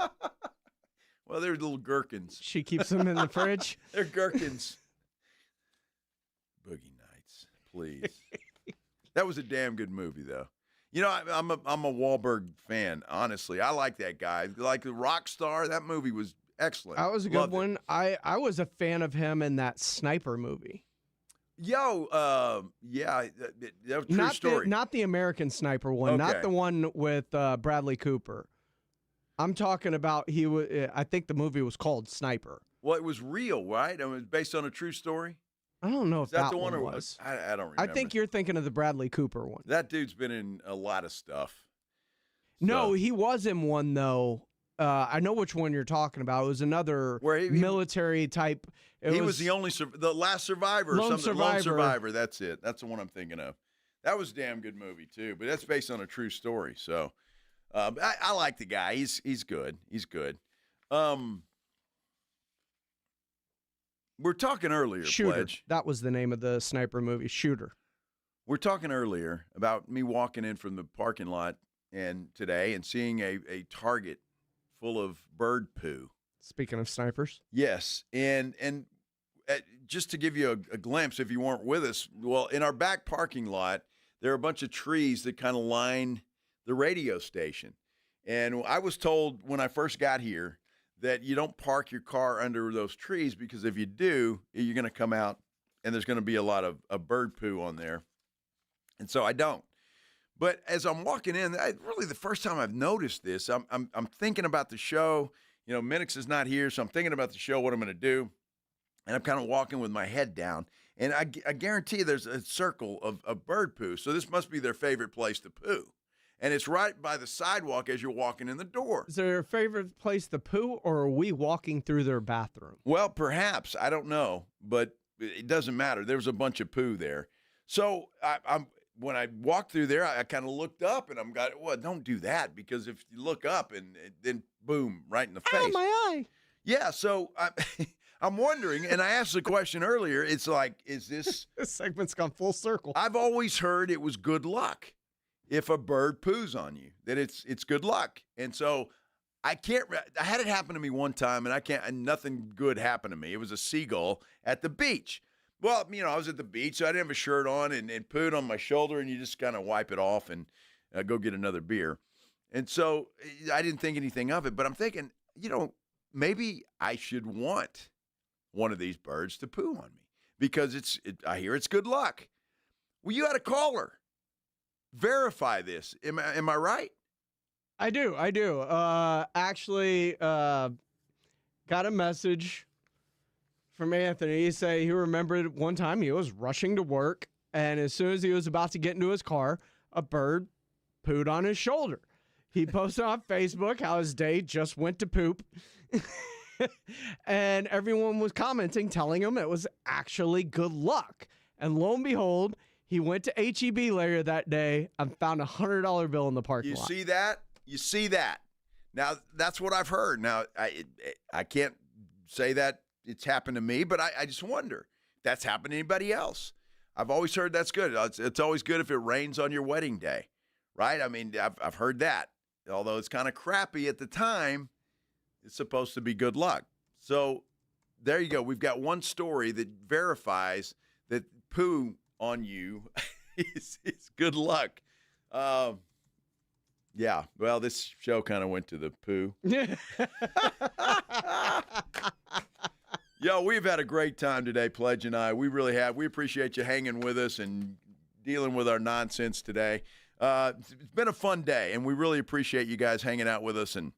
Well, they're little gherkins. She keeps them in the fridge? They're gherkins. Boogie Nights, please. That was a damn good movie, though. You know, I'm a Wahlberg fan, honestly. I like that guy. Like the rock star, that movie was excellent. That was a good one. I was a fan of him in that Sniper movie. Yo, yeah, that was a true story. Not the American Sniper one, not the one with Bradley Cooper. I'm talking about I think the movie was called Sniper. Well, it was real, right? It was based on a true story? I don't know if that the one was. I don't remember. I think you're thinking of the Bradley Cooper one. That dude's been in a lot of stuff. No, he was in one, though. I know which one you're talking about. It was another military type. He was the last survivor or something. Survivor. Lone Survivor, that's it. That's the one I'm thinking of. That was a damn good movie, too. But that's based on a true story. So I like the guy. He's good. He's good. We're talking earlier, Shooter. Pledge. That was the name of the Sniper movie, Shooter. We're talking earlier about me walking in from the parking lot today and seeing a Target full of bird poo. Speaking of snipers. Yes, and just to give you a glimpse, if you weren't with us, well, in our back parking lot, there are a bunch of trees that kind of line the radio station. And I was told when I first got here that you don't park your car under those trees because if you do, you're going to come out and there's going to be a lot of bird poo on there. And so I don't. But as I'm walking in, really the first time I've noticed this, I'm thinking about the show. You know, Minix is not here, so I'm thinking about the show, what I'm going to do. And I'm kind of walking with my head down. And I guarantee there's a circle of bird poo. So this must be their favorite place to poo. And it's right by the sidewalk as you're walking in the door. Is there a favorite place to poo, or are we walking through their bathroom? Well, perhaps. I don't know. But it doesn't matter. There was a bunch of poo there. So when I walked through there, I kind of looked up, and well, don't do that, because if you look up and then boom, right in the face. Oh, my eye. Yeah, so I'm wondering, and I asked the question earlier, it's like, is this... This segment's gone full circle. I've always heard it was good luck. if a bird poos on you, that it's good luck. And so I had it happen to me one time, and nothing good happened to me. It was a seagull at the beach. Well, I was at the beach, so I didn't have a shirt on and pooed on my shoulder, and you just kind of wipe it off and go get another beer. And so I didn't think anything of it, but I'm thinking, maybe I should want one of these birds to poo on me because I hear it's good luck. Well, you had a caller. Verify this. Am I right? I do. Actually, got a message from Anthony. He remembered one time he was rushing to work, and as soon as he was about to get into his car, a bird pooed on his shoulder. He posted on Facebook how his day just went to poop. And everyone was commenting, telling him it was actually good luck. And lo and behold, he went to H-E-B later that day and found a $100 bill in the parking lot. You see that? Now, that's what I've heard. Now, I can't say that it's happened to me, but I just wonder if that's happened to anybody else. I've always heard that's good. It's always good if it rains on your wedding day, right? I mean, I've heard that. Although it's kind of crappy at the time, it's supposed to be good luck. So there you go. We've got one story that verifies that poo on you is good luck. Yeah, well, this show kind of went to the poo. Yo, we've had a great time today, Pledge and I. We really have. We appreciate you hanging with us and dealing with our nonsense today. It's been a fun day, and we really appreciate you guys hanging out with us and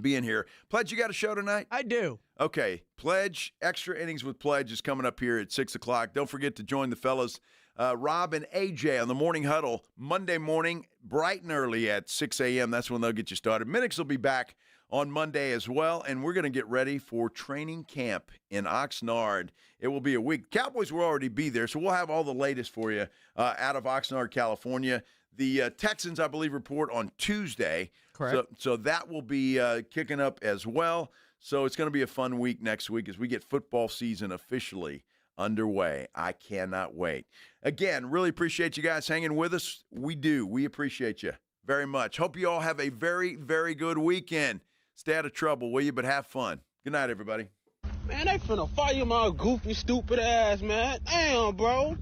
being here. Pledge, you got a show tonight? I do. Okay. Pledge, Extra Innings with Pledge is coming up here at 6 o'clock. Don't forget to join the fellas, Rob and AJ, on the Morning Huddle Monday morning, bright and early at 6 a.m. That's when they'll get you started. Minix will be back on Monday as well, and we're going to get ready for training camp in Oxnard. It will be a week. Cowboys will already be there, so we'll have all the latest for you out of Oxnard, California. The Texans, I believe, report on Tuesday. Correct. So that will be kicking up as well. So it's going to be a fun week next week as we get football season officially underway. I cannot wait. Again, really appreciate you guys hanging with us. We do. We appreciate you very much. Hope you all have a very, very good weekend. Stay out of trouble, will you? But have fun. Good night, everybody. Man, they finna fire my goofy, stupid ass, man. Damn, bro.